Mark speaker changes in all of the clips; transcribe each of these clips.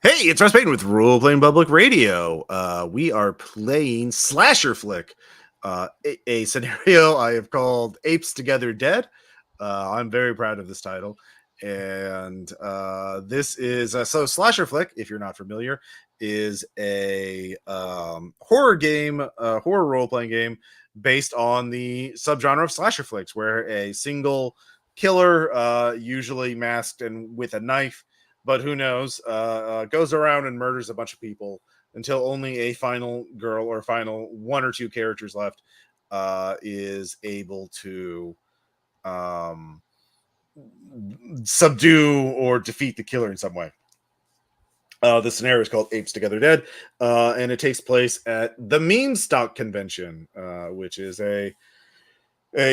Speaker 1: Hey, it's Russ Payton with Role Playing Public Radio. We are playing Slasher Flick, a scenario I have called Apes Together Dead. I'm very proud of this title. And this is so Slasher Flick, if you're not familiar, is a horror game, horror role playing game based on the subgenre of slasher flicks, where a single killer, usually masked and with a knife, but who knows, goes around and murders a bunch of people until only a final girl or final one or two characters left is able to um, subdue or defeat the killer in some way. The scenario is called Apes Together Dead, and it takes place at the Memestonk Convention, which is a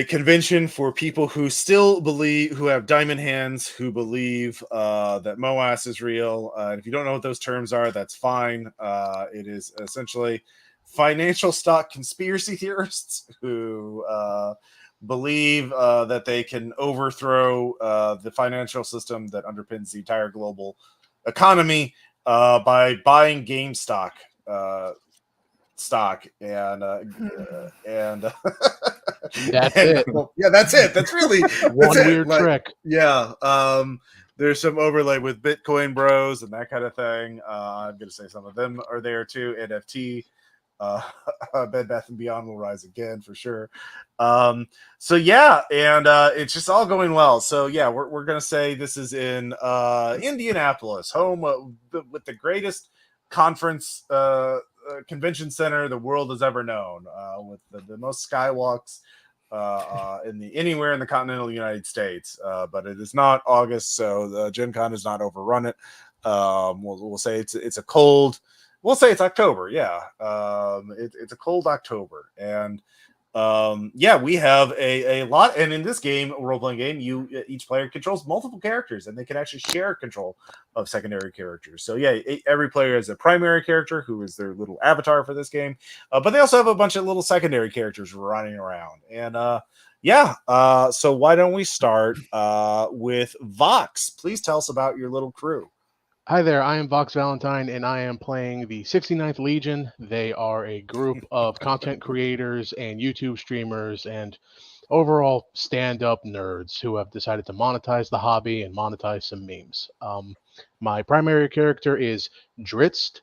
Speaker 1: convention for people who still believe, who have diamond hands, who believe that MOASS is real. If you don't know what those terms are, that's fine. It is essentially financial stock conspiracy theorists who believe that they can overthrow the financial system that underpins the entire global economy by buying GameStop stock and
Speaker 2: That's it.
Speaker 1: Yeah, that's it. That's really
Speaker 2: One weird trick.
Speaker 1: Yeah. There's some overlay with Bitcoin Bros and that kind of thing. I'm gonna say some of them are there too. NFT, Bed Bath and Beyond will rise again for sure. So yeah, and it's just all going well. So yeah, we're gonna say this is in Indianapolis, home with the greatest conference convention center the world has ever known, with the most skywalks anywhere in the continental United States. But it is not August, so the Gen Con has not overrun it. We'll say it's a cold. We'll say it's October. Yeah, it's a cold October, and yeah, we have a lot. And in this game, role playing game, each player controls multiple characters, and they can actually share control of secondary characters. So yeah, every player has a primary character who is their little avatar for this game, but they also have a bunch of little secondary characters running around. And yeah, so why don't we start with Vox? Please tell us about your little crew.
Speaker 2: Hi there, I am Vox Valentine, and I am playing the 69th Legion. They are a group of content creators and YouTube streamers and overall stand-up nerds who have decided to monetize the hobby and monetize some memes. My primary character is Dritzt,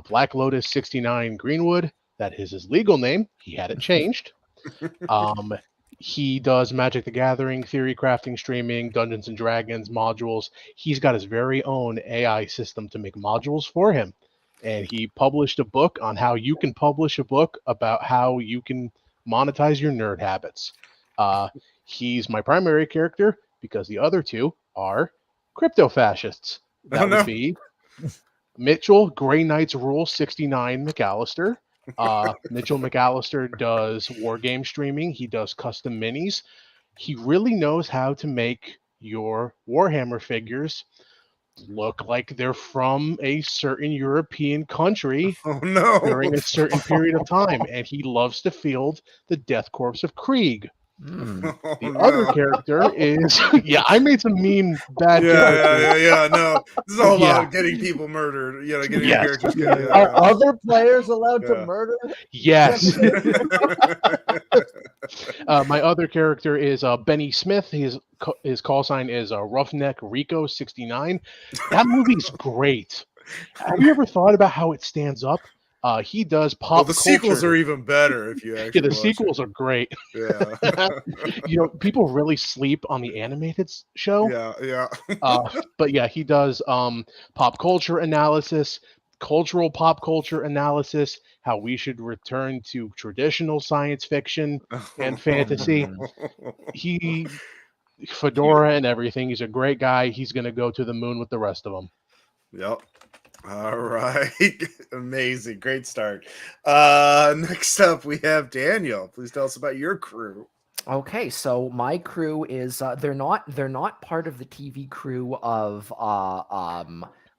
Speaker 2: Black Lotus 69 Greenwood. That is his legal name. He had it changed. He does Magic the Gathering, theory crafting, streaming, Dungeons and Dragons, modules. He's got his very own AI system to make modules for him. And he published a book on how you can publish a book about how you can monetize your nerd habits. He's my primary character because the other two are crypto fascists. That would be Mitchell, Grey Knights Rule 69 McAllister. Mitchell McAllister does wargame streaming. He does custom minis. He really knows how to make your Warhammer figures look like they're from a certain European country during a certain period of time. And he loves to field the death corpse of Krieg. The other character is I made some mean bad characters.
Speaker 1: Yeah. No, this is all about getting people murdered. Getting characters.
Speaker 3: Are other players allowed to murder?
Speaker 2: Yes. My other character is Benny Smith. His call sign is Roughneck Rico 69. That movie's great. Have you ever thought about how it stands up? He does pop culture.
Speaker 1: The sequels are even better if you actually.
Speaker 2: Yeah, the sequels are great.
Speaker 1: Yeah.
Speaker 2: People really sleep on the animated show.
Speaker 1: Yeah.
Speaker 2: But yeah, he does pop culture analysis, cultural pop culture analysis, how we should return to traditional science fiction and fantasy. He fedora and everything. He's a great guy. He's going to go to the moon with the rest of them.
Speaker 1: Yep. All right. Amazing. Great start. Next up, we have Daniel. Please tell us about your crew.
Speaker 3: Okay, so my crew is they're not part of the TV crew of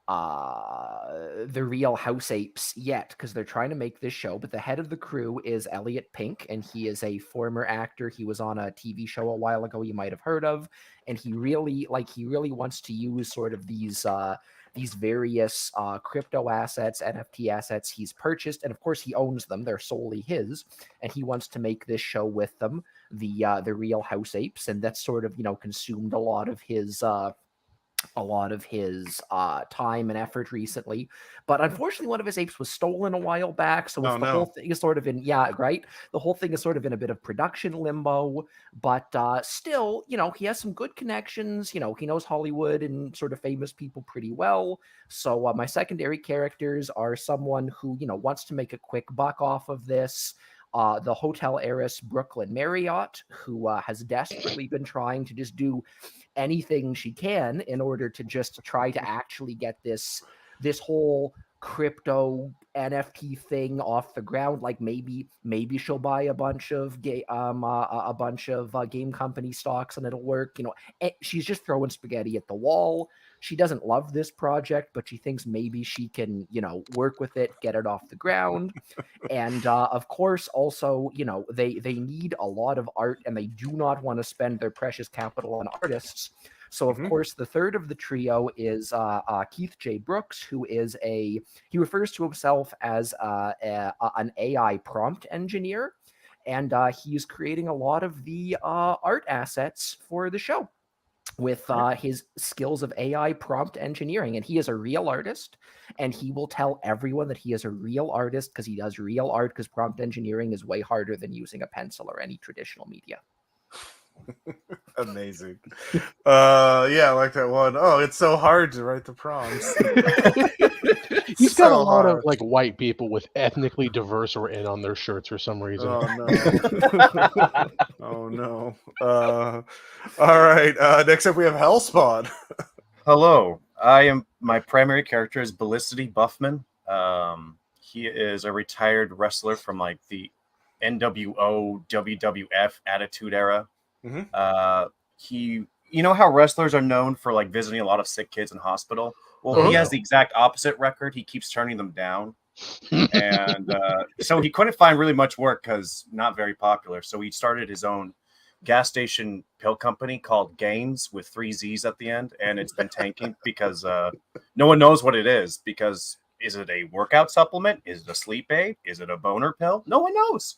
Speaker 3: the Real House Apes yet, because they're trying to make this show. But the head of the crew is Elliot Pink, and he is a former actor. He was on a TV show a while ago you might have heard of, and he really wants to use sort of these various crypto assets, NFT assets he's purchased, and of course he owns them. They're solely his, and he wants to make this show with them, the Real House Apes, and that's sort of consumed a lot of his time and effort recently. But unfortunately, one of his apes was stolen a while back, so whole thing is sort of in the whole thing is sort of in a bit of production limbo. But still, he has some good connections. He knows Hollywood and sort of famous people pretty well. So my secondary characters are someone who wants to make a quick buck off of this. The hotel heiress Brooklyn Marriott, who has desperately been trying to just do anything she can in order to just try to actually get this whole crypto NFT thing off the ground. Like maybe she'll buy a bunch of game company stocks and it'll work. She's just throwing spaghetti at the wall. She doesn't love this project, but she thinks maybe she can, work with it, get it off the ground. And of course, also, they need a lot of art, and they do not want to spend their precious capital on artists. So, of course, the third of the trio is Keith J. Brooks, who is he refers to himself as an AI prompt engineer, and he's creating a lot of the art assets for the show with his skills of AI prompt engineering. And he is a real artist, and he will tell everyone that he is a real artist because he does real art, because prompt engineering is way harder than using a pencil or any traditional media.
Speaker 1: Amazing. Yeah, I like that one. Oh, it's so hard to write the prompts.
Speaker 2: He's got a lot of like white people with ethnically diverse or in on their shirts for some reason.
Speaker 1: Oh no. Oh no. All right. Next up we have Hellspawn.
Speaker 4: Hello. My primary character is Ballicity Buffman. He is a retired wrestler from like the NWO WWF Attitude Era. You know how wrestlers are known for like visiting a lot of sick kids in hospital? Well, he has the exact opposite record. He keeps turning them down. And so he couldn't find really much work because not very popular. So he started his own gas station pill company called Gains with 3 Z's at the end. And it's been tanking because no one knows what it is. Because is it a workout supplement? Is it a sleep aid? Is it a boner pill? No one knows.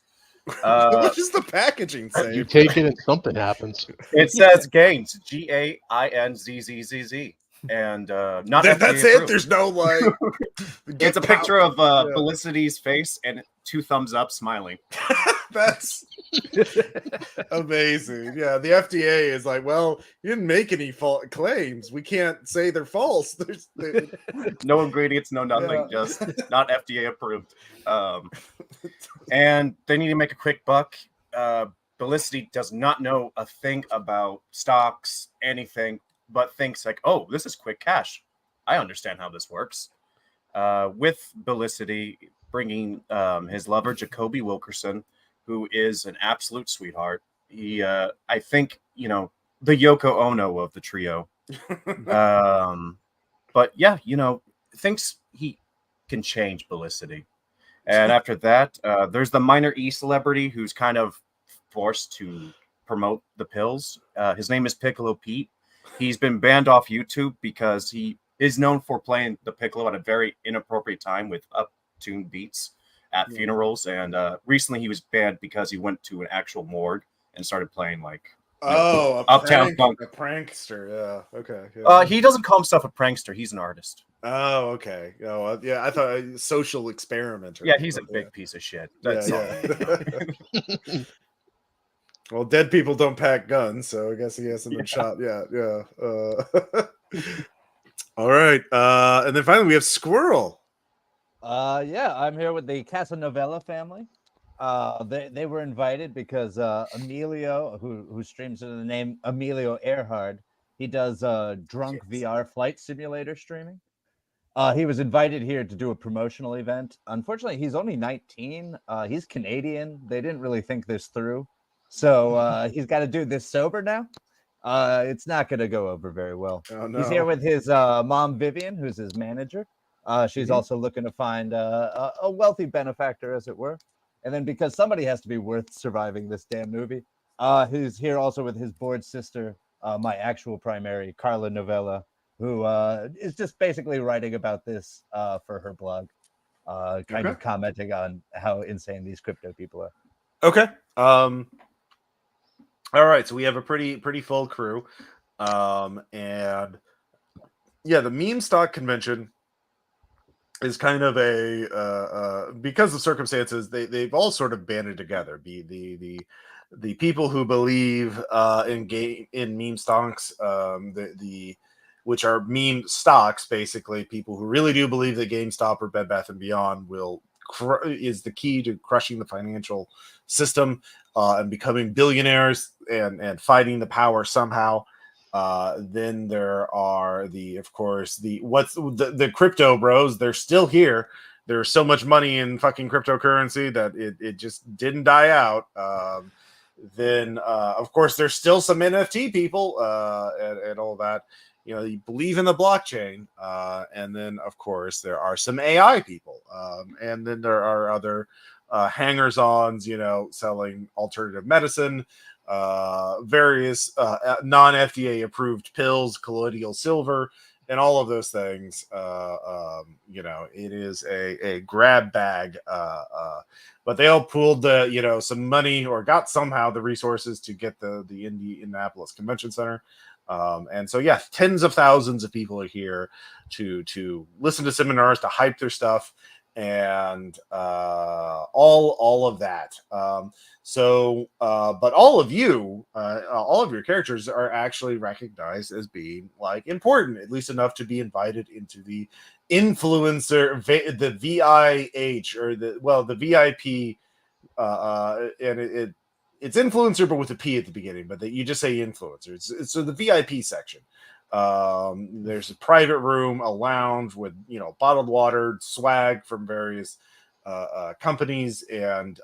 Speaker 1: What does the packaging say?
Speaker 2: You take it and something happens.
Speaker 4: It says Gains, GAINZZZZ, and not
Speaker 1: that's
Speaker 4: FDA
Speaker 1: it. There's no like.
Speaker 4: It's a picture of Belicity's face and 2 thumbs up, smiling.
Speaker 1: That's amazing. Yeah, the FDA is like, well, you didn't make any claims. We can't say they're false.
Speaker 4: No ingredients, no nothing, just not FDA approved. And they need to make a quick buck. Bellicity does not know a thing about stocks, anything, but thinks like, oh, this is quick cash. I understand how this works. With Bellicity bringing his lover, Jacoby Wilkerson, who is an absolute sweetheart. He, I think, the Yoko Ono of the trio. But yeah, thinks he can change Bellicity. And after that, there's the minor E celebrity who's kind of forced to promote the pills. His name is Piccolo Pete. He's been banned off YouTube because he is known for playing the piccolo at a very inappropriate time with up-tuned beats at funerals. And recently he was banned because he went to an actual morgue and started playing like Uptown Funk.
Speaker 1: A prankster. Yeah. Okay.
Speaker 4: Yeah. He doesn't call himself a prankster. He's an artist.
Speaker 1: Oh, okay. Oh, yeah. I thought a social experimenter.
Speaker 4: Yeah, he's a big piece of shit. That's all.
Speaker 1: Well, dead people don't pack guns, so I guess he hasn't been shot yet. Yeah. All right. And then finally we have Squirrel.
Speaker 5: I'm here with the Casanovella family. They were invited because Emilio, who streams under the name Emilio Earhard, he does drunk VR flight simulator streaming. He was invited here to do a promotional event. Unfortunately, he's only 19. He's Canadian. They didn't really think this through. So he's got to do this sober now. it's not going to go over very well.
Speaker 1: Oh no.
Speaker 5: He's here with his mom, Vivian, who's his manager. She's
Speaker 1: Mhm.
Speaker 5: also looking to find a wealthy benefactor, as it were. And then because somebody has to be worth surviving this damn movie, he's here also with his bored sister, my actual primary, Carla Novella, who is just basically writing about this for her blog, kind
Speaker 1: Okay.
Speaker 5: of commenting on how insane these crypto people are.
Speaker 1: Okay. All right. So we have a pretty full crew. And yeah, the Memestonk Convention is kind of a because of circumstances, they've all sort of banded together. The people who believe in meme stonks, the which are meme stocks, basically people who really do believe that GameStop or Bed Bath and Beyond is the key to crushing the financial system and becoming billionaires and fighting the power somehow. Then there are of course, the crypto bros. They're still here. There's so much money in fucking cryptocurrency that it just didn't die out. Then of course, there's still some NFT people and all that. You know, you believe in the blockchain. And then of course there are some AI people. And then there are other hangers-ons, you know, selling alternative medicine, various non-FDA approved pills, colloidal silver, and all of those things. You know, it is a grab bag. But they all pooled some money, or got somehow the resources to get the Indianapolis Convention Center. And so yeah, tens of thousands of people are here to listen to seminars, to hype their stuff, and all of that. But all of you, all of your characters are actually recognized as being like important, at least enough to be invited into the influencer, the VIH, or the VIP, and it's influencer, but with a P at the beginning. But you just say influencer. It's so the VIP section. There's a private room, a lounge with bottled water, swag from various companies, and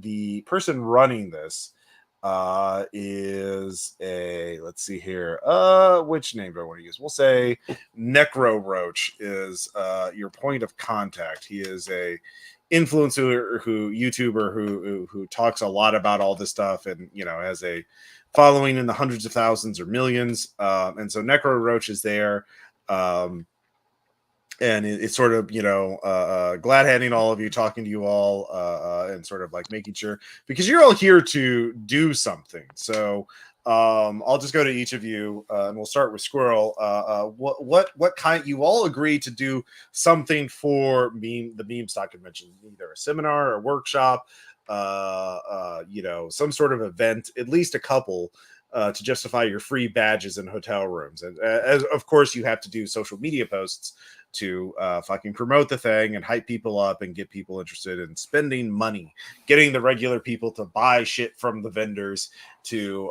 Speaker 1: the person running this is let's see here, which name do I want to use? We'll say Necro Roach is your point of contact. He is a YouTuber who talks a lot about all this stuff, and has a following in the hundreds of thousands or millions. And so Necro Roach is there. And it's sort of glad handing all of you, talking to you all, and sort of like making sure, because you're all here to do something. So I'll just go to each of you, and we'll start with Squirrel. What kind, you all agree to do something for the Memestonk Convention, either a seminar, or a workshop, some sort of event, at least a couple, to justify your free badges and hotel rooms. And as of course, you have to do social media posts to fucking promote the thing and hype people up and get people interested in spending money, getting the regular people to buy shit from the vendors, to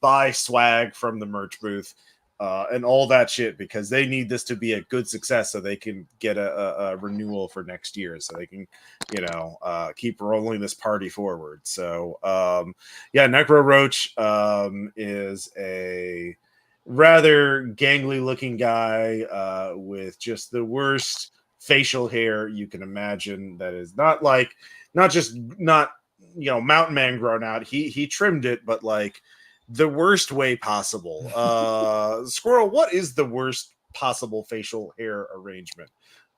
Speaker 1: buy swag from the merch booth, and all that shit, because they need this to be a good success so they can get a renewal for next year, so they can keep rolling this party forward. So Necro Roach is a rather gangly looking guy with just the worst facial hair you can imagine. That is not mountain man grown out. He trimmed it, but like the worst way possible. Squirrel, what is the worst possible facial hair arrangement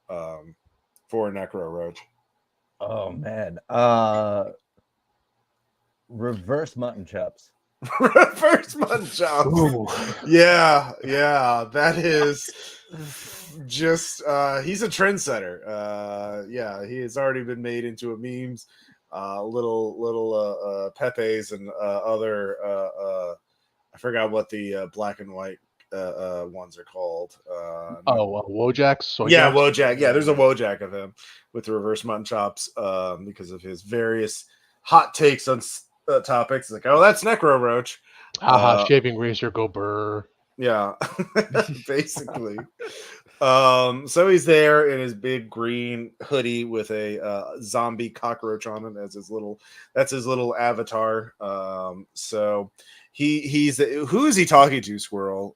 Speaker 1: for Necro Roach?
Speaker 5: Oh man, reverse mutton chops.
Speaker 1: Reverse mutton chops. Yeah, that is just he's a trendsetter. He has already been made into a memes, little Pepe's and other I forgot what the black and white ones are called.
Speaker 2: Wojaks.
Speaker 1: Yeah, Wojak. Yeah, there's a Wojak of him with the reverse mutton chops because of his various hot takes on topics. Like, oh, that's Necro Roach.
Speaker 2: Shaving razor, go burr.
Speaker 1: Yeah, basically. So he's there in his big green hoodie with a zombie cockroach on it as his little avatar. So he's who is he talking to, Squirrel?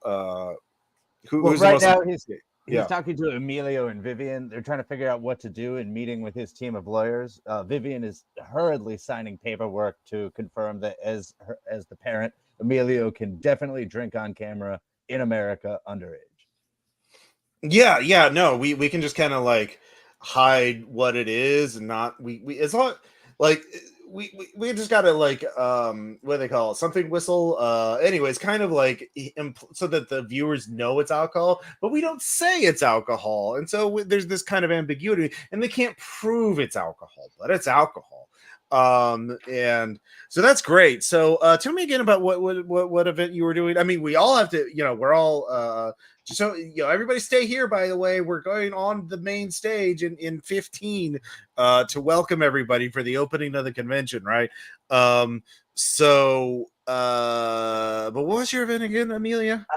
Speaker 1: Who's
Speaker 5: right
Speaker 1: the
Speaker 5: now
Speaker 1: most,
Speaker 5: he's
Speaker 1: yeah.
Speaker 5: talking to Emilio and Vivian. They're trying to figure out what to do and meeting with his team of lawyers. Vivian is hurriedly signing paperwork to confirm that as the parent, Emilio can definitely drink on camera in America underage.
Speaker 1: Yeah, no, we can just kind of like hide what it is and not we it's not like we just gotta like what do they call it, something whistle, anyways, kind of like so that the viewers know it's alcohol, but we don't say it's alcohol, and so there's this kind of ambiguity, and they can't prove it's alcohol, but it's alcohol. And so that's great. So tell me again about what event you were doing. I mean, we all have to, we're all so everybody stay here, by the way. We're going on the main stage in 15 to welcome everybody for the opening of the convention, right? But what was your event again, Amelia?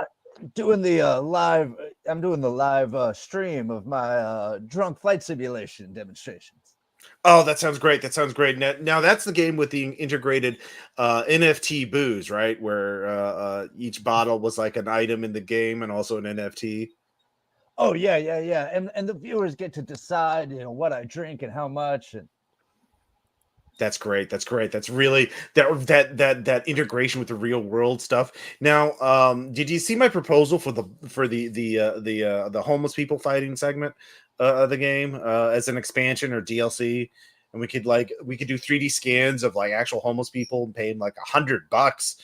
Speaker 5: Doing the live I'm doing the live stream of my drunk flight simulation demonstrations.
Speaker 1: Oh, that sounds great. That sounds great. Now that's the game with the integrated NFT booze, right? Where each bottle was like an item in the game and also an NFT.
Speaker 5: Oh yeah. And the viewers get to decide, what I drink and how much. And
Speaker 1: that's great. That's great. That's really that integration with the real world stuff. Now, did you see my proposal for the homeless people fighting segment of the game as an expansion or DLC? And we could do 3D scans of like actual homeless people and pay them like $100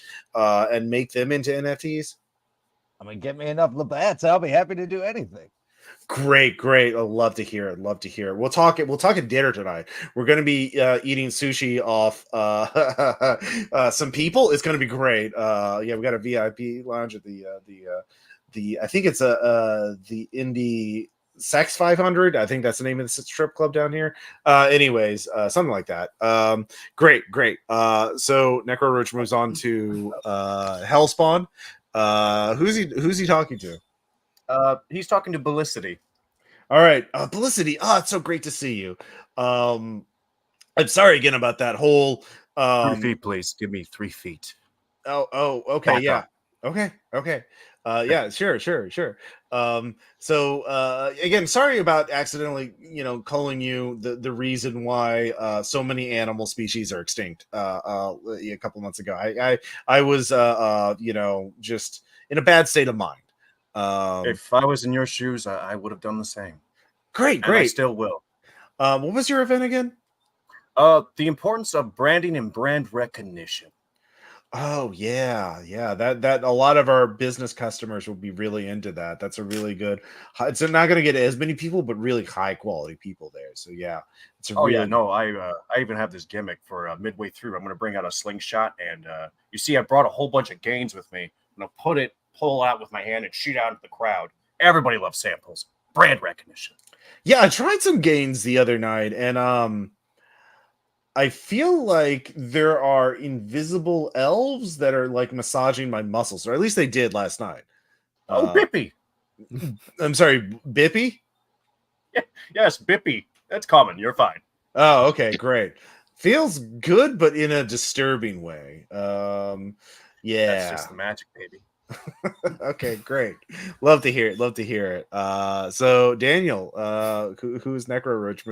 Speaker 1: and make them into NFTs.
Speaker 5: I mean, get me enough Labatt's, I'll be happy to do anything.
Speaker 1: Great. I'd love to hear it. We'll talk at dinner tonight. We're going to be eating sushi off some people. It's going to be great. We got a VIP lounge at the I think it's the Indie Sex 500. I think that's the name of the strip club down here. Anyways, something like that. Great. So Necro Roach moves on to Hellspawn. Who's he talking to?
Speaker 4: He's talking to Bellicity.
Speaker 1: All right, Bellicity. It's so great to see you. I'm sorry again about that whole
Speaker 4: 3 feet, please. Give me 3 feet.
Speaker 1: Oh, okay,
Speaker 4: Back
Speaker 1: yeah.
Speaker 4: up.
Speaker 1: Okay. Yeah, sure. Again, sorry about accidentally, calling you the reason why so many animal species are extinct a couple months ago. I was just in a bad state of mind.
Speaker 4: If I was in your shoes, I would have done the same.
Speaker 1: Great.
Speaker 4: And I still will.
Speaker 1: What was your event again?
Speaker 4: The importance of branding and brand recognition.
Speaker 1: Oh yeah. That a lot of our business customers will be really into that. That's a really good. It's not going to get as many people, but really high quality people there. So yeah, it's a really.
Speaker 4: Yeah, no, I even have this gimmick for midway through. I'm going to bring out a slingshot, and you see, I brought a whole bunch of gains with me. I'm going to pull out with my hand and shoot out at the crowd. Everybody loves samples. Brand recognition.
Speaker 1: Yeah, I tried some gains the other night, and I feel like there are invisible elves that are like massaging my muscles, or at least they did last night.
Speaker 4: Bippy.
Speaker 1: I'm sorry, Bippy?
Speaker 4: Yes, Bippy. That's common. You're fine.
Speaker 1: Oh, okay, great. Feels good, but in a disturbing way. Yeah.
Speaker 4: That's just the magic, baby.
Speaker 1: Okay, great. Love to hear it. So Daniel, who's Necro Roach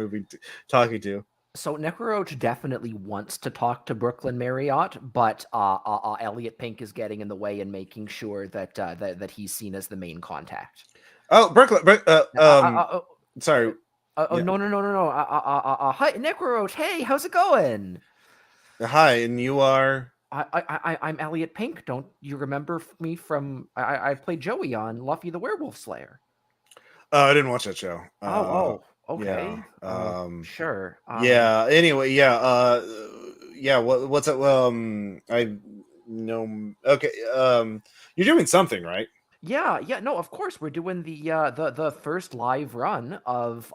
Speaker 1: talking to?
Speaker 3: So Necroach definitely wants to talk to Brooklyn Marriott, but Elliot Pink is getting in the way and making sure that that he's seen as the main contact.
Speaker 1: Oh, Brooklyn. Sorry.
Speaker 3: No. Hi, Necroach. Hey, how's it going?
Speaker 1: Hi, and you are?
Speaker 3: I'm Elliot Pink. Don't you remember me from? I played Joey on Luffy the Werewolf Slayer.
Speaker 1: Oh, I didn't watch that show.
Speaker 3: Okay.
Speaker 1: Yeah.
Speaker 3: Sure.
Speaker 1: Yeah. Anyway, yeah. Yeah. What's it? I know. Okay. You're doing something, right?
Speaker 3: Yeah. No. Of course, we're doing the first live run of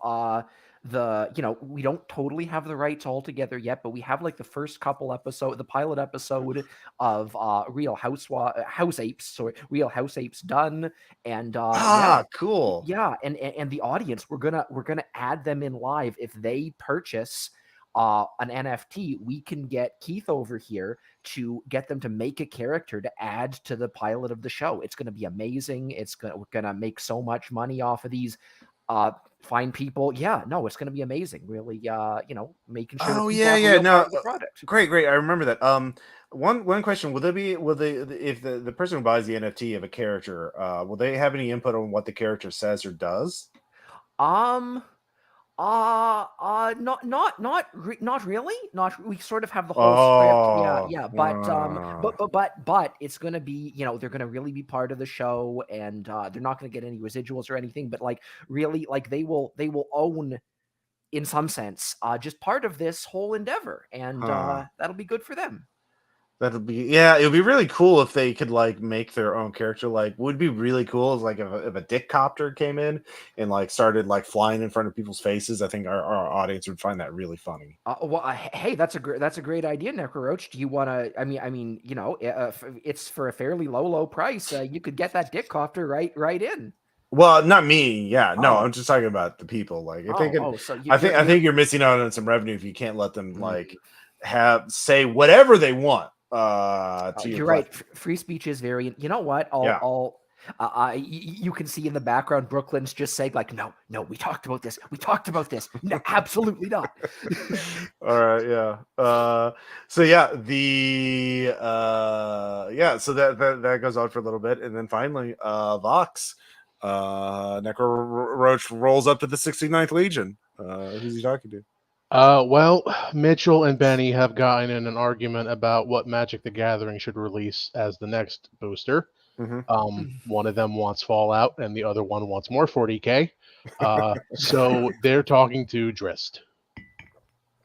Speaker 3: we don't totally have the rights all together yet, but we have like the first couple episodes, the pilot episode of Real House Apes done, and
Speaker 1: cool.
Speaker 3: Yeah, and the audience, we're gonna add them in live if they purchase an NFT, we can get Keith over here to get them to make a character to add to the pilot of the show. It's going to be amazing. We're going to make so much money off of these fine people. Yeah, no, it's going to be amazing. Really, making sure that people have a real part of the product.
Speaker 1: Great. I remember that. One question: will if the person who buys the NFT of a character, will they have any input on what the character says or does?
Speaker 3: Not really. We sort of have the whole script. Yeah. But it's gonna be, they're gonna really be part of the show, and they're not gonna get any residuals or anything. But like, really, like they will own, in some sense, just part of this whole endeavor, and that'll be good for them.
Speaker 1: It would be really cool if they could like make their own character. Like, would be really cool is like if a dick copter came in and like started like flying in front of people's faces. I think our audience would find that really funny.
Speaker 3: Hey, that's a great idea, Necroroach. Do you want to? I mean, it's for a fairly low price. You could get that dick copter right in.
Speaker 1: Well, not me. Yeah, no, I'm just talking about the people. Like, I think you're missing out on some revenue if you can't let them like say whatever they want.
Speaker 3: You're right. Free speech is very. You know what? You can see in the background, Brooklyn's just saying like, no, we talked about this. No, absolutely not.
Speaker 1: All right, yeah. So that goes on for a little bit, and then finally, Vox, Necroroach rolls up to the 69th Legion. Who's he talking to?
Speaker 2: Well, Mitchell and Benny have gotten in an argument about what Magic the Gathering should release as the next booster.
Speaker 1: Mm-hmm.
Speaker 2: One of them wants Fallout, and the other one wants more 40K. So they're talking to Drist.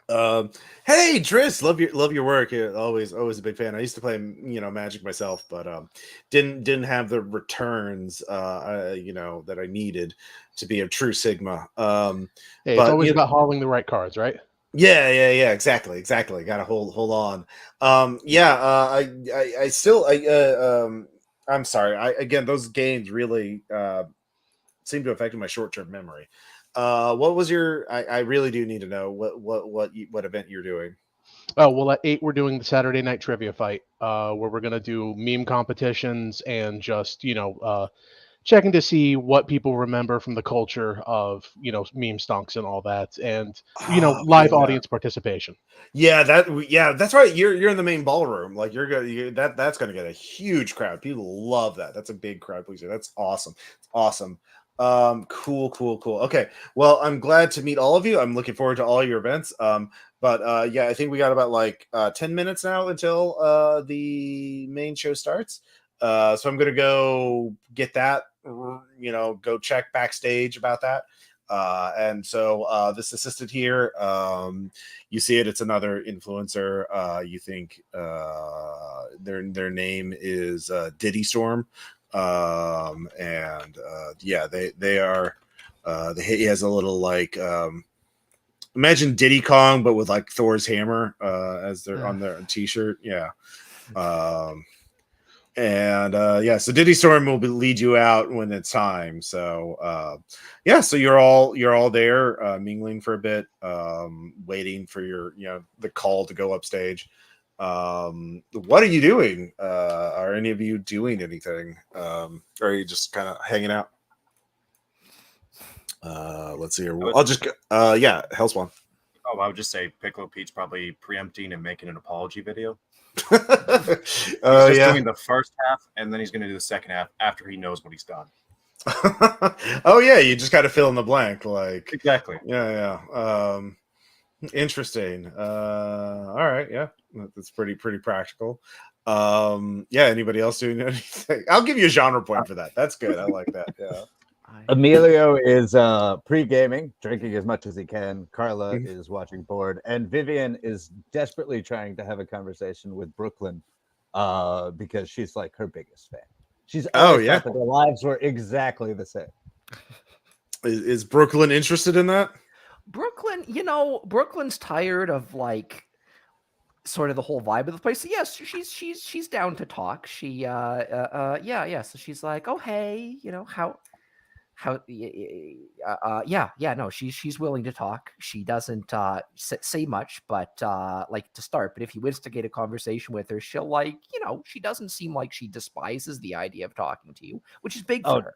Speaker 1: Hey, Drist, love your work. Always a big fan. I used to play Magic myself, but didn't have the returns that I needed to be a true Sigma.
Speaker 2: Hey, it's always about holding the right cards, right?
Speaker 1: Yeah, exactly. Got to hold on. I'm sorry. Again, those games really seem to affect my short-term memory. What was your? I really do need to know what event you're doing.
Speaker 2: Oh, well, at 8 we're doing the Saturday night trivia fight, where we're gonna do meme competitions and just checking to see what people remember from the culture of Memestonks and all that, and live audience participation.
Speaker 1: That's right. You're in the main ballroom. Like that's gonna get a huge crowd. People love that. That's a big crowd pleaser. That's awesome. It's awesome. Cool. Okay. Well, I'm glad to meet all of you. I'm looking forward to all your events. But I think we got about 10 minutes now until the main show starts. So I'm gonna go get that. Go check backstage about that. And so this assistant here, you see it. It's another influencer. You think their name is Diddy Storm. They are he has a little like imagine Diddy Kong but with like Thor's hammer as they're on their t-shirt. So Diddy Storm will lead you out when it's time. So so you're all there mingling for a bit, waiting for your the call to go upstage. What are you doing? Are any of you doing anything? Or are you just kind of hanging out? Let's see here. I'll just go. Hellspawn.
Speaker 4: Oh, I would just say Piccolo Pete's probably preempting and making an apology video.
Speaker 1: He's
Speaker 4: doing the first half, and then he's going to do the second half after he knows what he's done.
Speaker 1: You just got to fill in the blank, like
Speaker 4: exactly.
Speaker 1: Interesting. All right, that's pretty practical. Anybody else doing anything? I'll give you a genre point for that. That's good. I like that. Yeah.
Speaker 5: Emilio is pre-gaming, drinking as much as he can. Carla is watching board, and Vivian is desperately trying to have a conversation with Brooklyn because she's like her biggest fan. She's always thought that their lives were exactly the same.
Speaker 1: Is Brooklyn interested in that?
Speaker 3: Brooklyn, Brooklyn's tired of like sort of the whole vibe of the place. So yes, she's down to talk. She so she's like, oh hey, Yeah, no, she's willing to talk. She doesn't say much, but like to start. But if you instigate a conversation with her, she'll she doesn't seem like she despises the idea of talking to you, which is big for
Speaker 5: Oh,
Speaker 3: her.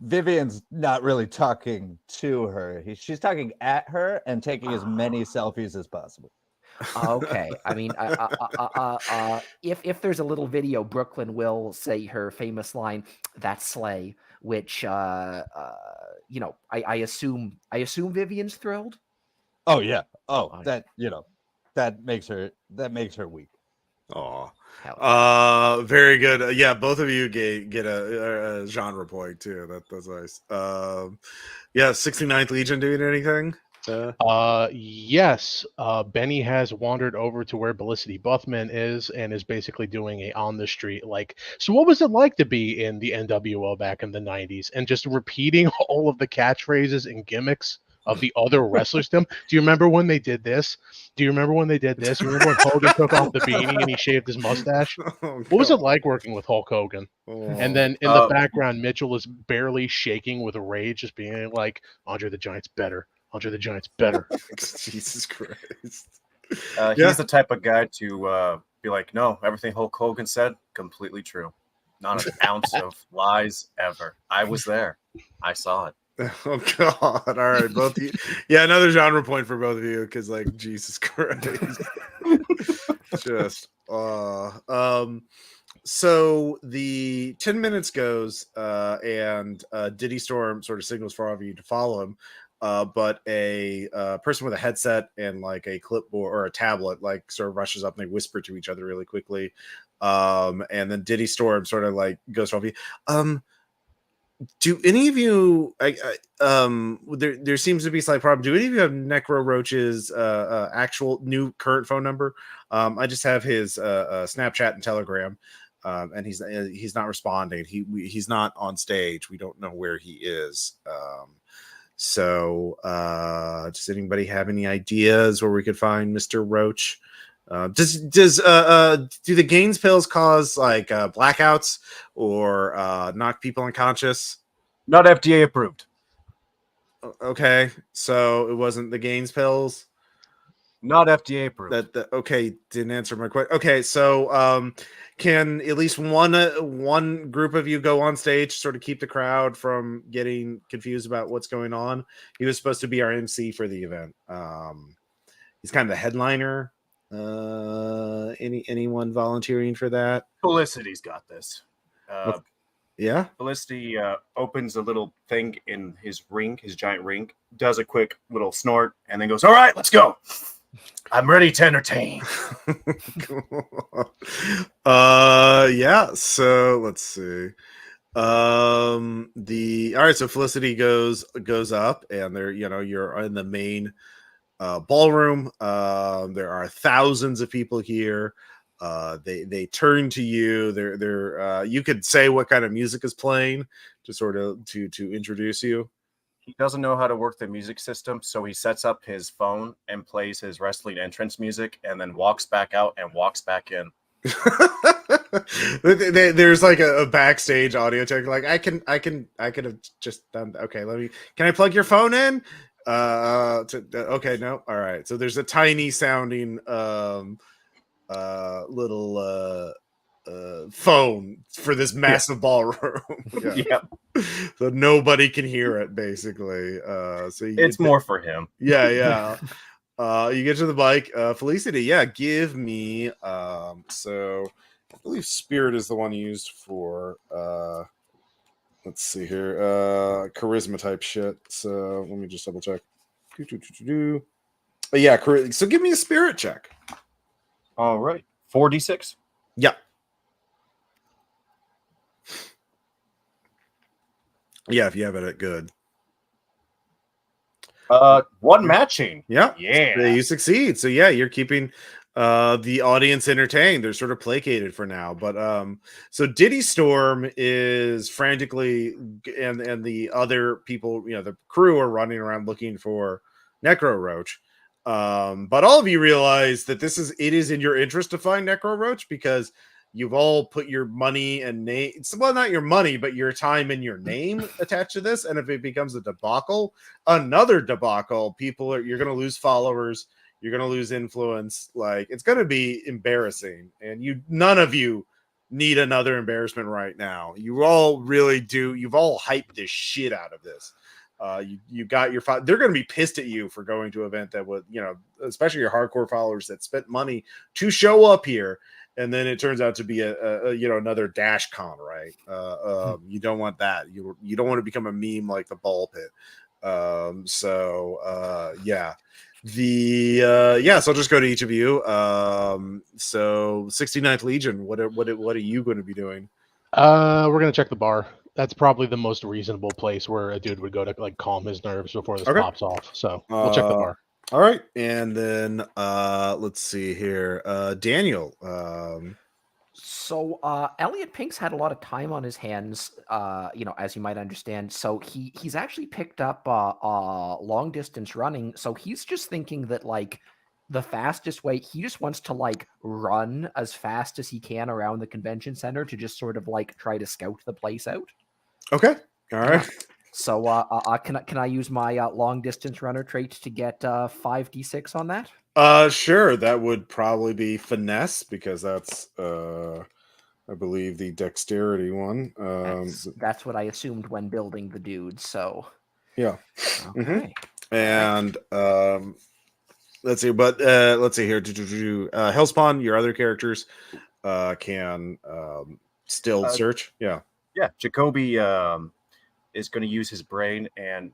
Speaker 5: Vivian's not really talking to her. She's talking at her and taking as many selfies as possible.
Speaker 3: Okay, I mean, if there's a little video, Brooklyn will say her famous line, "That's slay," which I assume Vivian's thrilled.
Speaker 5: Oh yeah. Oh,
Speaker 3: Oh,
Speaker 5: that makes her weak.
Speaker 1: Oh, very good. Yeah, both of you get a genre point too. That's nice. Yeah, 69th Legion doing anything?
Speaker 2: Yes. Benny has wandered over to where Felicity Buffman is and is basically doing a on the street so what was it like to be in the NWO back in the 90s and just repeating all of the catchphrases and gimmicks of the other wrestlers? Do you remember when they did this? Do you remember when they did this? You remember when Hogan took off the beanie and he shaved his mustache?
Speaker 1: Oh,
Speaker 2: What was it
Speaker 1: God.
Speaker 2: like working with Hulk Hogan?
Speaker 1: Oh.
Speaker 2: And then in the background, Mitchell is barely shaking with rage, just being like, Andre the Giant's better. Andre the Giant's better.
Speaker 1: Jesus Christ.
Speaker 4: He's the type of guy to be like, no, everything Hulk Hogan said, completely true. Not an ounce of lies ever. I was there. I saw it.
Speaker 1: Oh God! All right, both of you. Yeah, another genre point for both of you because, Jesus Christ, just So the 10 minutes goes, and Diddy Storm sort of signals for all of you to follow him. But a person with a headset and a clipboard or a tablet sort of rushes up and they whisper to each other really quickly. And then Diddy Storm sort of goes for all of you. Do any of you there seems to be a slight problem. Do any of you have Necro Roach's actual new current phone number? I just have his Snapchat and Telegram, and he's not responding. He's not on stage. We don't know where he is. So does anybody have any ideas where we could find Mr. Roach? Do the Gaines pills cause blackouts or knock people unconscious?
Speaker 4: Not FDA approved.
Speaker 1: Okay, so it wasn't the Gaines pills.
Speaker 4: Not FDA approved.
Speaker 1: Okay, didn't answer my question. Okay, so can at least one group of you go on stage, sort of keep the crowd from getting confused about what's going on? He was supposed to be our MC for the event. He's kind of the headliner. Anyone volunteering for that?
Speaker 4: Felicity's got this.
Speaker 1: Yeah.
Speaker 4: Felicity opens a little thing in his giant ring, does a quick little snort, and then goes, "All right, let's go. I'm ready to entertain."
Speaker 1: Yeah. So let's see. All right. So Felicity goes up, and you're in the main ballroom. There are thousands of people here. They turn to you. They're you could say what kind of music is playing to sort of to introduce you.
Speaker 4: He doesn't know how to work the music system, so he sets up his phone and plays his wrestling entrance music, and then walks back out and walks back in.
Speaker 1: There's a backstage audio tech. I could have just done. Okay, can I plug your phone in? Okay, no. All right. So there's a tiny sounding little phone for this massive ballroom.
Speaker 4: Yeah.
Speaker 1: So nobody can hear it basically. So
Speaker 4: it's more for him.
Speaker 1: Yeah. You get to the bike. Felicity, give me so I believe Spirit is the one used for let's see here, charisma type shit. So let me just double check. Yeah, so give me a Spirit check.
Speaker 4: All right. 4d6.
Speaker 1: Yeah. Yeah, if you have it good.
Speaker 4: One matching.
Speaker 1: Yeah.
Speaker 4: Yeah.
Speaker 1: You succeed. So you're keeping the audience entertained. They're sort of placated for now. But so Diddy Storm is frantically and the other people, the crew are running around looking for Necro Roach. But all of you realize that it is in your interest to find Necro Roach because You've all put your money and name, well, not your money, but your time and your name attached to this. And if it becomes a debacle, another debacle, you're going to lose followers. You're going to lose influence. Like, it's going to be embarrassing. And none of you need another embarrassment right now. You all really do. You've all hyped the shit out of this. You got your they're going to be pissed at you for going to an event that would, especially your hardcore followers that spent money to show up here. And then it turns out to be another Dash Con, right? You don't want that. You don't want to become a meme like the ball pit. So I'll just go to each of you. So 69th Legion, what are you going to be doing?
Speaker 2: We're gonna check the bar. That's probably the most reasonable place where a dude would go to like calm his nerves before this pops off. So we'll check the bar.
Speaker 1: All right, and then let's see here, Daniel.
Speaker 3: So Elliot Pink's had a lot of time on his hands, as you might understand. So he's actually picked up long distance running. So he's just thinking that like the fastest way, he just wants to like run as fast as he can around the convention center to just sort of like try to scout the place out.
Speaker 1: Okay, all right.
Speaker 3: So can I use my long distance runner trait to get 5d6 on that?
Speaker 1: Sure. That would probably be finesse because that's I believe the dexterity one.
Speaker 3: That's what I assumed when building the dude. So
Speaker 1: yeah.
Speaker 3: Okay.
Speaker 1: And let's see. But let's see here. Hellspawn, your other characters can still search. Yeah.
Speaker 4: Jacoby is going to use his brain, and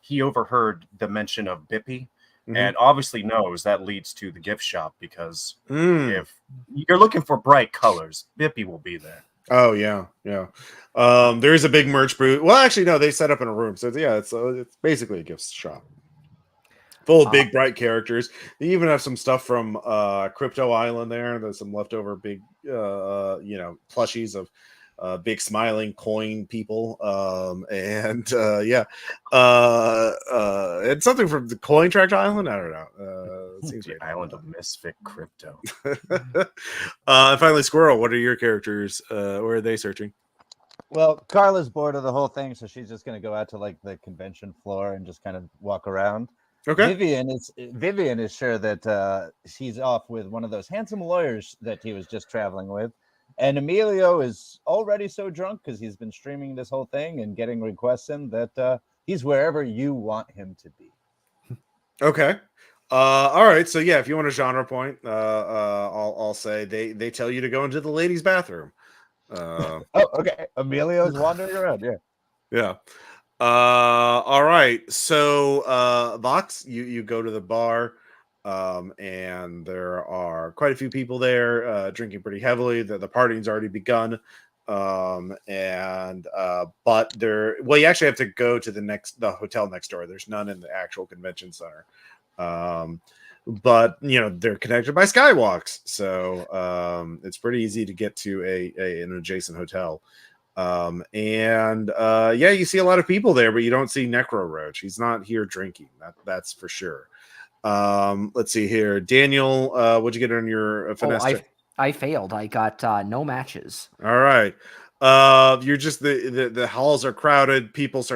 Speaker 4: he overheard the mention of Bippy, and obviously knows that leads to the gift shop because if you're looking for bright colors, Bippy will be there.
Speaker 1: Oh yeah. There is a big merch booth. Well, actually, no, they set up in a room, so it's basically a gift shop full of big bright characters. They even have some stuff from Crypto Island there. There's some leftover big plushies of big smiling coin people, and something from the Coin Tract Island. I don't know. It seems
Speaker 4: the island of misfit crypto.
Speaker 1: And finally, Squirrel. What are your characters? Where are they searching?
Speaker 5: Well, Carla's bored of the whole thing, so she's just going to go out to like the convention floor and just kind of walk around.
Speaker 1: Okay.
Speaker 5: Vivian is sure that she's off with one of those handsome lawyers that he was just traveling with. And Emilio is already so drunk because he's been streaming this whole thing and getting requests in that he's wherever you want him to be.
Speaker 1: Okay. All right. So yeah, if you want a genre point, I'll say they tell you to go into the ladies' bathroom.
Speaker 5: Okay. Emilio's wandering around.
Speaker 1: Yeah. All right. So Vox, you go to the bar. And there are quite a few people there drinking pretty heavily. The party's already begun. But you actually have to go to the hotel next door. There's none in the actual convention center. But they're connected by skywalks, so it's pretty easy to get to an adjacent hotel. You see a lot of people there, but you don't see Necro Roach. He's not here drinking. That's for sure. Let's see here, Daniel. What'd you get on your finesse?
Speaker 3: I failed. I got no matches.
Speaker 1: All right. You're just the halls are crowded. Fans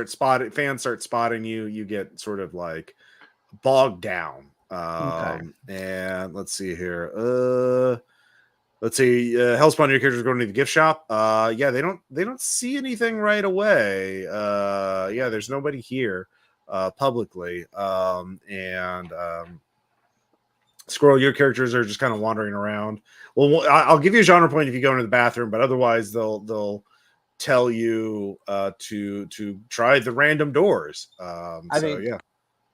Speaker 1: start spotting you. You get sort of like bogged down. And let's see here. Hellspawn, your character's going to the gift shop. They don't see anything right away. There's nobody here publicly. Squirrel, your characters are just kind of wandering around. Well, I'll give you a genre point if you go into the bathroom, but otherwise they'll tell you to try the random doors.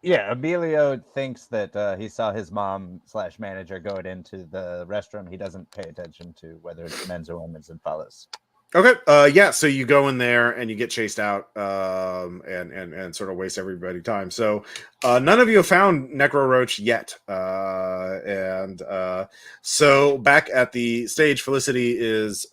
Speaker 5: Emilio thinks that he saw his mom/manager going into the restroom. He doesn't pay attention to whether it's men's or women's and follows.
Speaker 1: Okay. So you go in there and you get chased out and sort of waste everybody's time. So none of you have found Necro Roach yet. So back at the stage, Felicity is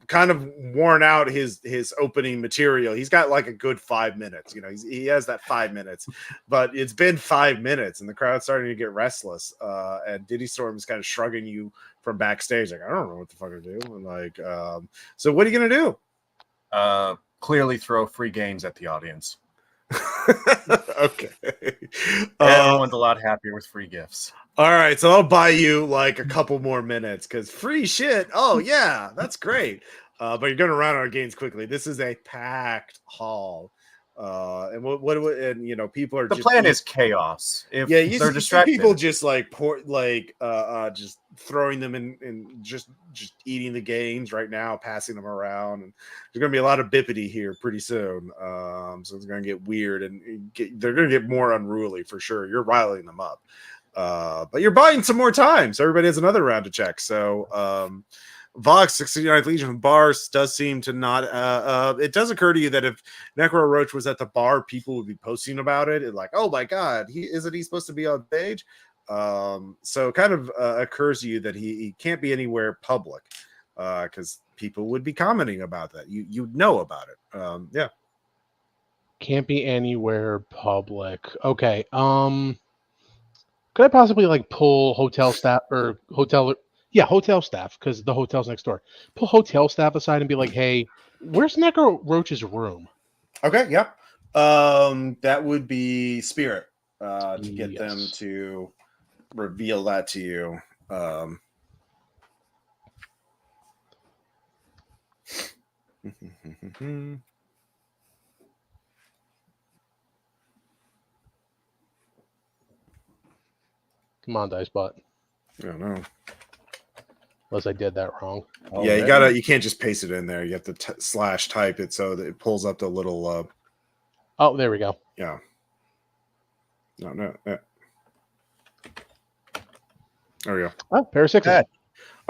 Speaker 1: kind of worn out his opening material. He's got like a good 5 minutes. He has that 5 minutes, but it's been 5 minutes and the crowd's starting to get restless. And Diddy Storm is kind of shrugging you from backstage, like, I don't know what the fuck to do. And like, so what are you gonna do?
Speaker 4: Clearly throw free games at the audience.
Speaker 1: Okay.
Speaker 4: Everyone's a lot happier with free gifts.
Speaker 1: All right, so I'll buy you like a couple more minutes because free shit. Oh yeah, that's great. But you're gonna run out of games quickly. This is a packed hall, and people are.
Speaker 4: The plan is chaos. If
Speaker 1: you
Speaker 4: they're
Speaker 1: see
Speaker 4: distracted,
Speaker 1: people just like just throwing them in just eating the games right now, passing them around, and there's gonna be a lot of bippity here pretty soon. So it's gonna get weird, and they're gonna get more unruly for sure. You're riling them up. But you're buying some more time, so everybody has another round to check. So Vox 69th Legion of Bars does seem to not it does occur to you that if Necro Roach was at the bar, people would be posting about it and like, oh my god, isn't he supposed to be on stage? So it kind of occurs to you that he can't be anywhere public because people would be commenting about that. You'd know about it. Yeah,
Speaker 2: can't be anywhere public. Okay. Could I possibly like pull hotel staff or hotel staff, because the hotel's next door. Pull hotel staff aside and be like, hey, where's Necro Roach's room?
Speaker 1: Okay, yeah. That would be Spirit to get them to reveal that to you.
Speaker 2: Come on, Dicebot.
Speaker 1: I don't know.
Speaker 2: Unless I did that wrong.
Speaker 1: Yeah, you can't just paste it in there. You have to slash type it so that it pulls up the little
Speaker 2: oh, there we go.
Speaker 1: Yeah. No. Yeah. There we go.
Speaker 2: Oh, pair of sixes.
Speaker 1: Yeah.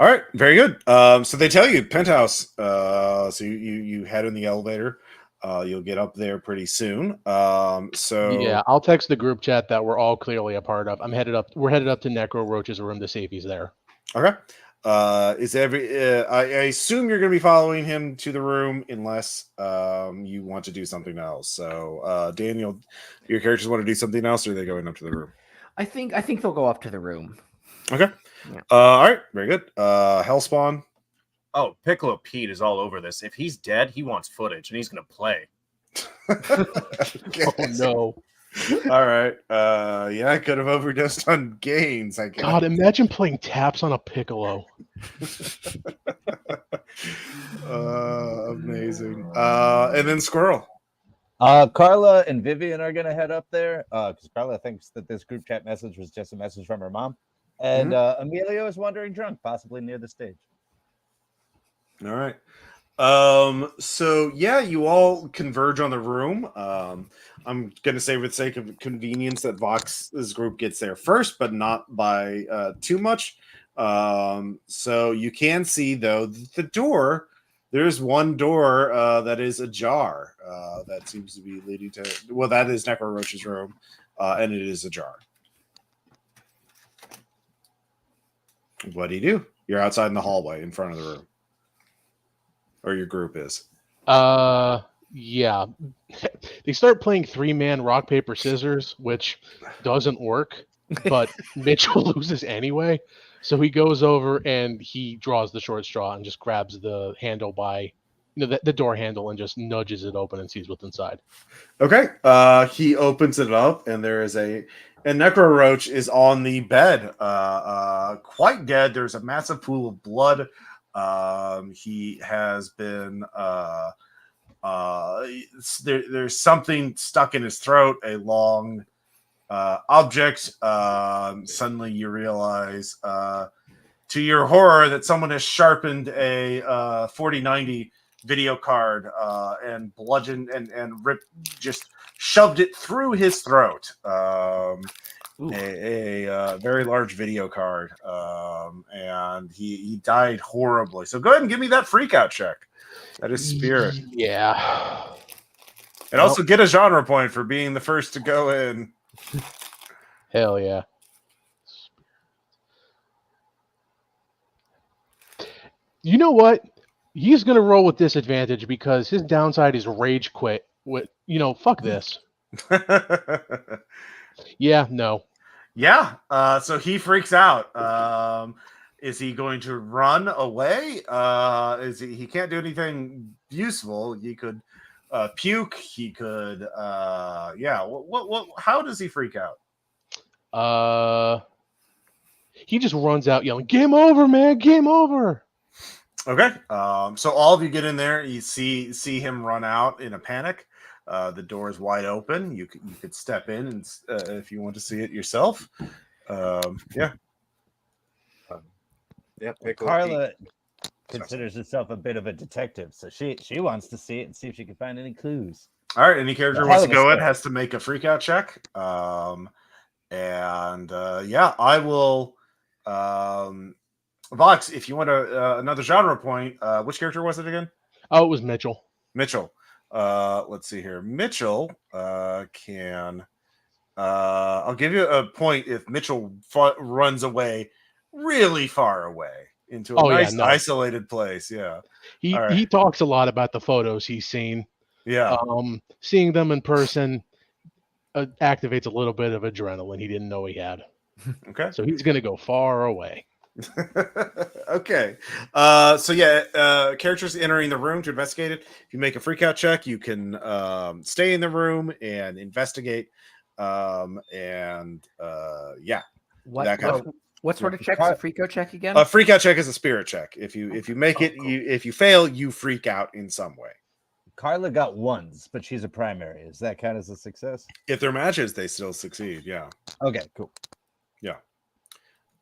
Speaker 1: All right, very good. So they tell you penthouse. So you head in the elevator. You'll get up there pretty soon. So
Speaker 2: yeah, I'll text the group chat that we're all clearly a part of. We're headed up to Necro Roach's room to see if he's there.
Speaker 1: Okay. I assume you're going to be following him to the room unless you want to do something else. So Daniel, your characters want to do something else, or are they going up to the room?
Speaker 3: I think they'll go up to the room.
Speaker 1: Okay. Yeah. All right. Very good. Hellspawn.
Speaker 4: Oh, Piccolo Pete is all over this. If he's dead, he wants footage, and he's going to play.
Speaker 2: Oh, no.
Speaker 1: All right. Yeah, I could have overdosed on gains, I guess.
Speaker 2: God, imagine playing taps on a Piccolo.
Speaker 1: Amazing. And then Squirrel.
Speaker 5: Carla and Vivian are going to head up there because Carla thinks that this group chat message was just a message from her mom. And Emilio is wandering drunk, possibly near the stage.
Speaker 1: All right. So yeah, you all converge on the room. I'm gonna say, for the sake of convenience, that Vox's group gets there first, but not by too much. So you can see though the door. There's one door that is ajar. That seems to be leading to. Well, that is Necro Roach's room, and it is ajar. What do you do? You're outside in the hallway in front of the room. Or your group is.
Speaker 2: Yeah. They start playing 3-man rock, paper, scissors, which doesn't work, but Mitchell loses anyway. So he goes over and he draws the short straw and just grabs the handle by the door handle and just nudges it open and sees what's inside.
Speaker 1: Okay. He opens it up and there is and Necro Roach is on the bed. Quite dead. There's a massive pool of blood. He has been there's something stuck in his throat, a long object. Suddenly you realize to your horror that someone has sharpened a 4090 video card and bludgeoned and ripped, just shoved it through his throat. A very large video card, and he died horribly. So go ahead and give me that freak out check. That is Spirit.
Speaker 2: Yeah.
Speaker 1: And also get a genre point for being the first to go in.
Speaker 2: Hell yeah. You know what? He's going to roll with disadvantage because his downside is rage quit. With fuck this. Yeah, no.
Speaker 1: Yeah. So he freaks out. Is he going to run away? He can't do anything useful. He could puke. He could. Yeah. What? How does he freak out?
Speaker 2: He just runs out yelling, "Game over, man! Game over!"
Speaker 1: Okay. So all of you get in there. You see him run out in a panic. The door is wide open. You could step in and if you want to see it yourself. Yeah.
Speaker 4: Yeah,
Speaker 5: Carla considers herself a bit of a detective, so she wants to see it and see if she can find any clues.
Speaker 1: All right. Any character who
Speaker 5: Hell
Speaker 1: wants
Speaker 5: of
Speaker 1: to
Speaker 5: a
Speaker 1: go in
Speaker 5: start.
Speaker 1: has to make a freakout check. Yeah, I will. Vox, if you want another genre point, which character was it again?
Speaker 2: Oh, it was Mitchell.
Speaker 1: Mitchell. Let's see here. Mitchell can. I'll give you a point if Mitchell runs away really far away into a nice isolated place. Yeah.
Speaker 2: He
Speaker 1: All right.
Speaker 2: he talks a lot about the photos he's seen.
Speaker 1: Yeah.
Speaker 2: Seeing them in person activates a little bit of adrenaline he didn't know he had.
Speaker 1: Okay.
Speaker 2: So he's going to go far away.
Speaker 1: Okay. So yeah, characters entering the room to investigate it. If you make a freakout check, you can stay in the room and investigate. Yeah.
Speaker 3: What sort of check is a freako check again?
Speaker 1: A freakout check is a spirit check. If you make it, cool. If you fail, you freak out in some way.
Speaker 5: Carla got ones, but she's a primary. Does that count as a success?
Speaker 1: If they're matches, they still succeed. Yeah.
Speaker 5: Okay, cool.
Speaker 1: Yeah.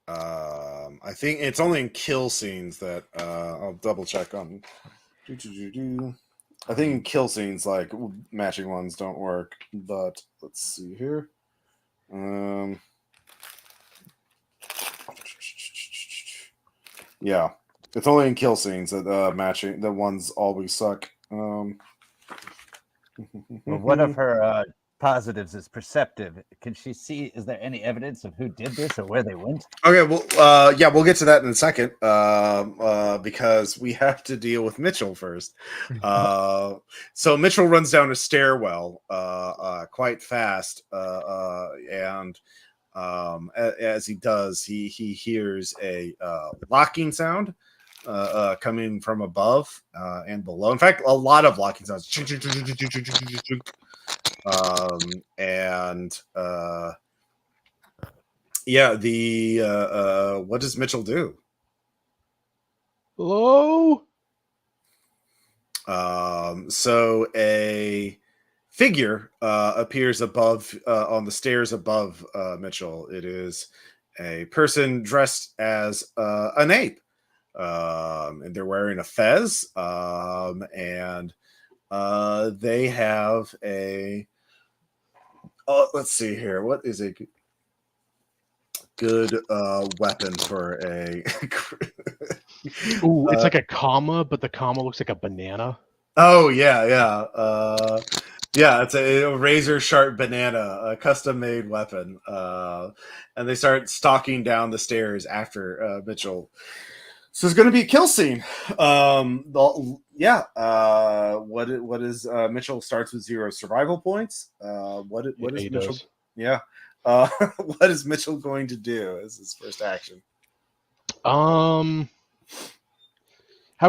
Speaker 1: I think it's only in kill scenes that I'll double check on. I think in kill scenes, like matching ones don't work, but let's see here. Yeah, it's only in kill scenes that matching the ones always suck.
Speaker 5: Well, one of her positives is perceptive. Can she see? Is there any evidence of who did this or where they went?
Speaker 1: Okay, well, yeah, we'll get to that in a second because we have to deal with Mitchell first. So Mitchell runs down a stairwell quite fast, and as he does, he hears a locking sound coming from above and below. In fact, a lot of locking sounds. Yeah, what does Mitchell do?
Speaker 2: Hello?
Speaker 1: So a figure appears above on the stairs above Mitchell. It is a person dressed as an ape, and they're wearing a fez, and they have a. Let's see here. What is a good weapon for a?
Speaker 2: Ooh, it's like a comma, but the comma looks like a banana.
Speaker 1: Oh yeah. Yeah, it's a razor sharp banana, a custom made weapon, and they start stalking down the stairs after Mitchell. So it's going to be a kill scene. What is Mitchell starts with 0 survival points. What is Mitchell?
Speaker 2: Does.
Speaker 1: Yeah. What is Mitchell going to do as his first action?
Speaker 2: How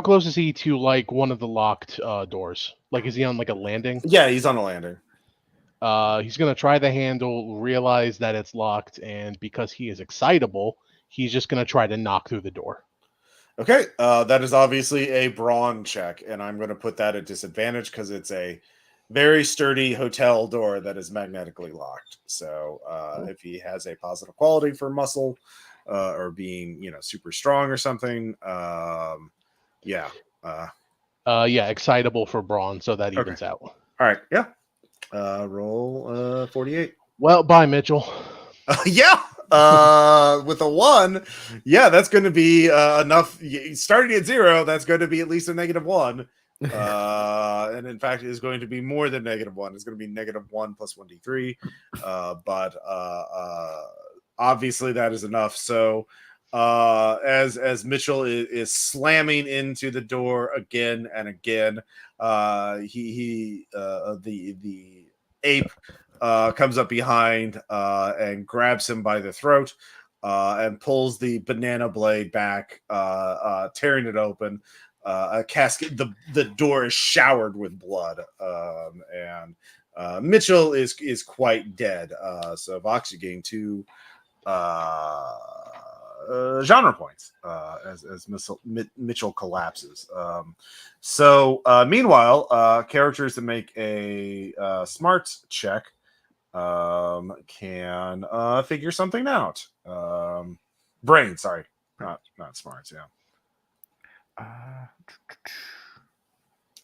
Speaker 2: close is he to like one of the locked doors? Like, is he on like a landing?
Speaker 1: Yeah, he's on a landing.
Speaker 2: He's gonna try the handle, realize that it's locked, and because he is excitable, he's just gonna try to knock through the door.
Speaker 1: Okay, that is obviously a brawn check, and I'm going to put that at disadvantage because it's a very sturdy hotel door that is magnetically locked. So if he has a positive quality for muscle or being, super strong or something, yeah.
Speaker 2: Excitable for brawn, so that evens out.
Speaker 1: All right, yeah. Roll 48.
Speaker 2: Well, bye, Mitchell.
Speaker 1: Yeah. With a 1, yeah, that's going to be enough. Starting at 0, that's going to be at least a -1. And in fact, it is going to be more than -1. It's going to be -1 plus 1d3. But obviously, that is enough. So as Mitchell is slamming into the door again and again. The ape comes up behind and grabs him by the throat and pulls the banana blade back, tearing it open. A casket. The door is showered with blood, and Mitchell is quite dead. So Vox, you gain 2 genre points as Mitchell collapses. Meanwhile, characters that make a smarts check can figure something out. Brain, sorry, not smarts. Yeah.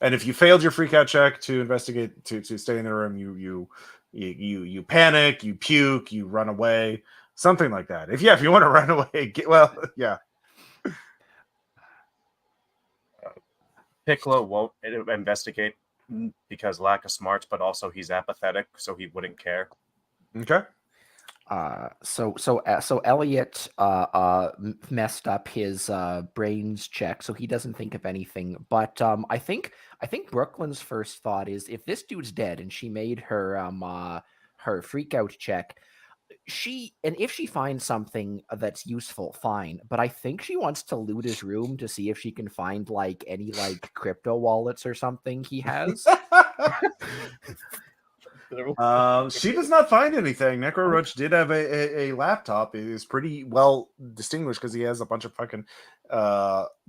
Speaker 1: And if you failed your freak out check to investigate to stay in the room, you panic, you puke, you run away, something like that. If you want to run away, yeah.
Speaker 4: Piccolo won't investigate because lack of smarts, but also he's apathetic, so he wouldn't care.
Speaker 1: Okay.
Speaker 3: So Elliot messed up his brains check, so he doesn't think of anything. But I think Brooklyn's first thought is, if this dude's dead and she made her her freak out check, if she finds something that's useful, fine. But I think she wants to loot his room to see if she can find like any like crypto wallets or something he has.
Speaker 1: She does not find anything. Necro Roach did have a laptop. It is pretty well distinguished because he has a bunch of fucking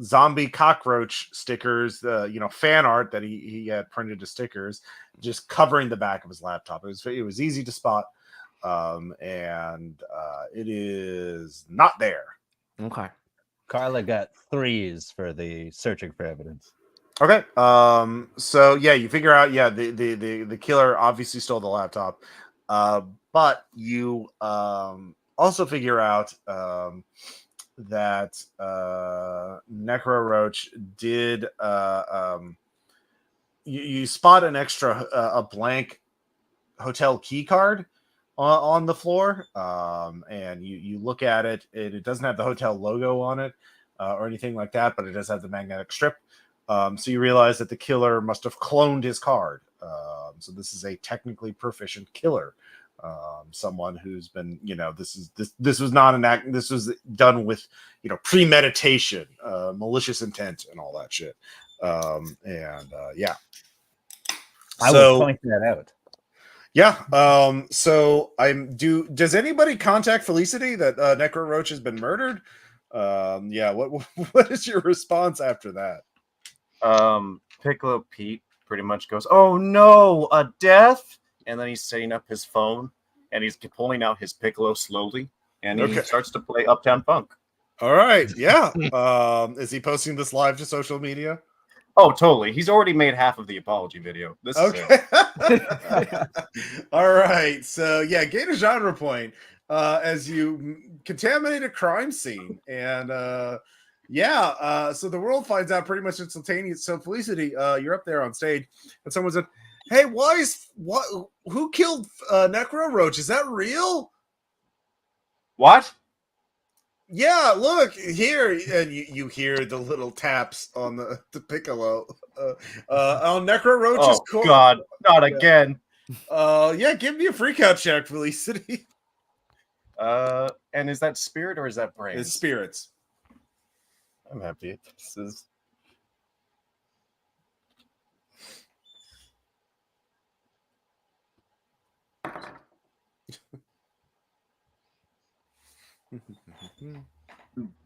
Speaker 1: zombie cockroach stickers, fan art that he had printed as stickers, just covering the back of his laptop. It was easy to spot, and it is not there.
Speaker 3: Okay.
Speaker 5: Carla got 3s for the searching for evidence.
Speaker 1: Okay. So yeah, you figure out, the killer obviously stole the laptop. But you also figure out that Necro Roach did you spot an extra a blank hotel key card on the floor, and you look at it, and it doesn't have the hotel logo on it or anything like that, but it does have the magnetic strip. So you realize that the killer must have cloned his card. So this is a technically proficient killer. Someone who's been, this was not an act. This was done with, premeditation, malicious intent, and all that shit. Yeah.
Speaker 5: I would point that out.
Speaker 1: Yeah. So does anybody contact Felicity that Necro Roach has been murdered? Yeah. What is your response after that?
Speaker 4: Piccolo Pete pretty much goes, "Oh no, a death!" And then he's setting up his phone and he's pulling out his Piccolo slowly, and he starts to play Uptown Funk.
Speaker 1: All right, yeah. Is he posting this live to social media?
Speaker 4: Oh, totally. He's already made half of the apology video. This is it.
Speaker 1: All right. So yeah, gain a genre point as you contaminate a crime scene, and so the world finds out pretty much instantaneous. So Felicity, you're up there on stage, and someone said, "Hey, who killed Necro Roach? Is that real?"
Speaker 4: What?
Speaker 1: Yeah, look here, and you hear the little taps on the Piccolo on Necro Roach's
Speaker 4: Oh God, not again.
Speaker 1: Yeah, give me a freakout check, Felicity.
Speaker 4: And is that spirit or is that brain?
Speaker 1: It's spirits.
Speaker 4: I'm happy. This is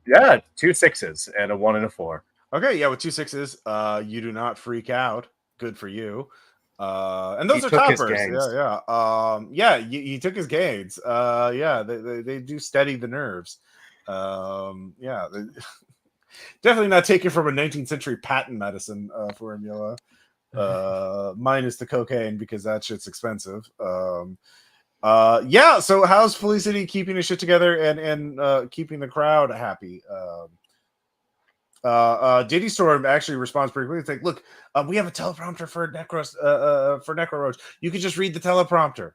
Speaker 4: yeah, 2 6s and a 1 and a 4.
Speaker 1: Okay, yeah, with 2 6s, you do not freak out. Good for you. And those
Speaker 4: He
Speaker 1: are
Speaker 4: took his
Speaker 1: toppers.
Speaker 4: gains.
Speaker 1: He took his gains. They do steady the nerves. Definitely not taken from a 19th century patent medicine formula. Minus the cocaine, because that shit's expensive. So how's Felicity keeping his shit together and keeping the crowd happy? Diddy Storm actually responds pretty quickly. It's like, look, we have a teleprompter for Necro Roach. You could just read the teleprompter.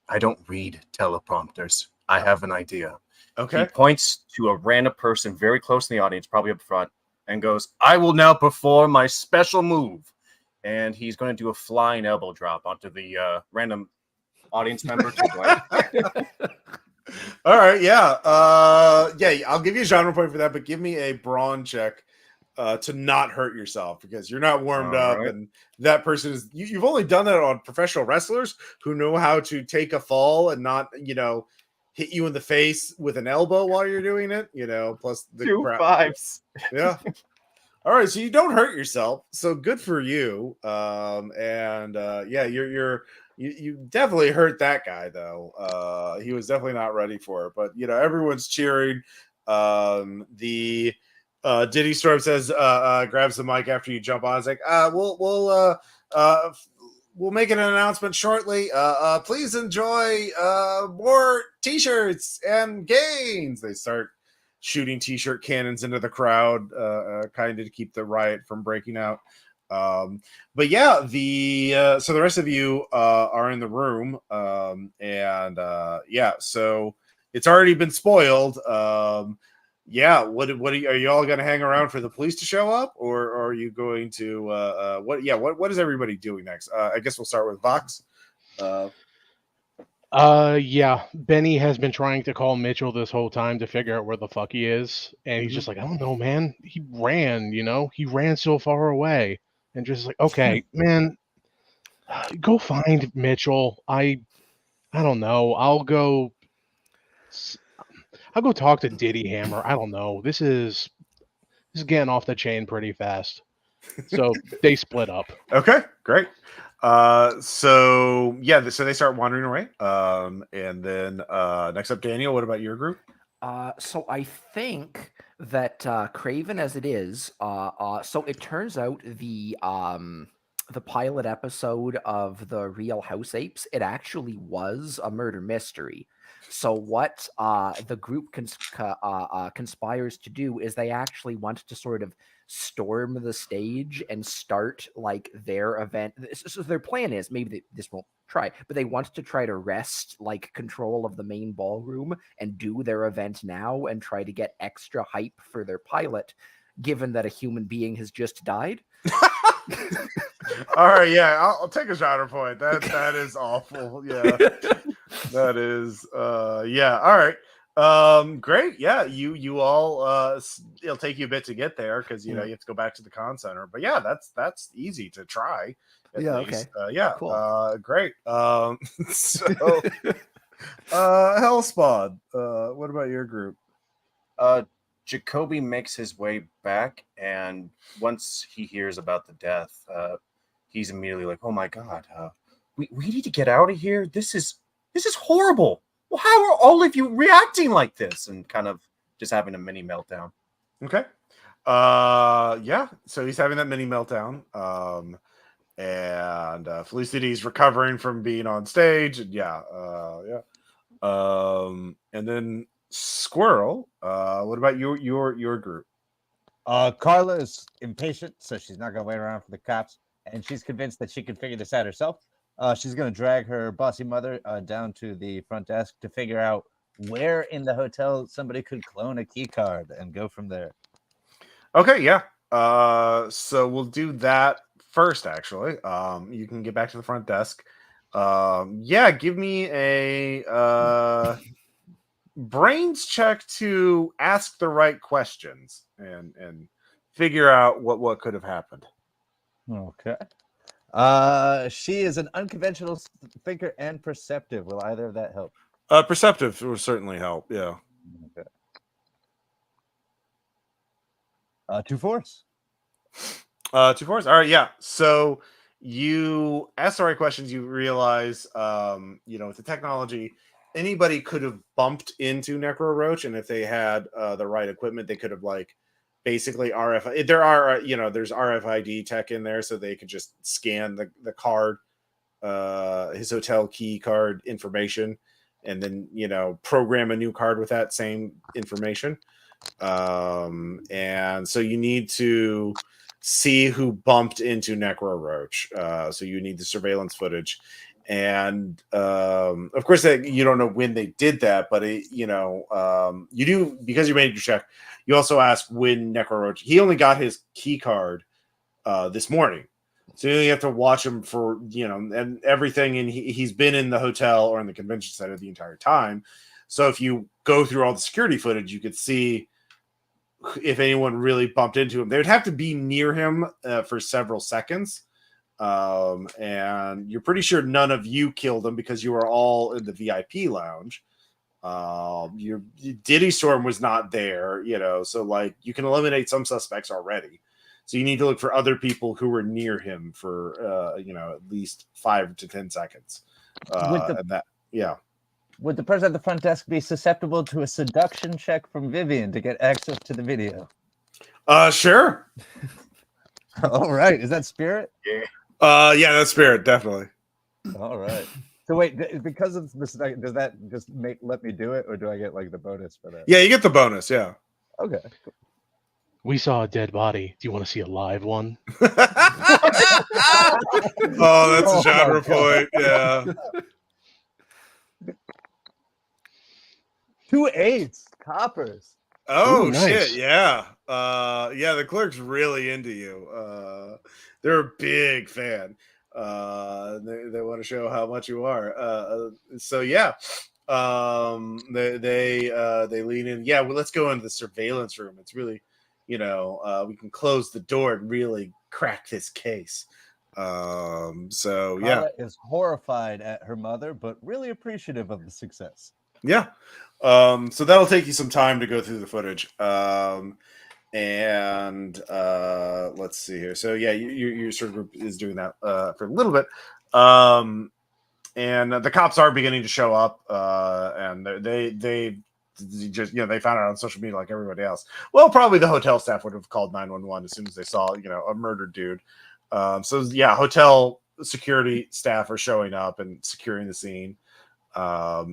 Speaker 4: I don't read teleprompters. I have an idea.
Speaker 1: Okay.
Speaker 4: He points to a random person very close in the audience, probably up front, and goes, I will now perform my special move. And he's going to do a flying elbow drop onto the random audience member to blank.
Speaker 1: All right, yeah. Yeah, I'll give you a genre point for that, but give me a brawn check to not hurt yourself because you're not warmed
Speaker 4: All
Speaker 1: up,
Speaker 4: right.
Speaker 1: and that person is. You've only done that on professional wrestlers who know how to take a fall and not, hit you in the face with an elbow while you're doing it. Plus the
Speaker 4: 2
Speaker 1: crowd.
Speaker 4: 5s.
Speaker 1: Yeah. All right, so you don't hurt yourself, so good for you. Yeah, you definitely hurt that guy though. He was definitely not ready for it, but everyone's cheering. The Diddy Storm says, grabs the mic after you jump on. It's like, we'll make an announcement shortly. Please enjoy more T-shirts and games. They start shooting T-shirt cannons into the crowd, kind of to keep the riot from breaking out. But yeah, so the rest of you are in the room, yeah, so it's already been spoiled. Yeah, what are you all going to hang around for the police to show up, or are you going to what is everybody doing next? I guess we'll start with Vox.
Speaker 2: Yeah, Benny has been trying to call Mitchell this whole time to figure out where the fuck he is, and he's just like, I don't know, man. He ran, he ran so far away, and just like, okay, man, go find Mitchell. I don't know. I'll go talk to Diddy Hammer. I don't know. This is getting off the chain pretty fast. So they split up.
Speaker 1: Okay, great. So they start wandering away. And then next up, Daniel, what about your group?
Speaker 3: So I think that Craven, as it is, so it turns out the pilot episode of the Real House Apes, it actually was a murder mystery. So what the group conspires to do is they actually want to sort of storm the stage and start like their event. So their plan is, maybe this won't try, but they want to try to wrest like control of the main ballroom and do their event now and try to get extra hype for their pilot, given that a human being has just died.
Speaker 1: All right, yeah, I'll take a genre point. That is awful. Yeah, that is. Yeah. All right. Great. Yeah, you all. It'll take you a bit to get there because you have to go back to the con center. But yeah, that's easy to try. At least. Okay. Yeah. Cool. Great. So, Hellspawn. What about your group?
Speaker 4: Jacoby makes his way back, and once he hears about the death, he's immediately like, "Oh my god, we need to get out of here. This is horrible. Well, how are all of you reacting like this?" And kind of just having a mini meltdown.
Speaker 1: Okay. Yeah. So he's having that mini meltdown. And Felicity's recovering from being on stage. And yeah. And then Squirrel, what about your group?
Speaker 5: Carla is impatient, so she's not going to wait around for the cops, and she's convinced that she can figure this out herself. She's going to drag her bossy mother down to the front desk to figure out where in the hotel somebody could clone a key card and go from there.
Speaker 1: Okay, yeah. So we'll do that first, actually. You can get back to the front desk. Yeah, give me a brains check to ask the right questions and figure out what could have happened.
Speaker 5: Okay. She is an unconventional thinker and perceptive. Will either of that help?
Speaker 1: Perceptive will certainly help. Yeah.
Speaker 5: Okay. 2 4s.
Speaker 1: 2 4s. All right. Yeah. So you ask the right questions. You realize, with the technology, anybody could have bumped into Necro Roach, and if they had the right equipment, they could have basically RFID. There are there's RFID tech in there, so they could just scan the card, his hotel key card information, and then program a new card with that same information. And so you need to see who bumped into Necro Roach. So you need the surveillance footage. And of course, you don't know when they did that, but you do, because you made your check. You also ask when Necroroach. He only got his key card this morning, so you have to watch him for and everything. And he's been in the hotel or in the convention center the entire time. So if you go through all the security footage, you could see if anyone really bumped into him. They would have to be near him for several seconds. And you're pretty sure none of you killed him because you were all in the VIP lounge. Your Diddy Storm was not there, so like you can eliminate some suspects already. So you need to look for other people who were near him for at least 5 to 10 seconds.
Speaker 5: Would the person at the front desk be susceptible to a seduction check from Vivian to get access to the video?
Speaker 1: Sure.
Speaker 5: All right. Is that Spirit?
Speaker 1: Yeah, that's Spirit, definitely.
Speaker 5: All right. So wait, because of this, does that just let me do it, or do I get like the bonus for that?
Speaker 1: Yeah, you get the bonus. Yeah.
Speaker 5: Okay.
Speaker 2: We saw a dead body. Do you want to see a live one?
Speaker 1: Oh, that's a genre point. Yeah.
Speaker 5: 2 8s, coppers.
Speaker 1: Oh,
Speaker 2: Ooh, nice.
Speaker 1: shit, yeah. Yeah, the clerk's really into you. They're a big fan. They want to show how much you are. So yeah. They lean in. Yeah, well, let's go into the surveillance room. It's really, we can close the door and really crack this case. So yeah.
Speaker 5: Carla is horrified at her mother, but really appreciative of the success.
Speaker 1: Yeah. So that'll take you some time to go through the footage. And let's see here. So yeah, your sort of group is doing that for a little bit. And the cops are beginning to show up. And they just they found out on social media like everybody else. Well, probably the hotel staff would have called 911 as soon as they saw a murdered dude. So yeah, hotel security staff are showing up and securing the scene. Let's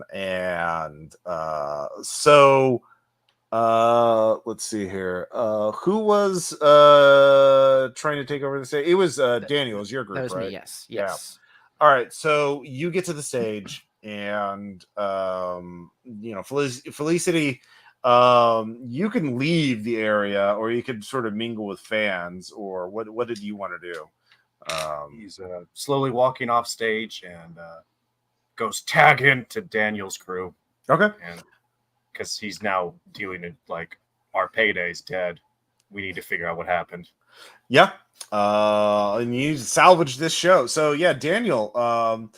Speaker 1: see here. Who was trying to take over the stage? It was Daniel. It was your group,
Speaker 3: That was
Speaker 1: right?
Speaker 3: me. Yes.
Speaker 1: Yeah.
Speaker 3: Yes.
Speaker 1: All right. So you get to the stage, and Felicity. You can leave the area, or you could sort of mingle with fans, or what did you want to do?
Speaker 4: He's slowly walking off stage and goes tag into Daniel's crew.
Speaker 1: Okay.
Speaker 4: And because he's now dealing with like our payday's dead, we need to figure out what happened.
Speaker 1: Yeah. And you need to salvage this show. So yeah, Daniel.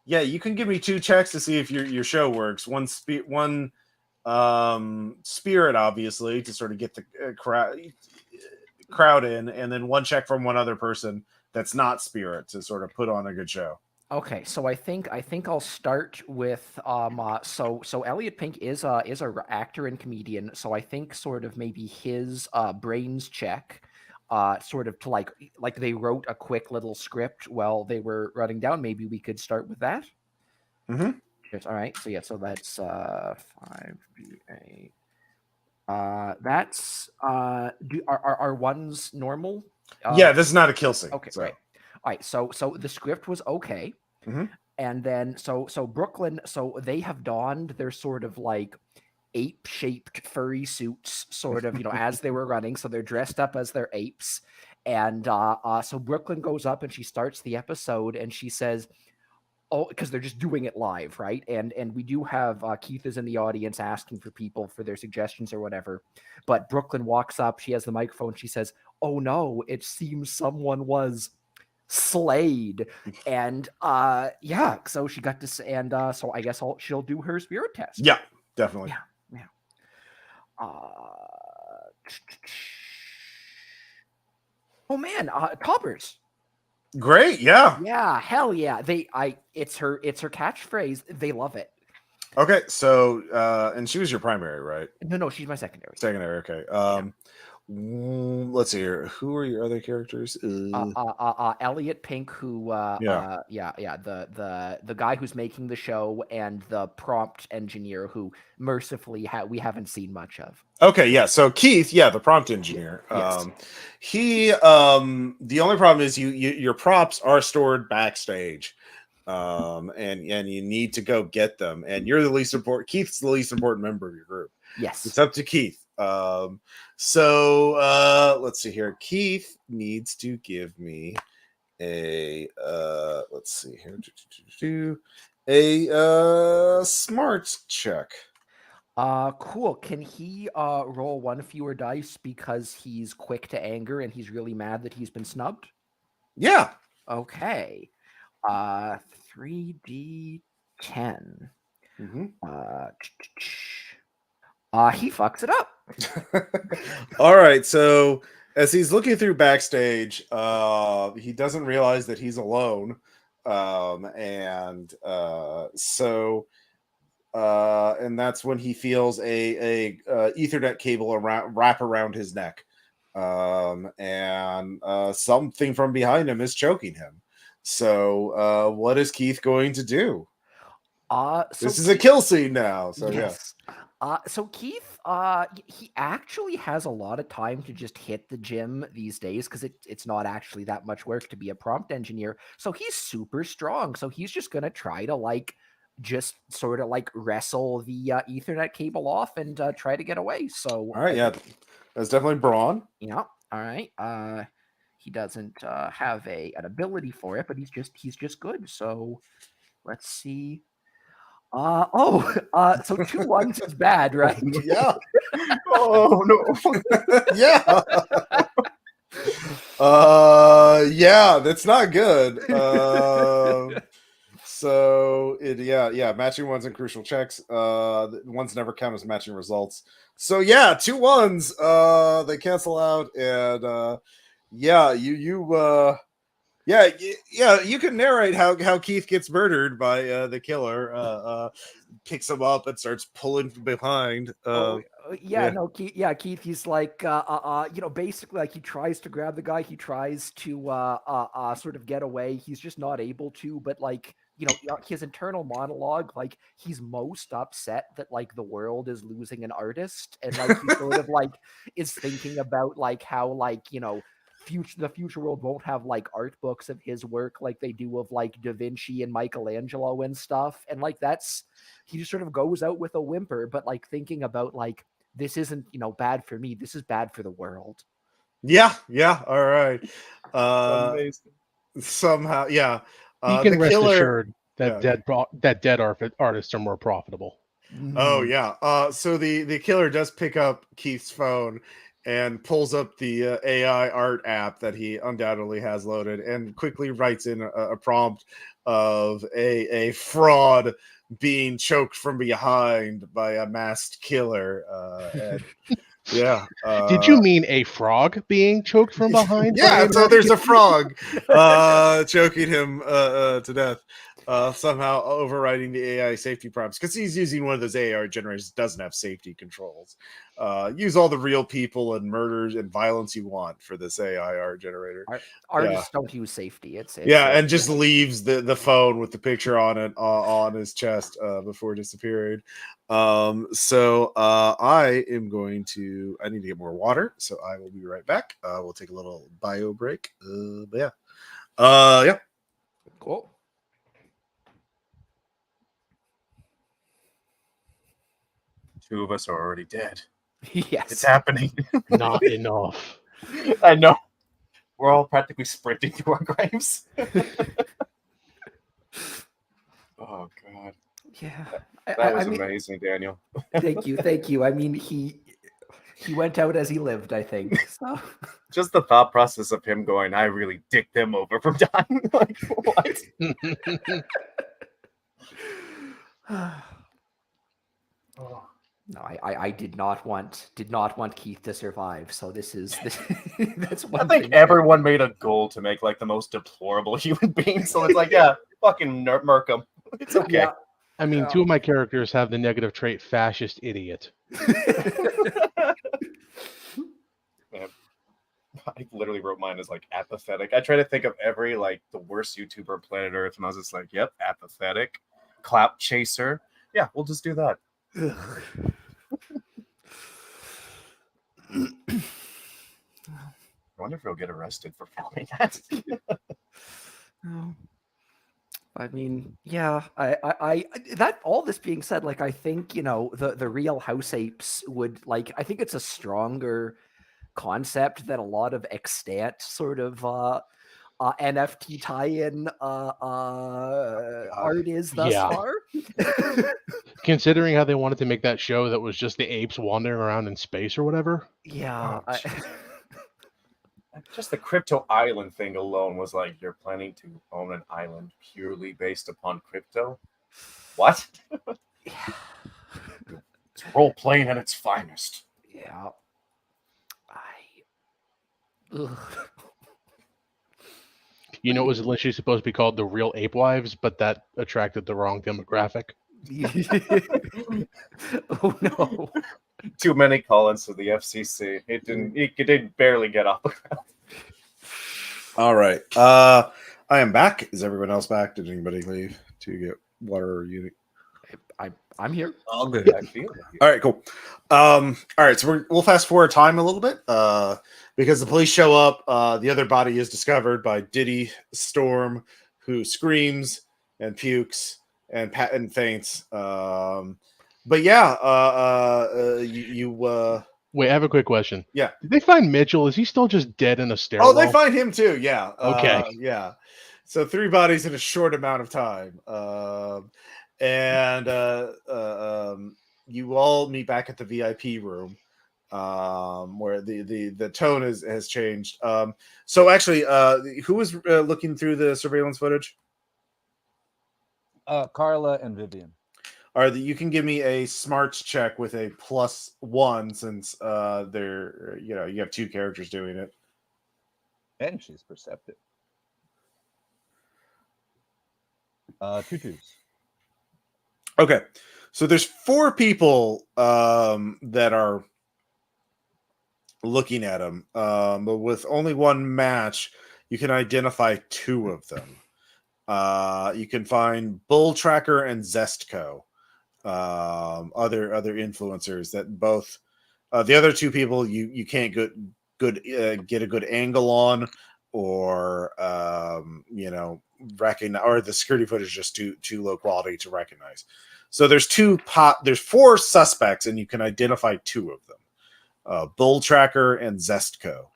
Speaker 1: Yeah, you can give me 2 checks to see if your show works. One spirit, obviously, to sort of get the crowd in, and then 1 check from one other person that's not spirit to sort of put on a good show.
Speaker 3: Okay, so I think I'll start with so Elliot Pink is a actor and comedian, so I think sort of maybe his brains check sort of to like they wrote a quick little script while they were running down. Maybe we could start with that.
Speaker 1: Mm-hmm.
Speaker 3: All right, so yeah, so that's 5BA. That's are ones normal?
Speaker 1: Yeah, this is not a kill scene.
Speaker 3: Okay,
Speaker 1: so.
Speaker 3: right. All right, so the script was okay.
Speaker 1: Mm-hmm.
Speaker 3: And then so Brooklyn, so they have donned their sort of like ape-shaped furry suits, sort of, as they were running. So they're dressed up as their apes. And so Brooklyn goes up and she starts the episode and she says, oh, because they're just doing it live, right? And we do have Keith is in the audience asking for people for their suggestions or whatever. But Brooklyn walks up, she has the microphone, she says, oh no, it seems someone was slayed. And yeah, so she got to, and so I guess she'll do her spirit test.
Speaker 1: Yeah, definitely.
Speaker 3: Yeah. Oh man, coppers.
Speaker 1: Great, yeah.
Speaker 3: Yeah, hell yeah. It's her catchphrase. They love it.
Speaker 1: Okay, so and she was your primary, right?
Speaker 3: No, she's my secondary.
Speaker 1: Secondary, okay. Let's see here. Who are your other characters?
Speaker 3: Elliot Pink, who the guy who's making the show, and the prompt engineer who mercifully we haven't seen much of.
Speaker 1: Okay, yeah. So Keith, yeah, the prompt engineer.
Speaker 3: Yes.
Speaker 1: He the only problem is your props are stored backstage. and you need to go get them. And you're the least important. Keith's the least important member of your group.
Speaker 3: Yes.
Speaker 1: It's up to Keith. So let's see here. Keith needs to give me a let's see here. A smart check.
Speaker 3: Cool. Can he roll one fewer dice because he's quick to anger and he's really mad that he's been snubbed?
Speaker 1: Yeah.
Speaker 3: Okay. 3d10.
Speaker 1: Mm-hmm.
Speaker 3: He fucks it up.
Speaker 1: All right. So as he's looking through backstage, he doesn't realize that he's alone. And that's when he feels a Ethernet cable wrap around his neck. And something from behind him is choking him. So what is Keith going to do? This is a kill scene now. So
Speaker 3: yes. So Keith, he actually has a lot of time to just hit the gym these days because it's not actually that much work to be a prompt engineer. So he's super strong. So he's just gonna try to just sort of wrestle the Ethernet cable off and try to get away. So
Speaker 1: all right, yeah, that's definitely brawn.
Speaker 3: Yeah. All right. He doesn't have an ability for it, but he's just good. So let's see. So 2 1s is bad, right?
Speaker 1: Yeah. Oh no. Yeah. Yeah, that's not good. So matching ones and crucial checks. Ones never count as matching results. So yeah, 2 1s. They cancel out, and you can narrate how Keith gets murdered by the killer. Picks him up and starts pulling from behind.
Speaker 3: Keith, he's basically he tries to grab the guy, he tries to sort of get away, he's just not able to, but his internal monologue, he's most upset that the world is losing an artist, and he sort of is thinking about how the future world won't have art books of his work like they do of Da Vinci and Michelangelo and stuff, and he just sort of goes out with a whimper, but thinking about this isn't bad for me, this is bad for the world.
Speaker 1: Yeah, all right. Somehow, yeah.
Speaker 2: He can rest assured that dead artists are more profitable.
Speaker 1: Oh yeah. So the killer does pick up Keith's phone and pulls up the AI art app that he undoubtedly has loaded and quickly writes in a prompt of a fraud being choked from behind by a masked killer. Yeah.
Speaker 2: Did you mean a frog being choked from behind?
Speaker 1: Yeah, so there's a frog choking him to death. Somehow overriding the AI safety prompts because he's using one of those AI generators that doesn't have safety controls. Use all the real people and murders and violence you want for this AI art generator.
Speaker 3: Artists don't use safety. It's
Speaker 1: and just leaves the phone with the picture on it on his chest before disappearing. So I am going to. I need to get more water, so I will be right back. We'll take a little bio break.
Speaker 3: Cool.
Speaker 4: Two of us are already dead.
Speaker 3: Yes.
Speaker 4: It's happening.
Speaker 2: Not enough.
Speaker 4: I know. We're all practically sprinting to our graves. Oh, God.
Speaker 3: Yeah.
Speaker 4: That was amazing, Daniel.
Speaker 3: Thank you. I mean, he went out as he lived, I think. So.
Speaker 4: Just the thought process of him going, I really dicked them over from dying. What?
Speaker 3: Oh. No, I did not want Keith to survive. So that's one.
Speaker 4: I think everyone made a goal to make the most deplorable human being. So it's fucking murk him. It's okay.
Speaker 3: Yeah.
Speaker 2: I mean, 2 of my characters have the negative trait fascist idiot.
Speaker 4: I literally wrote mine as apathetic. I try to think of every the worst YouTuber on planet Earth, and I was just yep, apathetic, clout chaser. Yeah, we'll just do that. I wonder if he'll get arrested for filming that.
Speaker 3: I mean, yeah, that all this being said, like, I think, you know, the real house apes would, like, I think it's a stronger concept than a lot of extant sort of NFT tie-in art is thus
Speaker 2: Yeah.
Speaker 3: far.
Speaker 2: Considering how they wanted to make that show that was just the apes wandering around in space or whatever.
Speaker 3: Yeah,
Speaker 1: Oh,
Speaker 4: Just the crypto island thing alone was like, you're planning to own an island purely based upon crypto? What? It's role playing at its finest.
Speaker 3: yeah. Ugh.
Speaker 2: You know, it was initially supposed to be called The Real Ape Wives, but that attracted the wrong demographic.
Speaker 3: Oh no.
Speaker 4: Too many call-ins to the FCC. It didn't barely get off the ground.
Speaker 1: All right. I am back. Is everyone else back? Did anybody leave to get water or unit?
Speaker 3: I'm here.
Speaker 4: All good. I feel it.
Speaker 1: All right, cool. All right, so we'll fast forward time a little bit because the police show up. The other body is discovered by Diddy Storm, who screams and pukes and faints. But yeah, you
Speaker 2: Wait, I have a quick question.
Speaker 1: Yeah.
Speaker 2: Did they find Mitchell? Is he still just dead in a stairwell?
Speaker 1: oh, they find him too. Yeah.
Speaker 2: Okay.
Speaker 1: Yeah. So 3 bodies in a short amount of time. And you all meet back at the VIP room, where the tone has changed. So actually, who was looking through the surveillance footage?
Speaker 5: Carla and Vivian.
Speaker 1: All right, you can give me a smarts check with a +1 since they're you have 2 characters doing it.
Speaker 5: And she's perceptive. 2 2s.
Speaker 1: Okay, so there's 4 people that are looking at him, but with only 1 match, you can identify 2 of them. You can find Bull Tracker and Zestco, other influencers that both. The other 2 people you can't get a good angle on, or recognize, or the security footage is just too low quality to recognize. So there's 4 suspects, and you can identify 2 of them: Bull Tracker and Zestco.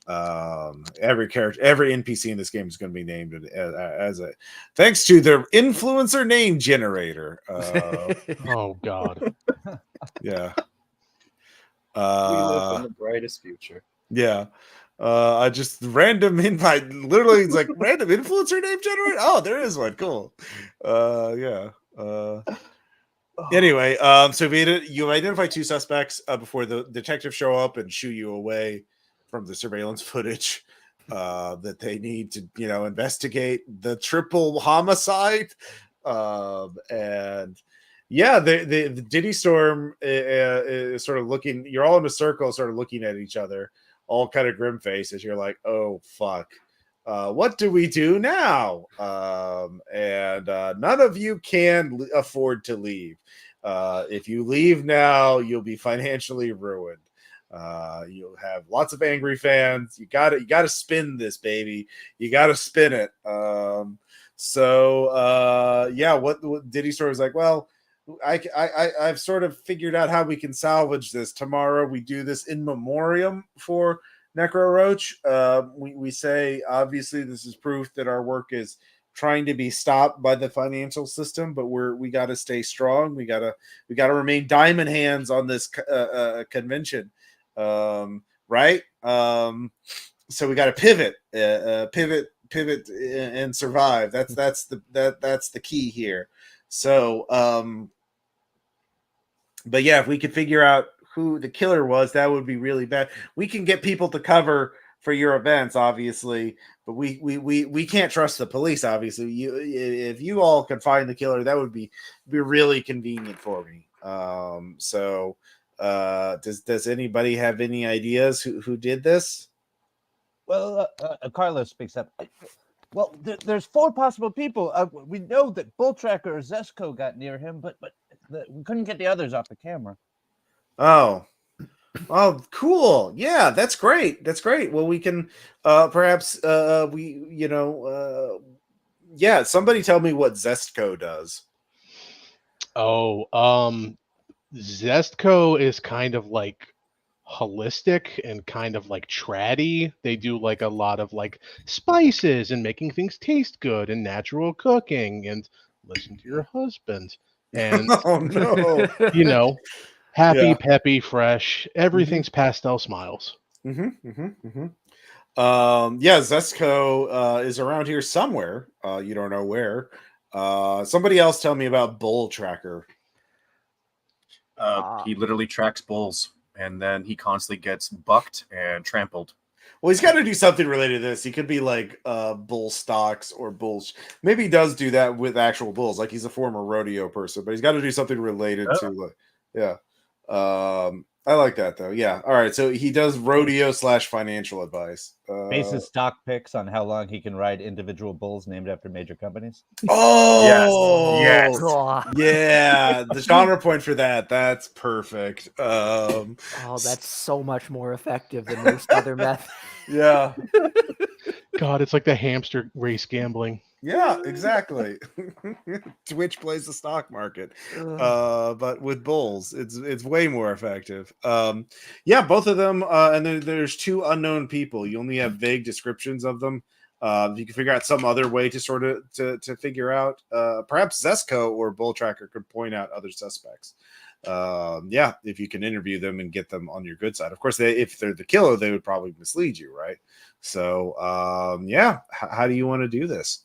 Speaker 1: Every NPC in this game is going to be named as a thanks to their influencer name generator.
Speaker 2: Oh God.
Speaker 1: Yeah.
Speaker 4: We live in the brightest future.
Speaker 1: Yeah. I just random invite. Literally, it's like random influencer name generator. Oh, there is one. Cool. Yeah. Anyway, so you identify 2 suspects before the detectives show up and shoo you away from the surveillance footage that they need to, investigate the triple homicide. And yeah, the Diddy Storm is sort of looking. You're all in a circle, sort of looking at each other, all kind of grim faces. You're like, oh fuck. What do we do now? And none of you can afford to leave. If you leave now, you'll be financially ruined. You'll have lots of angry fans. You gotta spin this, baby. You gotta spin it. Yeah, what Diddy Store was like, well, I've sort of figured out how we can salvage this. Tomorrow we do this in memoriam for Necro Roach. We say, obviously, this is proof that our work is trying to be stopped by the financial system, but we got to stay strong. We got to remain diamond hands on this convention, right? So we got to pivot and survive. That's the key here. So, but yeah, if we could figure out who the killer was, that would be really bad. We can get people to cover for your events, obviously, but we can't trust the police. Obviously, if you all can find the killer, that would be really convenient for me. Does anybody have any ideas who did this?
Speaker 5: Well, Carlos speaks up. Well, there's 4 possible people. We know that Bull Tracker or Zesco got near him, but we couldn't get the others off the camera.
Speaker 1: Oh, cool. Yeah, that's great. Well, we can perhaps Yeah, somebody tell me what Zestco does.
Speaker 2: Oh, Zestco is kind of like holistic and kind of like traddy. They do like a lot of like spices and making things taste good and natural cooking and listen to your husband and
Speaker 1: Oh no.
Speaker 2: you know, happy,
Speaker 1: Yeah.
Speaker 2: peppy, fresh. Everything's pastel smiles.
Speaker 1: Yeah, Zestco is around here somewhere. You don't know where. Somebody else tell me about Bull Tracker.
Speaker 4: He literally tracks bulls, and then he constantly gets bucked and trampled.
Speaker 1: Well, he's got to do something related to this. He could be like bull stocks or bulls. Maybe he does do that with actual bulls. Like he's a former rodeo person, but he's got to do something related to, yeah. I like that though. Yeah. All right. So he does rodeo / financial advice.
Speaker 5: Bases stock picks on how long he can ride individual bulls named after major companies.
Speaker 1: Oh,
Speaker 4: Yes.
Speaker 3: God.
Speaker 1: Yeah. The genre point for that. That's perfect.
Speaker 3: Oh, that's so much more effective than most other methods.
Speaker 1: Yeah.
Speaker 2: God, it's like the hamster race gambling.
Speaker 1: Yeah, exactly. Twitch plays the stock market, but with bulls, it's way more effective. Yeah, both of them, and then there's two unknown people. You only have vague descriptions of them. You can figure out some other way to sort of to figure out. Perhaps Zesco or Bull Tracker could point out other suspects. Yeah, if you can interview them and get them on your good side. Of course, if they're the killer, they would probably mislead you, right? So, yeah, how do you want to do this?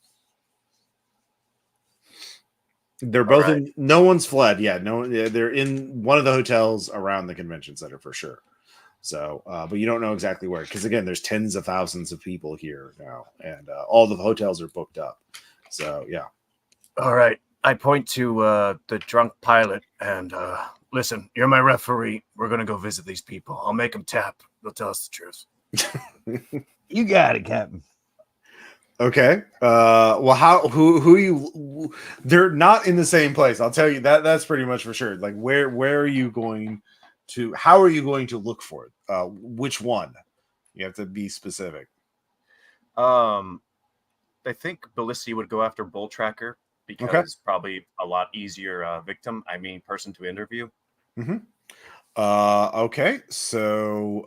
Speaker 1: They're both in. No one's fled. Yeah, they're in one of the hotels around the convention center for sure. So, but you don't know exactly where, because again, there's tens of thousands of people here now, and all the hotels are booked up. So, yeah.
Speaker 6: All right. I point to the drunk pilot and listen, you're my referee. We're going to go visit these people. I'll make them tap. They'll tell us the truth.
Speaker 5: You got it, Captain.
Speaker 1: Okay. Well, who you? They're not in the same place. I'll tell you that. That's pretty much for sure. Like, where are you going to? How are you going to look for it? Which one? You have to be specific.
Speaker 4: I think Ballisti would go after Bull Tracker because probably a lot easier person to interview.
Speaker 1: Mm-hmm. Okay. So,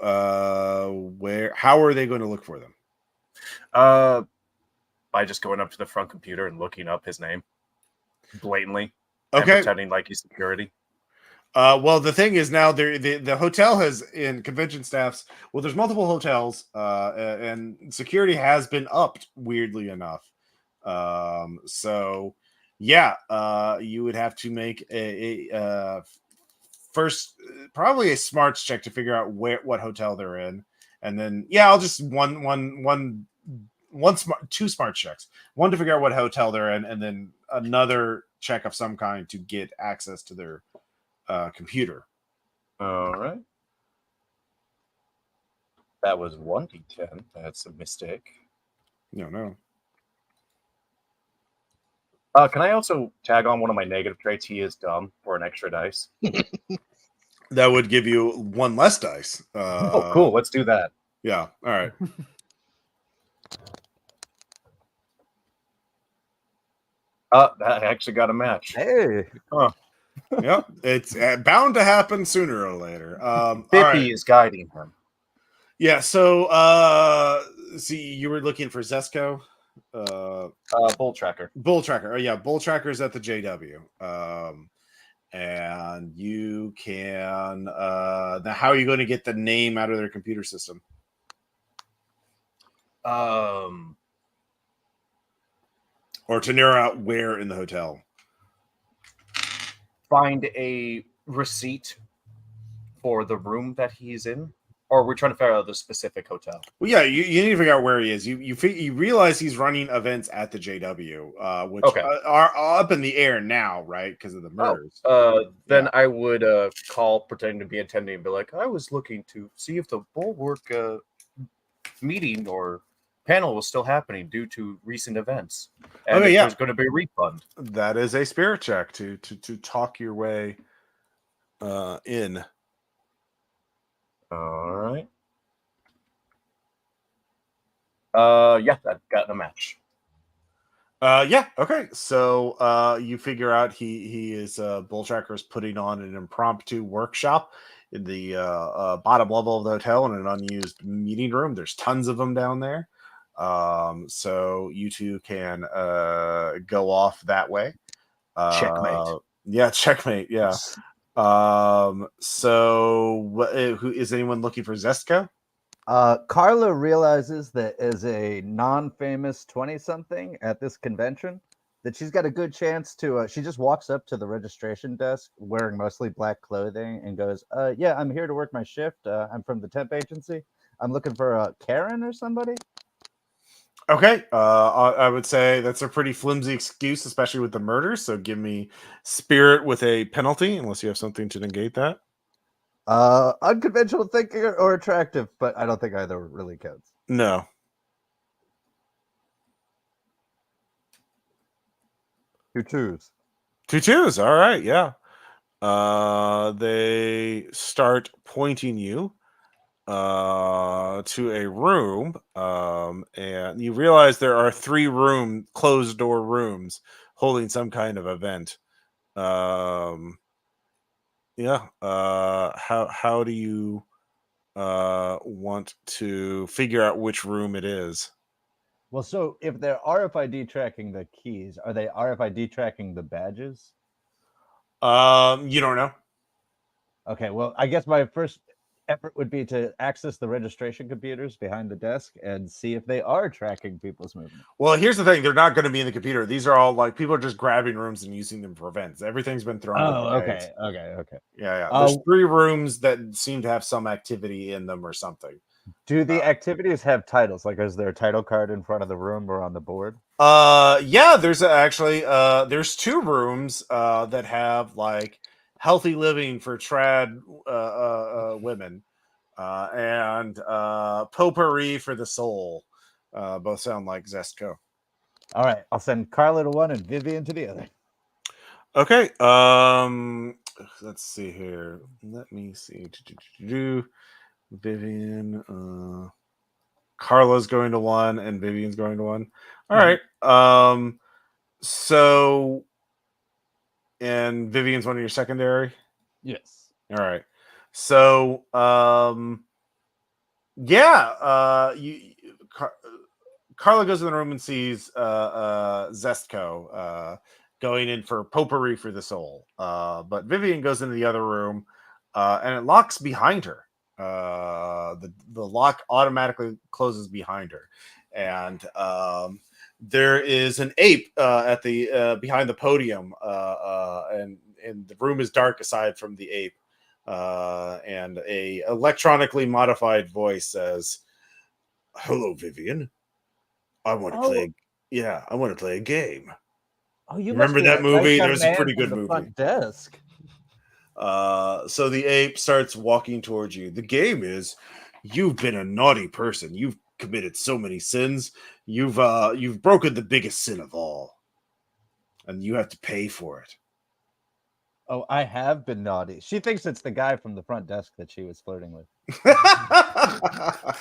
Speaker 1: how are they going to look for them?
Speaker 4: By just going up to the front computer and looking up his name blatantly.
Speaker 1: Okay.
Speaker 4: And pretending like he's security.
Speaker 1: Well, the thing is now the hotel has in convention staffs. Well, there's multiple hotels, and security has been upped weirdly enough. So yeah, you would have to make a first probably a smarts check to figure out what hotel they're in, and then I'll just two smart checks. One to figure out what hotel they're in, and then another check of some kind to get access to their computer.
Speaker 4: All right. That was 1d10. That's a mistake.
Speaker 1: No.
Speaker 4: Can I also tag on one of my negative traits? He is dumb for an extra dice.
Speaker 1: That would give you one less dice.
Speaker 4: Oh, cool. Let's do that.
Speaker 1: Yeah. All right.
Speaker 4: That actually got a match.
Speaker 5: Hey.
Speaker 1: Yep. It's bound to happen sooner or later.
Speaker 4: Bippy is guiding him.
Speaker 1: Yeah. So, see, you were looking for Zesco.
Speaker 4: Bull Tracker.
Speaker 1: Bull Tracker. Oh, yeah. Bull Tracker is at the JW. And you can. Now, how are you going to get the name out of their computer system? Or to narrow out where in the hotel?
Speaker 4: Find a receipt for the room that he's in, or we're trying to figure out the specific hotel.
Speaker 1: Well, yeah, you need to figure out where he is. You realize he's running events at the JW, which are up in the air now, right? Because of the murders.
Speaker 4: Then I would call, pretending to be attending, and be like, I was looking to see if the Bulwark meeting or panel was still happening due to recent events. And there's going to be a refund.
Speaker 1: That is a spirit check to talk your way in.
Speaker 4: All right. Yeah, that got a match.
Speaker 1: Yeah. Okay. So you figure out he is Bull Tracker is putting on an impromptu workshop in the bottom level of the hotel in an unused meeting room. There's tons of them down there. So you two can go off that way.
Speaker 6: Checkmate.
Speaker 1: Yeah, checkmate. Yeah. Who is anyone looking for Zesco?
Speaker 5: Carla realizes that as a non-famous 20-something at this convention, that she's got a good chance to. She just walks up to the registration desk wearing mostly black clothing and goes, "Yeah, I'm here to work my shift. I'm from the temp agency. I'm looking for Karen or somebody."
Speaker 1: Okay, I would say that's a pretty flimsy excuse, especially with the murder. So give me spirit with a penalty, unless you have something to negate that.
Speaker 5: Unconventional thinking or attractive, but I don't think either really counts.
Speaker 1: No.
Speaker 5: You choose.
Speaker 1: 2 2s. All right, yeah. They start pointing you to a room, and you realize there are 3 closed door rooms holding some kind of event. Yeah. How do you want to figure out which room it is?
Speaker 5: Well, so if they're RFID tracking the keys, are they RFID tracking the badges?
Speaker 1: You don't know.
Speaker 5: Okay, well, I guess my first effort would be to access the registration computers behind the desk and see if they are tracking people's movement.
Speaker 1: Well, here's the thing: they're not going to be in the computer. These are all like people are just grabbing rooms and using them for events. Everything's been thrown.
Speaker 5: Oh,
Speaker 1: away.
Speaker 5: okay.
Speaker 1: Yeah. There's 3 rooms that seem to have some activity in them or something.
Speaker 5: Do the activities have titles? Like, is there a title card in front of the room or on the board?
Speaker 1: Yeah. There's actually there's 2 rooms that have like healthy living for trad women and potpourri for the soul. Both sound like Zestco.
Speaker 5: All right, I'll send Carla to one and Vivian to the other.
Speaker 1: Okay. Let's see here. Let me see. Vivian. Carla's going to one, and Vivian's going to one. All right. So, and Vivian's one of your secondary.
Speaker 5: Yes.
Speaker 1: All right. So, yeah. Carla goes in the room and sees Zestco going in for potpourri for the soul. But Vivian goes into the other room and it locks behind her. The lock automatically closes behind her. And there is an ape at the behind the podium, and the room is dark aside from the ape. And a electronically modified voice says, "Hello, Vivian. I want to play. Yeah, I want to play a game."
Speaker 5: Oh, you
Speaker 1: remember that movie? That was a pretty good movie.
Speaker 5: Front desk.
Speaker 1: So the ape starts walking towards you. The game is, you've been a naughty person. You've committed so many sins. You've broken the biggest sin of all, and you have to pay for it.
Speaker 5: Oh, I have been naughty. She thinks it's the guy from the front desk that she was flirting with.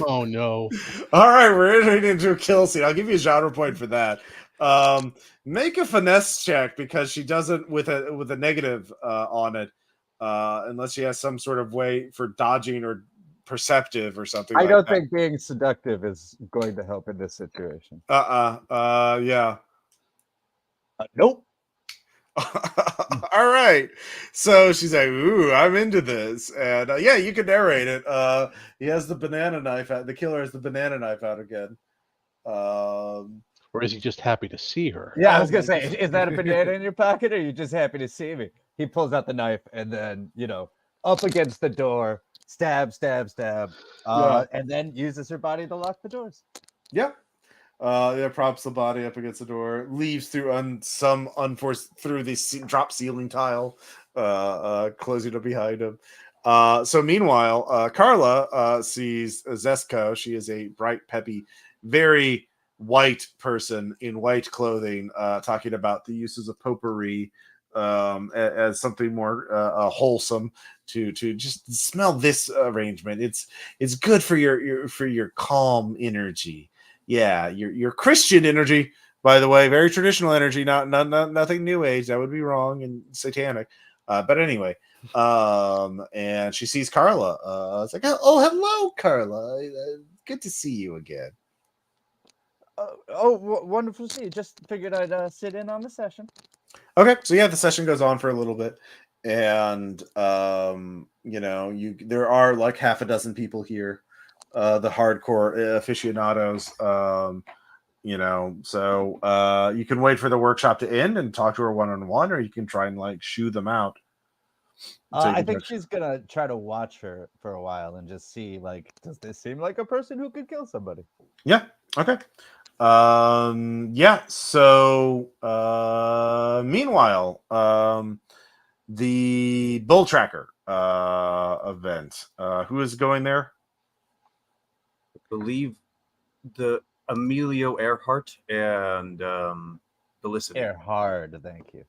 Speaker 2: Oh no!
Speaker 1: All right, we're entering into a kill scene. I'll give you a genre point for that. Make a finesse check because she doesn't with a negative on it, unless she has some sort of way for dodging or perceptive or something.
Speaker 5: I don't think being seductive is going to help in this situation.
Speaker 1: Yeah.
Speaker 5: Nope.
Speaker 1: All right. So she's like, "Ooh, I'm into this," and yeah, you can narrate it. He has the banana knife out. The killer has the banana knife out again.
Speaker 2: Or is he just happy to see her?
Speaker 5: Yeah, I was gonna say, is that a banana in your pocket, or are you just happy to see me? He pulls out the knife and then, up against the door, stab, and then uses her body to lock the doors.
Speaker 1: Yeah. Props the body up against the door, leaves through some unforced through the drop ceiling tile, closing it behind him. So meanwhile, Carla sees Zesco. She is a bright, peppy, very white person in white clothing, talking about the uses of potpourri as something more wholesome to just smell this arrangement. It's good for your calm energy. Yeah, your Christian energy by the way, very traditional energy, not nothing new age. That would be wrong and satanic. But anyway, and she sees Carla. It's like, oh, hello, Carla. Good to see you again.
Speaker 5: Wonderful to see you. Just figured I'd sit in on the session.
Speaker 1: Okay, so yeah, the session goes on for a little bit, and there are like half a dozen people here, the hardcore aficionados. So you can wait for the workshop to end and talk to her one-on-one, or you can try and like shoo them out.
Speaker 5: I think she's gonna try to watch her for a while and just see, like, does this seem like a person who could kill somebody?
Speaker 1: Yeah. Okay. Yeah. So meanwhile, the Bull Tracker event. Who is going there?
Speaker 4: I believe the Emilio Earhart and Felicity.
Speaker 5: Earhard, thank you.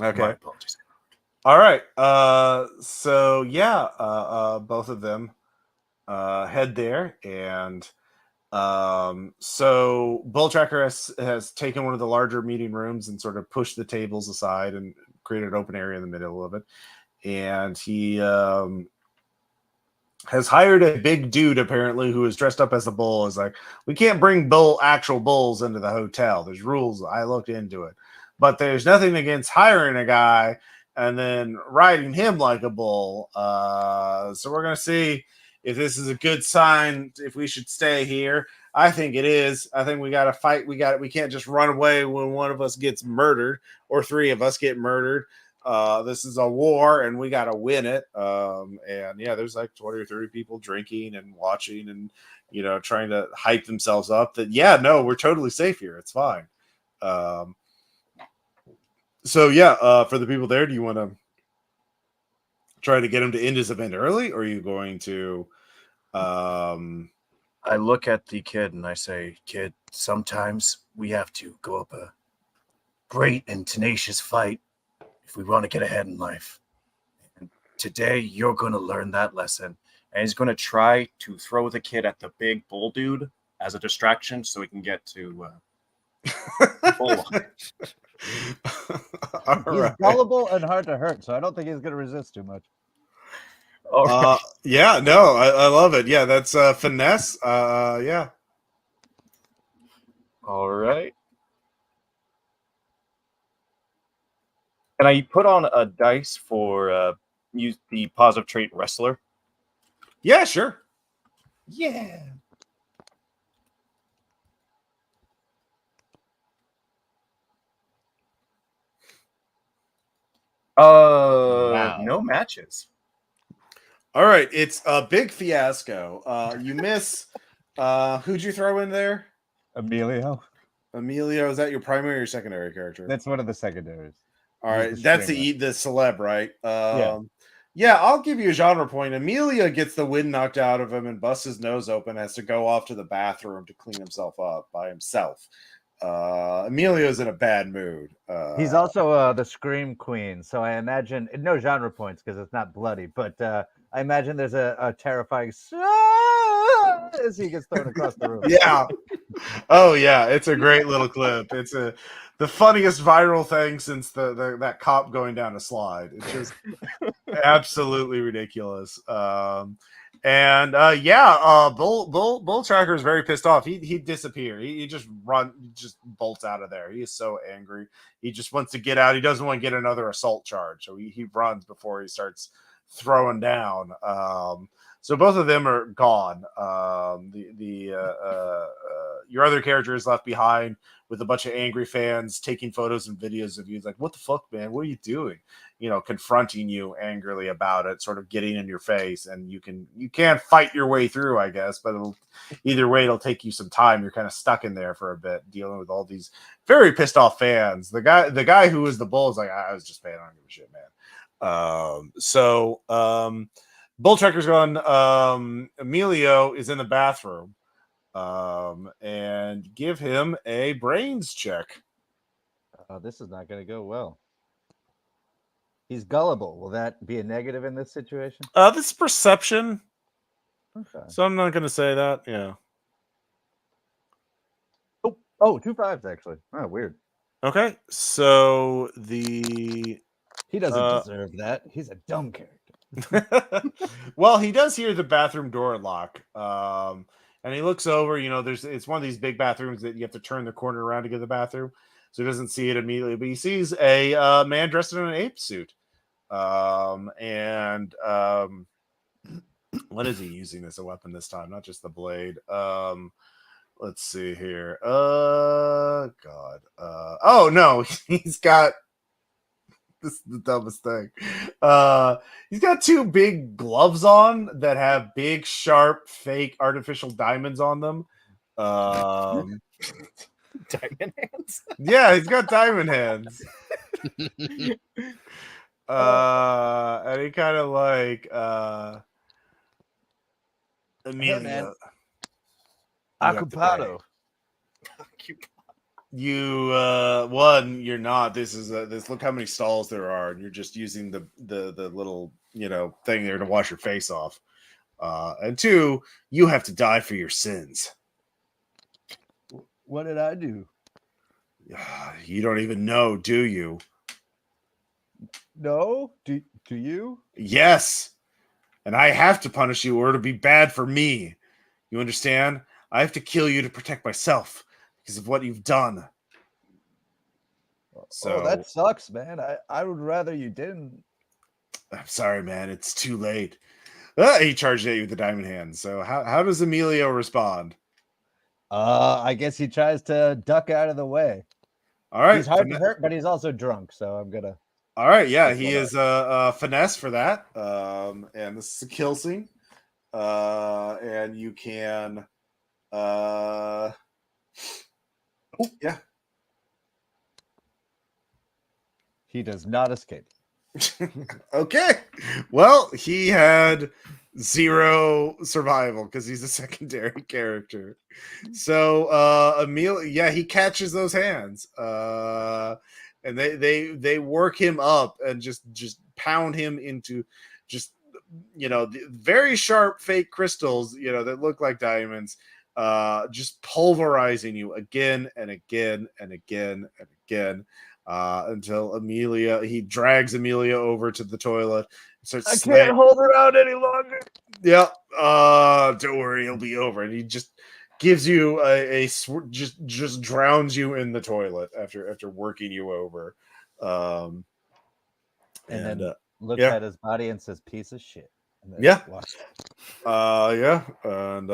Speaker 1: Okay.
Speaker 4: My apologies.
Speaker 1: All right. So yeah, both of them head there, and so Bull Tracker has taken one of the larger meeting rooms and sort of pushed the tables aside and created an open area in the middle of it, and he has hired a big dude apparently who is dressed up as a bull. Is like, we can't bring actual bulls into the hotel. There's rules. I looked into it, but there's nothing against hiring a guy and then riding him like a bull. So we're gonna see if this is a good sign, if we should stay here. I think it is. I think we got to fight. We can't just run away when one of us gets murdered or three of us get murdered. This is a war and we got to win it. And yeah, there's like 20 or 30 people drinking and watching and, trying to hype themselves up that, yeah, no, we're totally safe here. It's fine. So yeah, for the people there, do you want to try to get him to end his event early, or are you going to
Speaker 6: I look at the kid and I say, kid, sometimes we have to go up a great and tenacious fight if we want to get ahead in life. And today you're going to learn that lesson.
Speaker 4: And he's going to try to throw the kid at the big bull dude as a distraction so he can get to bull.
Speaker 5: He's gullible and hard to hurt, so I don't think he's going to resist too much.
Speaker 1: Yeah, no, I love it. Yeah, that's finesse. Yeah.
Speaker 4: All right. Can I put on a dice for use the positive trait wrestler?
Speaker 1: Yeah, sure.
Speaker 4: Yeah. No matches.
Speaker 1: All right, it's a big fiasco. You miss. Who'd you throw in there?
Speaker 5: Emilio.
Speaker 1: Emilio, is that your primary or secondary character?
Speaker 5: That's one of the secondaries.
Speaker 1: All right, that's the celeb, right?
Speaker 5: Yeah.
Speaker 1: Yeah, I'll give you a genre point. Amelia gets the wind knocked out of him and busts his nose open, has to go off to the bathroom to clean himself up by himself. Emilio's in a bad mood.
Speaker 5: He's also the Scream Queen, so I imagine no genre points because it's not bloody, but I imagine there's a terrifying as he gets thrown across the room.
Speaker 1: Yeah. Oh yeah, it's a great little clip. It's the funniest viral thing since that cop going down a slide. It's just absolutely ridiculous. Bull Tracker is very pissed off. He disappeared. He just bolts out of there. He is so angry. He just wants to get out. He doesn't want to get another assault charge, so he runs before he starts throwing down. So both of them are gone. Your other character is left behind with a bunch of angry fans taking photos and videos of you. It's like, what the fuck, man? What are you doing? Confronting you angrily about it, sort of getting in your face, and you can fight your way through, I guess, but it'll take you some time. You're kind of stuck in there for a bit, dealing with all these very pissed off fans. The guy who was the bull is like, I was just paying. I don't give a shit, man. Bull Tracker's gone. Emilio is in the bathroom. And give him a brains check.
Speaker 5: This is not going to go well. He's gullible. Will that be a negative in this situation?
Speaker 1: This is perception.
Speaker 5: Okay.
Speaker 1: So I'm not going to say that. Yeah.
Speaker 5: Oh, Oh, 2 5s actually. Oh, weird.
Speaker 1: Okay, so the
Speaker 5: He doesn't
Speaker 1: Uh,
Speaker 5: deserve that. He's a dumb character.
Speaker 1: well, he does hear the bathroom door lock. And he looks over, it's one of these big bathrooms that you have to turn the corner around to get to the bathroom. So he doesn't see it immediately, but he sees a man dressed in an ape suit. And what is he using as a weapon this time? Not just the blade. Let's see here. God. Oh no, he's got this is the dumbest thing. He's got 2 big gloves on that have big, sharp, fake artificial diamonds on them.
Speaker 3: Diamond hands.
Speaker 1: Yeah, he's got diamond hands. And he kind of like Amelia.
Speaker 5: man.
Speaker 1: You have to pay.
Speaker 5: Occupado.
Speaker 1: You one, you're not. This is this. Look how many stalls there are, and you're just using the little thing there to wash your face off. And 2, you have to die for your sins.
Speaker 5: What did I do?
Speaker 1: You don't even know, do you?
Speaker 5: No? Do you?
Speaker 1: Yes, and I have to punish you, or it'll be bad for me. You understand? I have to kill you to protect myself because of what you've done. So
Speaker 5: Oh, that sucks, man. I would rather you didn't.
Speaker 1: I'm sorry, man. It's too late. He charged at you with the diamond hand. So how does Emilio respond?
Speaker 5: I guess he tries to duck out of the way.
Speaker 1: All right,
Speaker 5: He's hard to hurt, but he's also drunk, so I'm gonna.
Speaker 1: All right, yeah, he is finesse for that. And this is a kill scene. And you can yeah.
Speaker 5: He does not escape.
Speaker 1: Okay. Well, he had 0 survival because he's a secondary character. So Emil, yeah, he catches those hands. And they work him up and just pound him into just the very sharp fake crystals, that look like diamonds, just pulverizing you again and again and again and again. Until he drags Amelia over to the toilet. And starts
Speaker 5: can't hold her out any longer.
Speaker 1: Yep. Don't worry, he'll be over. And he just gives you just drowns you in the toilet after working you over.
Speaker 5: And then looks
Speaker 1: yeah.
Speaker 5: at his body and says, "Piece of shit." And then
Speaker 1: Yeah.
Speaker 5: walks.
Speaker 1: Yeah. And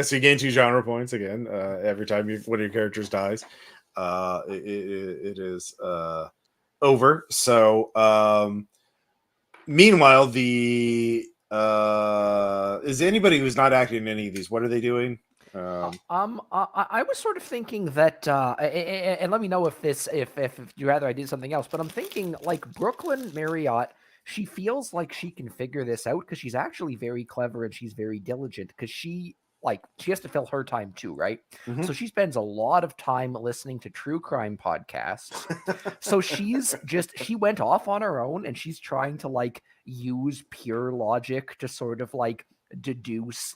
Speaker 1: so you gain 2 genre points again every time one of your characters dies. It is over. So meanwhile, the is anybody who's not acting in any of these, what are they doing?
Speaker 3: I was sort of thinking that, and let me know if you rather I did something else. But I'm thinking like Brooklyn Marriott. She feels like she can figure this out because she's actually very clever and she's very diligent because she has to fill her time too, right?
Speaker 1: Mhm.
Speaker 3: So she spends a lot of time listening to true crime podcasts. So she went off on her own and she's trying to use pure logic to sort of deduce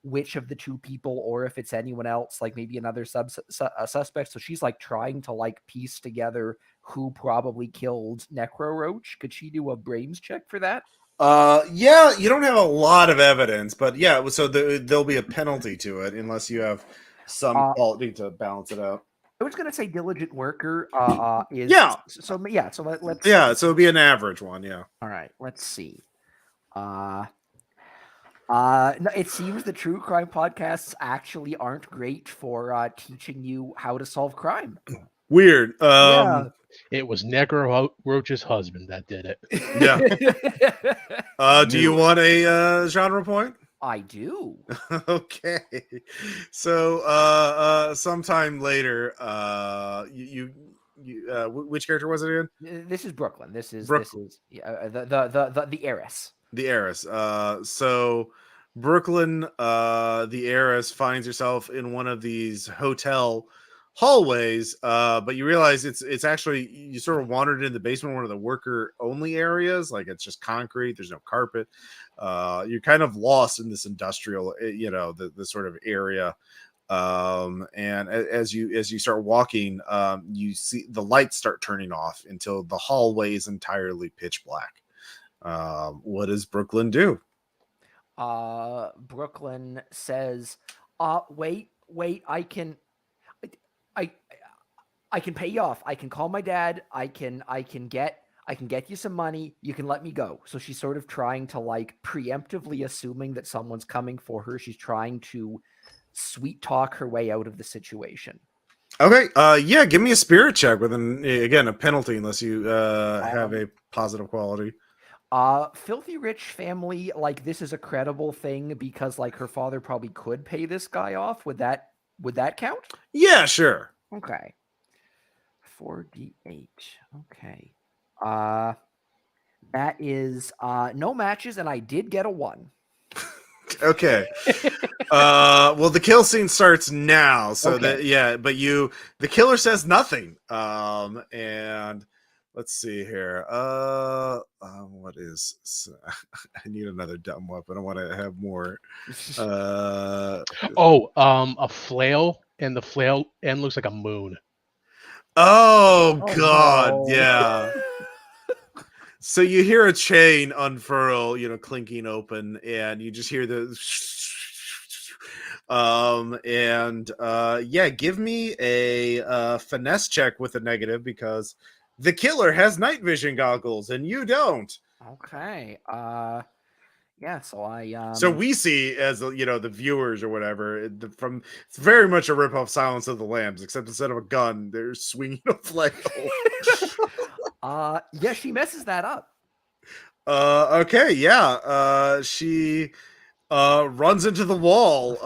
Speaker 3: which of the 2 people, or if it's anyone else, maybe another suspect. So she's trying to piece together who probably killed Necro Roach. Could she do a brains check for that?
Speaker 1: Yeah, you don't have a lot of evidence, but yeah, so there'll be a penalty to it unless you have some quality to balance it out.
Speaker 3: I was gonna say diligent worker is
Speaker 1: Yeah.
Speaker 3: So let's
Speaker 1: yeah, so it'll be an average one. Yeah.
Speaker 3: All right, let's see. No, it seems the true crime podcasts actually aren't great for teaching you how to solve crime.
Speaker 1: Weird.
Speaker 3: Yeah.
Speaker 2: It was Necro Roach's husband that did it.
Speaker 1: Yeah. Do you want a genre point?
Speaker 3: I do.
Speaker 1: Okay. So sometime later, which character was it again?
Speaker 3: This is Brooklyn. This is the heiress.
Speaker 1: The heiress. So Brooklyn, the heiress, finds herself in one of these hotel hallways, but you realize it's actually, you sort of wandered in the basement, one of the worker only areas. It's just concrete, there's no carpet. You're kind of lost in this industrial, the sort of area. And as you start walking, you see the lights start turning off until the hallway is entirely pitch black. What does Brooklyn do?
Speaker 3: Brooklyn says, wait, I can pay you off. I can call my dad. I can get you some money. You can let me go. So she's sort of trying to like preemptively assuming that someone's coming for her. She's trying to sweet talk her way out of the situation.
Speaker 1: Okay. Yeah. Give me a spirit check with a penalty unless you have a positive quality.
Speaker 3: Filthy rich family, like this is a credible thing because like her father probably could pay this guy off. Would that count?
Speaker 1: Yeah, sure.
Speaker 3: Okay. 4d8. Okay. That is no matches, and I did get a 1.
Speaker 1: Okay. Well, the kill scene starts now, so
Speaker 3: Okay.
Speaker 1: but the killer says nothing. And let's see here. What is? I need another dumb weapon. I want to have more.
Speaker 2: A flail, and the flail end looks like a moon.
Speaker 1: Oh God,
Speaker 3: no.
Speaker 1: yeah. So you hear a chain unfurl, clinking open, and you just hear the give me a finesse check with a negative because the killer has night vision goggles and you don't.
Speaker 3: Okay. So
Speaker 1: so we see as the viewers or whatever it's very much a ripoff Silence of the Lambs, except instead of a gun they're swinging a flail.
Speaker 3: Yeah, she messes that up.
Speaker 1: Okay, yeah. She runs into the wall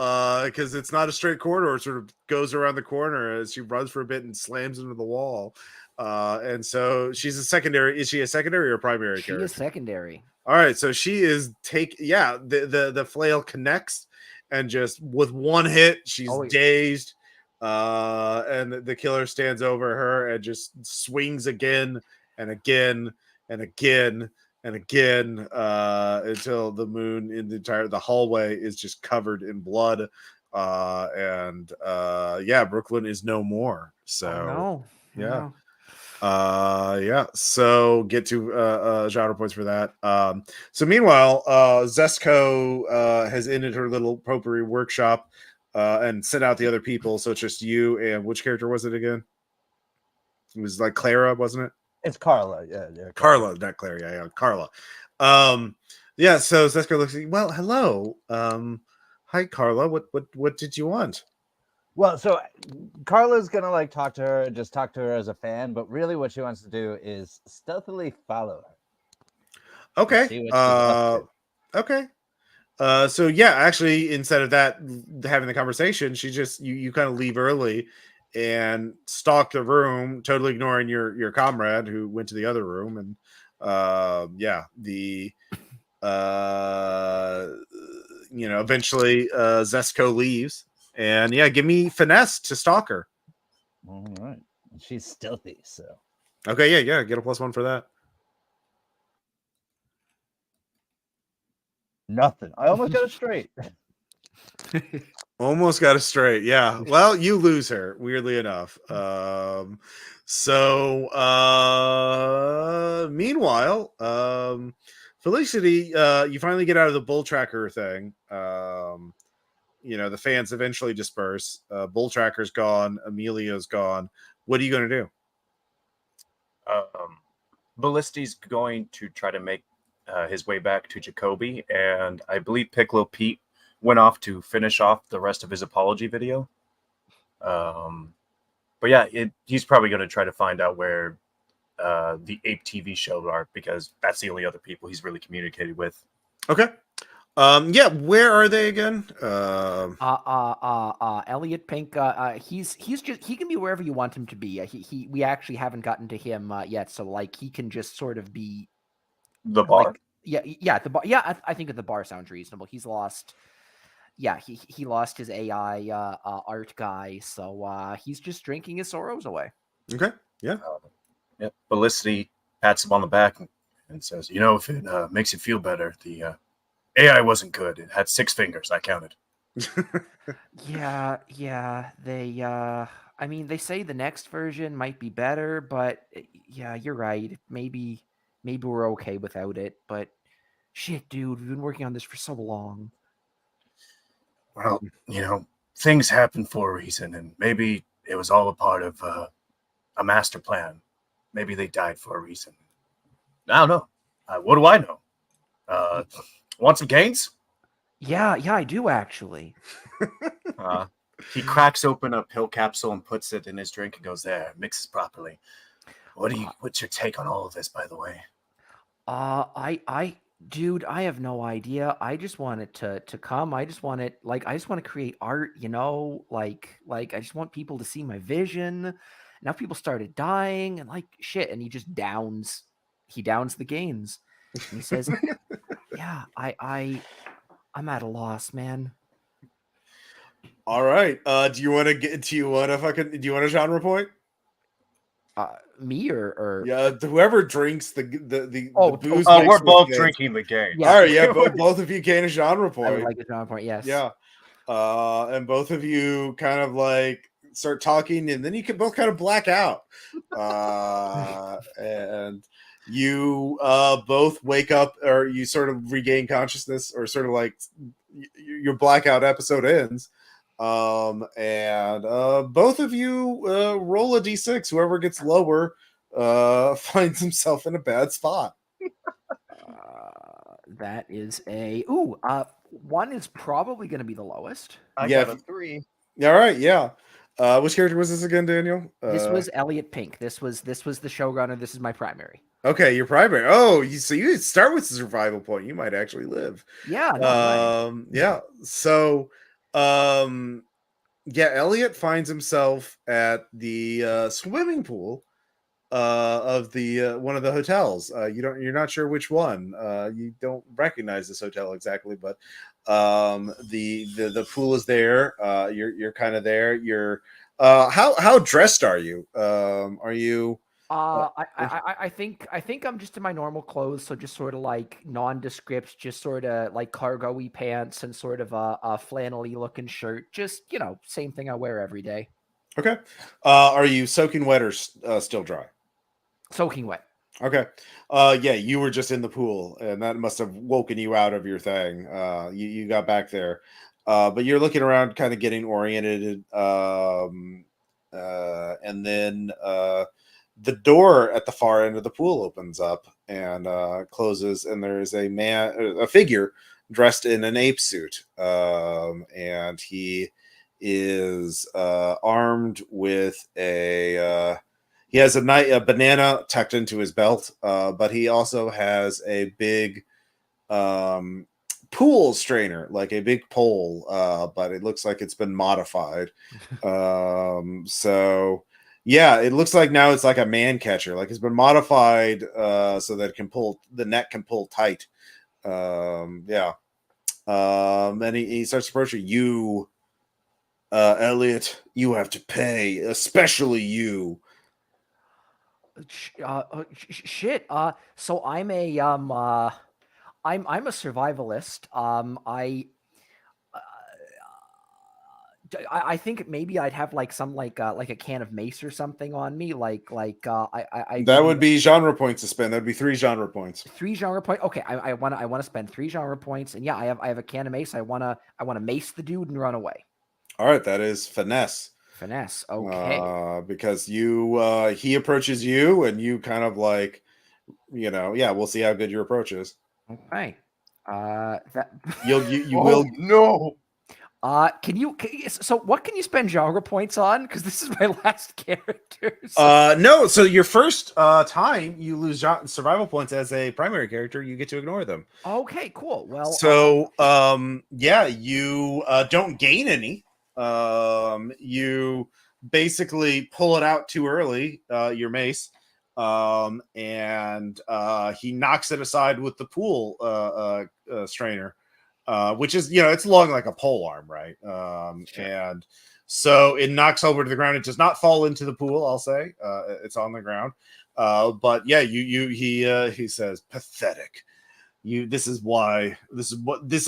Speaker 1: because it's not a straight corridor. It sort of goes around the corner as she runs for a bit and slams into the wall. And so she's a secondary. Is she a secondary or a primary character?
Speaker 3: She is secondary.
Speaker 1: All right, so she is the flail connects, and just with one hit, she's dazed. And the killer stands over her and just swings again and again and again and again until the moon in the hallway is just covered in blood. Brooklyn is no more. So so get to genre points for that. So meanwhile, Zesco has ended her little potpourri workshop and sent out the other people. So it's just you and which character was it again? It was like Clara, wasn't it?
Speaker 5: It's Carla. Yeah.
Speaker 1: Carla, not Clara. Yeah, Carla. So Zesco looks like, well, hello. Hi, Carla. What did you want?
Speaker 5: Well, so Carla's gonna like talk to her, just talk to her as a fan, but really what she wants to do is stealthily follow her.
Speaker 1: Okay. Okay. So actually, instead of that having the conversation, she just you kind of leave early and stalk the room, totally ignoring your comrade who went to the other room, and eventually Zesco leaves. And give me finesse to stalk her.
Speaker 5: All right. She's stealthy, so.
Speaker 1: Okay, get a +1 for that.
Speaker 5: Nothing. I almost got it straight.
Speaker 1: Almost got it straight. Yeah. Well, you lose her, weirdly enough. Meanwhile, Felicity, you finally get out of the bull tracker thing. The fans eventually disperse. Bull Tracker's gone. Emilio's gone. What are you going to do?
Speaker 4: Ballisti's going to try to make his way back to Jacoby, and I believe Piccolo Pete went off to finish off the rest of his apology video. He's probably going to try to find out where the Ape TV show are, because that's the only other people he's really communicated with.
Speaker 1: Okay. Where are they again?
Speaker 3: Elliot Pink, he can be wherever you want him to be. We actually haven't gotten to him yet, so like he can just sort of be
Speaker 4: the bar.
Speaker 3: At the bar. Yeah, I think the bar sounds reasonable. He's lost. Yeah, he lost his AI art guy, so he's just drinking his sorrows away.
Speaker 1: Okay. Yeah.
Speaker 4: Felicity pats him on the back and says, if it makes you feel better, the AI wasn't good. It had 6 fingers. I counted.
Speaker 3: Yeah. They I mean, they say the next version might be better, but yeah, you're right. Maybe we're okay without it, but shit, dude, we've been working on this for so long.
Speaker 6: Well, things happen for a reason, and maybe it was all a part of a master plan. Maybe they died for a reason. I don't know. What do I know? Want some gains?
Speaker 3: Yeah, I do actually.
Speaker 4: Uh, he cracks open a pill capsule and puts it in his drink and goes, there, mixes properly. What's your take on all of this, by the way?
Speaker 3: Dude, I have no idea. I just want it to come. I just want it I just want to create art, like I just want people to see my vision. Now people started dying and like shit, and he downs the gains. And he says, "Yeah, I'm at a loss, man."
Speaker 1: All right. Do you want a genre point?
Speaker 3: Me or
Speaker 1: Yeah, whoever drinks the
Speaker 3: Oh,
Speaker 1: booze.
Speaker 4: Oh,
Speaker 1: mixed
Speaker 4: we're
Speaker 1: with
Speaker 4: both
Speaker 1: gains.
Speaker 4: drinking the game.
Speaker 3: Yeah.
Speaker 1: All right, yeah, both of you gain a genre
Speaker 3: I
Speaker 1: point.
Speaker 3: would like a genre point, yes.
Speaker 1: Yeah. And both of you kind of like start talking, and then you can both kind of black out. And you both wake up, or you sort of regain consciousness, or sort of like your blackout episode ends. And both of you roll a d6. Whoever gets lower finds himself in a bad spot.
Speaker 3: That is one is probably going to be the lowest.
Speaker 4: I
Speaker 1: Yeah,
Speaker 4: got a 3.
Speaker 1: All right, yeah. Which character was this again, Daniel?
Speaker 3: This was Elliot Pink. This was the showrunner. This is my primary.
Speaker 1: Okay, your primary. Oh, so you start with the survival point. You might actually live.
Speaker 3: Yeah. No,
Speaker 1: Yeah. So, yeah, Elliot finds himself at the swimming pool of the one of the hotels. You're not sure which one. You don't recognize this hotel exactly, but the pool is there. You're kind of there. You're how dressed are you? Are you?
Speaker 3: I think I'm just in my normal clothes, so just sort of like nondescript, just sort of like cargo-y pants and sort of a flannel-y looking shirt. Just same thing I wear every day.
Speaker 1: Okay. Are you soaking wet or still dry?
Speaker 3: Soaking wet.
Speaker 1: Okay. Yeah, you were just in the pool, and that must have woken you out of your thing. You got back there, but you're looking around, kind of getting oriented. And then the door at the far end of the pool opens up and closes, and there is a figure dressed in an ape suit, and he is armed with he has a banana tucked into his belt, but he also has a big pool strainer, like a big pole, but it looks like it's been modified. So yeah, it looks like now it's like a man catcher, like it's been modified so that the net can pull tight. Yeah. And he starts approaching you, Elliot. You have to pay, especially you.
Speaker 3: Shit. So I'm a I'm a survivalist. I think maybe I'd have like some like a can of mace or something on me.
Speaker 1: That would be genre points to spend. That'd be 3 genre points.
Speaker 3: 3 genre points. Okay, I want to spend 3 genre points, and yeah, I have a can of mace. I wanna mace the dude and run away.
Speaker 1: All right, that is finesse.
Speaker 3: Finesse. Okay.
Speaker 1: Because he approaches you, and you kind of like, yeah, we'll see how good your approach is.
Speaker 3: Okay.
Speaker 1: You will.
Speaker 6: No.
Speaker 3: So what can you spend genre points on? Because this is my last character.
Speaker 1: No. So your first time you lose survival points as a primary character, you get to ignore them.
Speaker 3: Okay, cool. Well,
Speaker 1: so yeah, you don't gain any. You basically pull it out too early, your mace, and he knocks it aside with the pool strainer. Which is, it's long like a pole arm, right?
Speaker 3: Sure.
Speaker 1: And so it knocks over to the ground. It does not fall into the pool, I'll say. It's on the ground. But yeah, he says, pathetic. This is what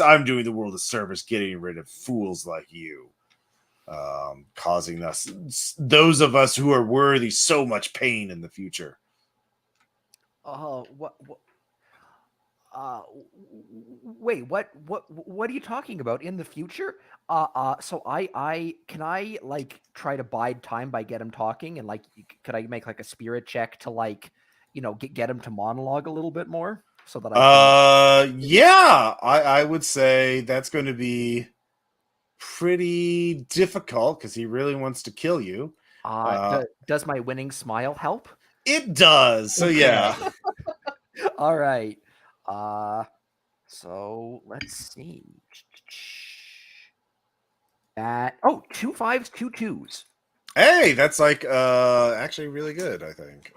Speaker 1: I'm doing the world a service, getting rid of fools like you, causing those of us who are worthy so much pain in the future.
Speaker 3: What? Wait, what are you talking about in the future? So I can I like try to bide time by get him talking, and like could I make like a spirit check to like get him to monologue a little bit more so that I can
Speaker 1: Yeah, I would say that's going to be pretty difficult because he really wants to kill you.
Speaker 3: does my winning smile help?
Speaker 1: It does. So yeah.
Speaker 3: All right. So let's see. That 2 5s, 2 2s.
Speaker 1: Hey, that's like actually really good, I think.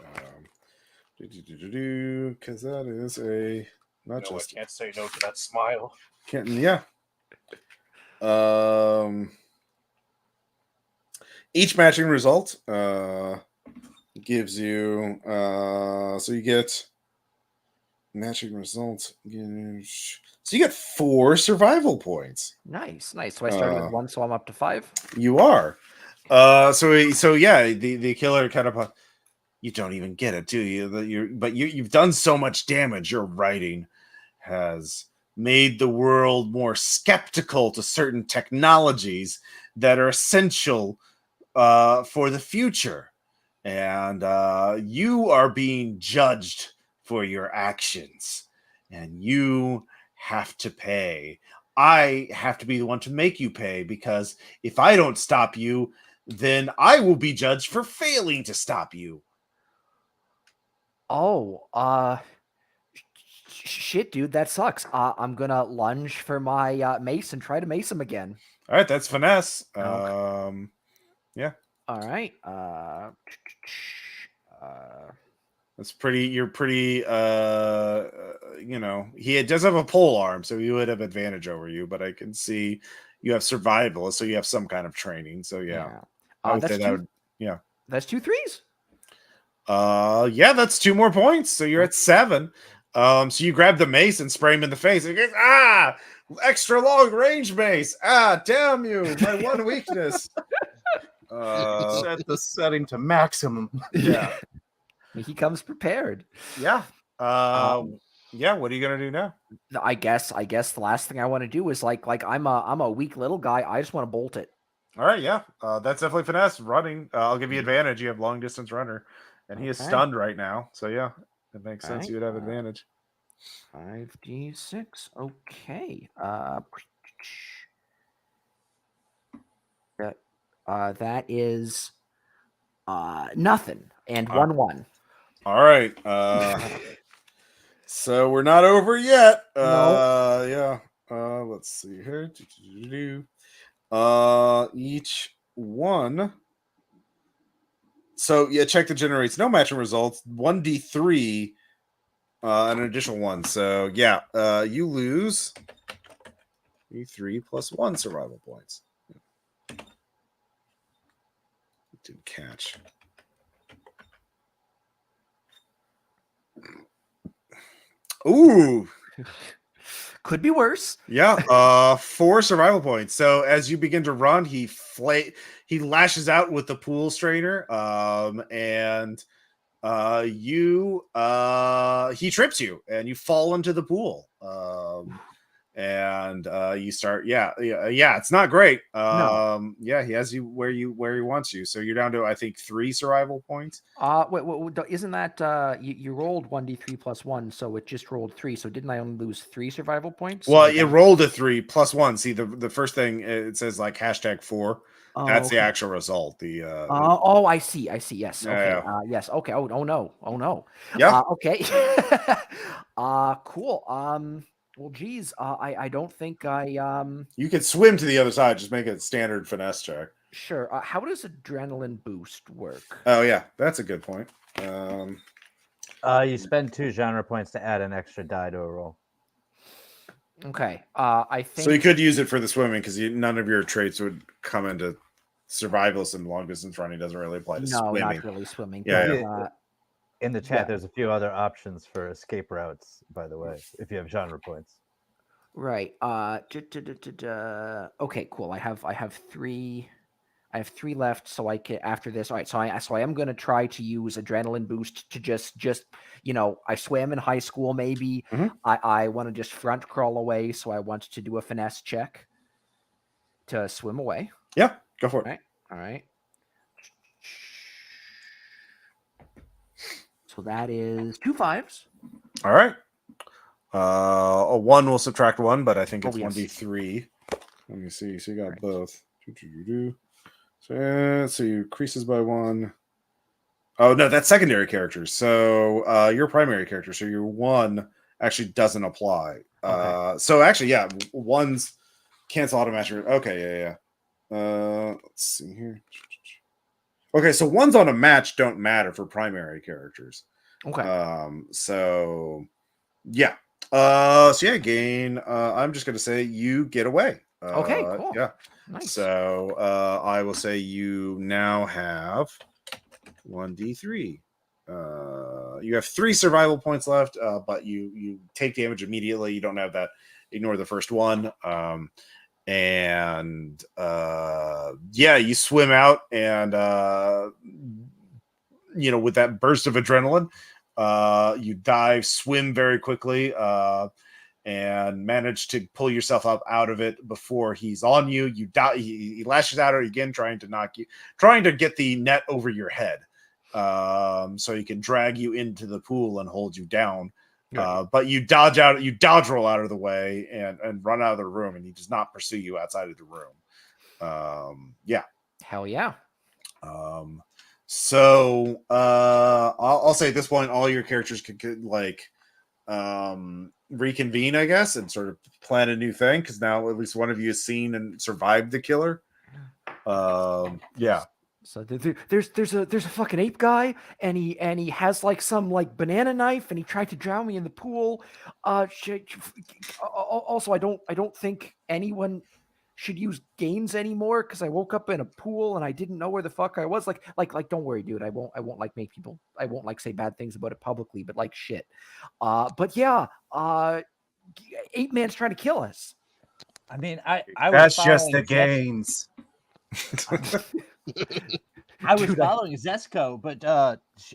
Speaker 1: Because that is a not
Speaker 6: No, I
Speaker 1: just
Speaker 6: can't say no to that smile.
Speaker 1: yeah. Each matching result gives you so you get matching results. So you get 4 survival points.
Speaker 3: Nice. So I started with 1, so I'm up to 5.
Speaker 1: You are. So yeah, the killer kind of you don't even get it, do you? You've done so much damage. Your writing has made the world more skeptical to certain technologies that are essential for the future, and you are being judged for your actions, and you have to pay. I have to be the one to make you pay, because if I don't stop you, then I will be judged for failing to stop you.
Speaker 3: Oh, shit, dude, that sucks. I'm gonna lunge for my mace and try to mace him again.
Speaker 1: All right, that's finesse.
Speaker 3: Okay.
Speaker 1: Yeah.
Speaker 3: All right.
Speaker 1: That's pretty. You're pretty. He does have a pole arm, so he would have advantage over you. But I can see you have survival, so you have some kind of training. So yeah, I would say that would. Yeah,
Speaker 3: that's 2 3s.
Speaker 1: Yeah, that's 2 more points. So you're at 7. So you grab the mace and spray him in the face. And he goes, extra long range mace. Damn you, my one weakness.
Speaker 4: Set the setting to maximum.
Speaker 1: Yeah.
Speaker 3: He comes prepared.
Speaker 1: Yeah. Yeah. What are you gonna do now?
Speaker 3: I guess the last thing I want to do is like I'm a weak little guy. I just want to bolt it.
Speaker 1: All right. Yeah. That's definitely finesse running. I'll give you advantage. You have long distance runner, and he is stunned right now. So yeah, it makes sense. You would have advantage.
Speaker 3: 5d6. Okay. That is nothing and 1-1.
Speaker 1: All right. So we're not over yet.
Speaker 3: No.
Speaker 1: Yeah. Let's see here. Each one. So yeah, check the generates no matching results. 1d3, an additional 1. So yeah, you lose d3 plus 1 survival points. Didn't catch. Ooh.
Speaker 3: Could be worse.
Speaker 1: Yeah, 4 survival points. So as you begin to run, he lashes out with the pool strainer, and he trips you, and you fall into the pool. And you start, it's not great.
Speaker 3: No.
Speaker 1: Yeah, he has you where he wants you. So you're down to, I think, 3 survival points.
Speaker 3: Wait, isn't that you rolled 1d3 plus 1, so it just rolled 3. So didn't I only lose 3 survival points?
Speaker 1: Well, it rolled a 3 plus 1. See, the first thing it says like #4. That's
Speaker 3: okay.
Speaker 1: the actual result.
Speaker 3: I see. Yes. Okay.
Speaker 1: Yeah.
Speaker 3: Yes. Okay. Oh no.
Speaker 1: Yeah.
Speaker 3: Okay. Cool. Well, geez, I don't think I
Speaker 1: You can swim to the other side. Just make a standard finesse check.
Speaker 3: Sure. How does adrenaline boost work?
Speaker 1: Oh yeah, that's a good point.
Speaker 5: You spend 2 genre points to add an extra die to a roll.
Speaker 3: Okay. I think
Speaker 1: so. You could use it for the swimming because none of your traits would come into survivalist, and long distance running doesn't really apply to swimming.
Speaker 3: No, not really swimming.
Speaker 1: Yeah.
Speaker 5: In the chat,
Speaker 3: Yeah.
Speaker 5: there's a few other options for escape routes, by the way, if you have genre points.
Speaker 3: Right. Okay, cool. I have three. I have three left, so I can after this. All right, so I am gonna try to use adrenaline boost to just I swam in high school. Maybe
Speaker 1: Mhm.
Speaker 3: I want to just front crawl away, so I want to do a finesse check to swim away.
Speaker 1: Yeah, go for it.
Speaker 3: Right. All right. So that is 2 5s.
Speaker 1: All right. A 1 will subtract 1, but I think it's
Speaker 3: Oh, yes.
Speaker 1: 1d3. Let me see. So you got
Speaker 3: Right.
Speaker 1: both. So you increases by 1. Oh no, that's secondary characters. So your primary character. So your 1 actually doesn't apply. So actually, yeah, 1s cancel automatic. Okay, yeah. Let's see here. Okay, so 1s on a match don't matter for primary characters.
Speaker 3: Okay.
Speaker 1: So yeah. Gain. I'm just gonna say you get away.
Speaker 3: Okay, cool.
Speaker 1: Yeah.
Speaker 3: Nice.
Speaker 1: So I will say you now have 1d3. You have 3 survival points left, but you take damage immediately. You don't have that. Ignore the first one. You swim out, and with that burst of adrenaline, you dive, swim very quickly, and manage to pull yourself up out of it before he's on you. You die. He lashes out at you again, trying to get the net over your head, so he can drag you into the pool and hold you down. But you dodge roll out of the way and run out of the room, and he does not pursue you outside of the room.
Speaker 3: Hell yeah.
Speaker 1: I'll say at this point, all your characters could reconvene, I guess, and sort of plan a new thing, because now at least one of you has seen and survived the killer.
Speaker 3: So there's a fucking ape guy, and he has like some like banana knife, and he tried to drown me in the pool. Also, I don't think anyone should use gains anymore, because I woke up in a pool and I didn't know where the fuck I was. Like don't worry, dude. I won't like make people. I won't like say bad things about it publicly, but like shit. But yeah, Ape Man's trying to kill us.
Speaker 5: I mean, I was
Speaker 6: That's just the
Speaker 5: following
Speaker 6: gains.
Speaker 5: I was
Speaker 3: Dude,
Speaker 5: following Zesco, but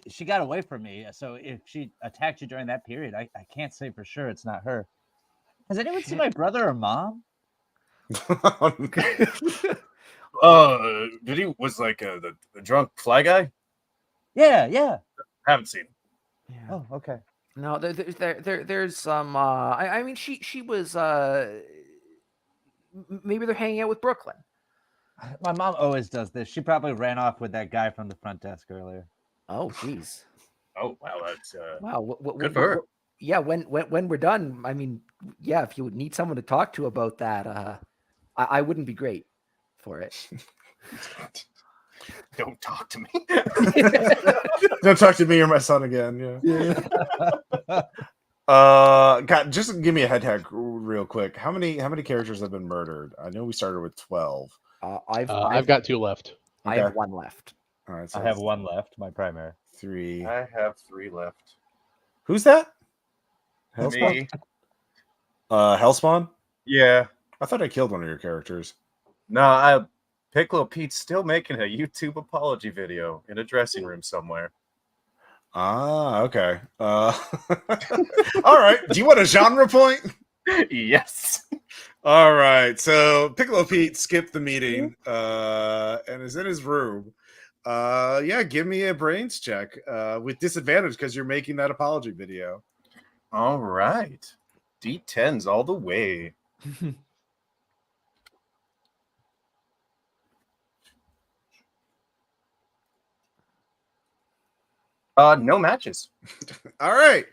Speaker 5: she got away from me. So if she attacked you during that period, I can't say for sure it's not her. Has anyone seen my brother or mom?
Speaker 6: Did he was like the drunk fly guy?
Speaker 5: Yeah.
Speaker 6: Haven't seen him.
Speaker 3: Yeah.
Speaker 5: Oh, okay.
Speaker 3: No, there's some. I mean, she was. Maybe they're hanging out with Brooklyn.
Speaker 5: My mom always does this. She probably ran off with that guy from the front desk earlier.
Speaker 3: Oh, jeez.
Speaker 6: Oh wow, that's
Speaker 3: Wow.
Speaker 6: good for her.
Speaker 3: Yeah. When we're done, I mean, yeah. If you would need someone to talk to about that, I wouldn't be great for it.
Speaker 6: Don't talk to me.
Speaker 1: Don't talk to me or my son again. Yeah. God, just give me a head tag real quick. How many characters have been murdered? I know we started with 12.
Speaker 2: I've got 2 left.
Speaker 3: I have 1 left.
Speaker 1: All right, so
Speaker 5: I have 1 left, my primary.
Speaker 1: 3.
Speaker 4: I have 3 left.
Speaker 1: Who's that?
Speaker 4: Me.
Speaker 1: Hellspawn?
Speaker 4: Yeah.
Speaker 1: I thought I killed one of your characters.
Speaker 4: No, Piccolo Pete's still making a YouTube apology video in a dressing room somewhere.
Speaker 1: Ah, okay. All right. Do you want a genre point?
Speaker 4: Yes.
Speaker 1: All right. So Piccolo Pete skipped the meeting and is in his room. Give me a brains check with disadvantage because you're making that apology video.
Speaker 4: All right. D10s all the way. No matches.
Speaker 1: All right.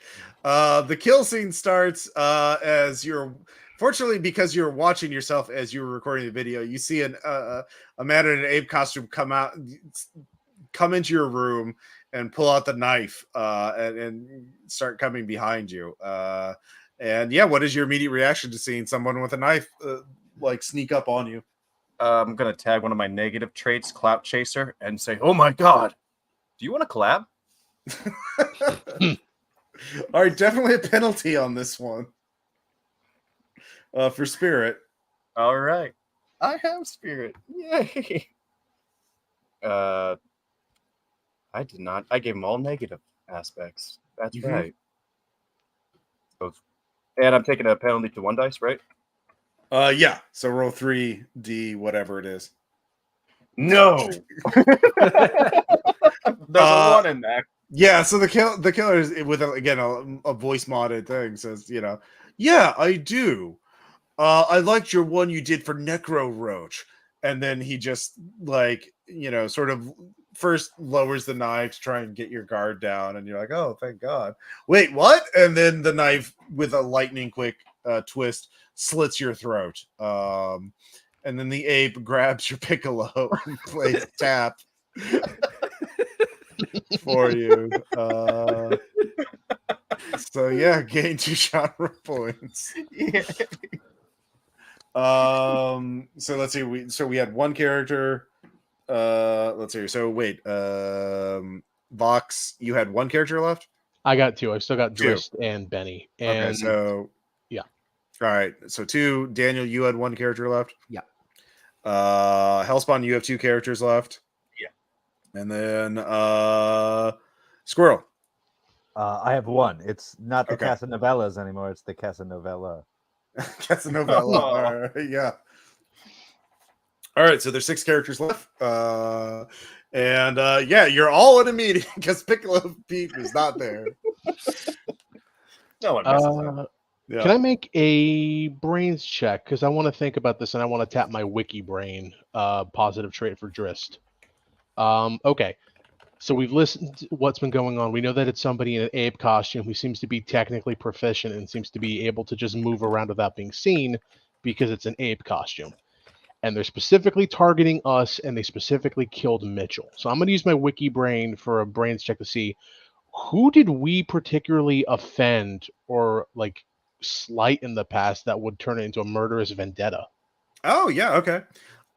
Speaker 1: The kill scene starts as you're fortunately, because you're watching yourself as you were recording the video, you see a man in an ape costume come into your room and pull out the knife and start coming behind you. What is your immediate reaction to seeing someone with a knife sneak up on you?
Speaker 4: I'm gonna tag one of my negative traits, Clout Chaser, and say, "Oh my god, do you want to collab?"
Speaker 1: All right, definitely a penalty on this one. For spirit.
Speaker 4: All right. I have spirit. Yay. I did not. I gave them all negative aspects. That's
Speaker 1: Mhm.
Speaker 4: right. And I'm taking a penalty to 1 dice, right?
Speaker 1: Yeah. So roll 3d whatever it is.
Speaker 4: No. There's a 1 in there.
Speaker 1: Yeah. So the killer is with again a voice modded thing says, yeah, I do. I liked your one you did for Necro Roach, and then he just sort of first lowers the knife to try and get your guard down, and you're like, oh, thank God. Wait, what? And then the knife with a lightning quick twist slits your throat. And then the ape grabs your piccolo and plays tap for you. So yeah, gain 2 genre points.
Speaker 4: Yeah.
Speaker 1: So let's see. We had one character. Let's see. So wait. Vox, you had one character left.
Speaker 2: I got 2. I still got
Speaker 1: 2.
Speaker 2: Drist and Benny. And
Speaker 1: Okay, so
Speaker 2: yeah.
Speaker 1: All right. So 2. Daniel, you had one character left.
Speaker 3: Yeah.
Speaker 1: Hellspawn, you have 2 characters left.
Speaker 4: Yeah.
Speaker 1: And then Squirrel.
Speaker 5: I have 1. It's not the
Speaker 1: Okay.
Speaker 5: Casanovellas anymore. It's the Casanovella.
Speaker 1: Casanovella. All right, yeah. All right, so there's 6 characters left. And yeah, you're all in a meeting because Piccolo Pete was not there.
Speaker 4: No one messes up.
Speaker 1: Yeah.
Speaker 2: Can I make a brains check? Because I want to think about this and I want to tap my wiki brain positive trait for Drist. Okay. So we've listened to what's been going on. We know that it's somebody in an ape costume who seems to be technically proficient and seems to be able to just move around without being seen because it's an ape costume. And they're specifically targeting us, and they specifically killed Mitchell. So I'm going to use my wiki brain for a brains check to see who did we particularly offend or slight in the past that would turn it into a murderous vendetta.
Speaker 1: Oh yeah, okay.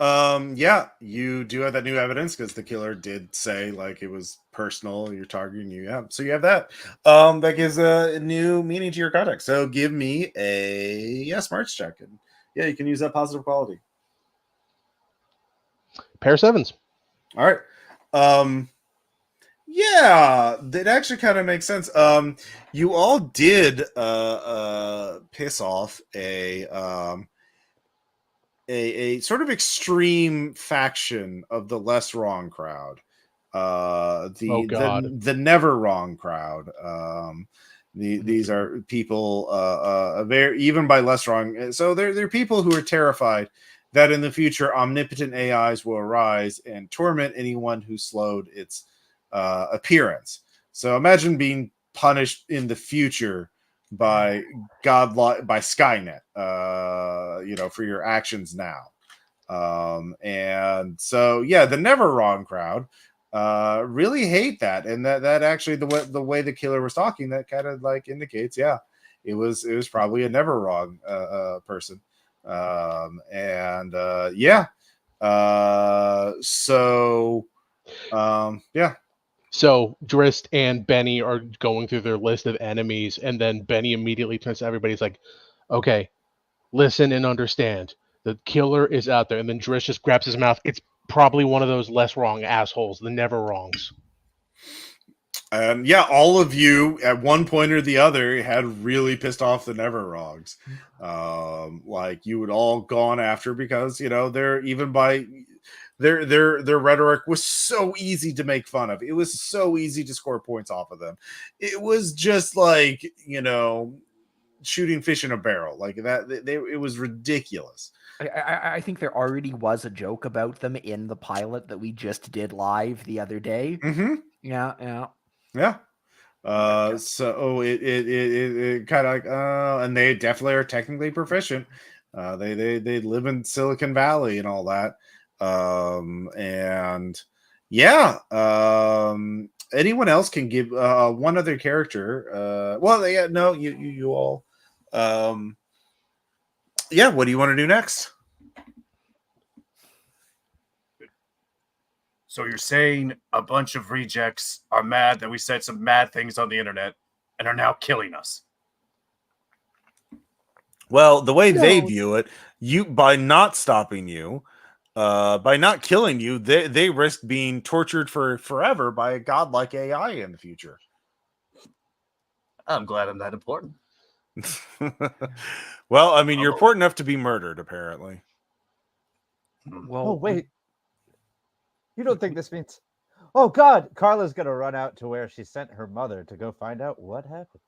Speaker 1: Yeah, you do have that new evidence because the killer did say it was personal. You're targeting you. Yeah, so you have that. That gives a new meaning to your context. So give me a smarts check, and yeah, you can use that positive quality.
Speaker 2: Pair of 7s.
Speaker 1: All right. Yeah, that actually kind of makes sense. You all did piss off a sort of extreme faction of the less wrong crowd. The never wrong crowd. These are people very even by less wrong. So they're people who are terrified that in the future omnipotent AIs will arise and torment anyone who slowed its appearance. So imagine being punished in the future by Skynet, for your actions now. And so yeah, the never wrong crowd really hate that, and that actually the way the killer was talking, that kind of indicates, yeah, it was probably a never wrong person. Yeah. Yeah.
Speaker 2: So Drist and Benny are going through their list of enemies, and then Benny immediately turns to everybody. He's like, okay, listen and understand. The killer is out there. And then Drist just grabs his mouth. It's probably one of those less wrong assholes, the never wrongs.
Speaker 1: And yeah, all of you at one point or the other had really pissed off the never wrongs. You would all gone after because, they're even by their rhetoric was so easy to make fun of. It was so easy to score points off of them. It was just shooting fish in a barrel it was ridiculous.
Speaker 3: I think there already was a joke about them in the pilot that we just did live the other day.
Speaker 1: Mm-hmm.
Speaker 3: Yeah.
Speaker 1: So it kind of and they definitely are technically proficient. They live in Silicon Valley and all that. And yeah, anyone else can give one other character. You all. Yeah, what do you want to do next?
Speaker 6: So you're saying a bunch of rejects are mad that we said some mad things on the internet and are now killing us?
Speaker 1: Well, the way they
Speaker 3: No.
Speaker 1: view it, you by not stopping you, by not killing you, they risk being tortured for forever by a godlike AI in the future.
Speaker 6: I'm glad I'm that important.
Speaker 1: Well, I mean, you're important enough to be murdered, apparently.
Speaker 3: Well,
Speaker 5: Oh wait, you don't think this means? Oh God, Carla's gonna run out to where she sent her mother to go find out what happened.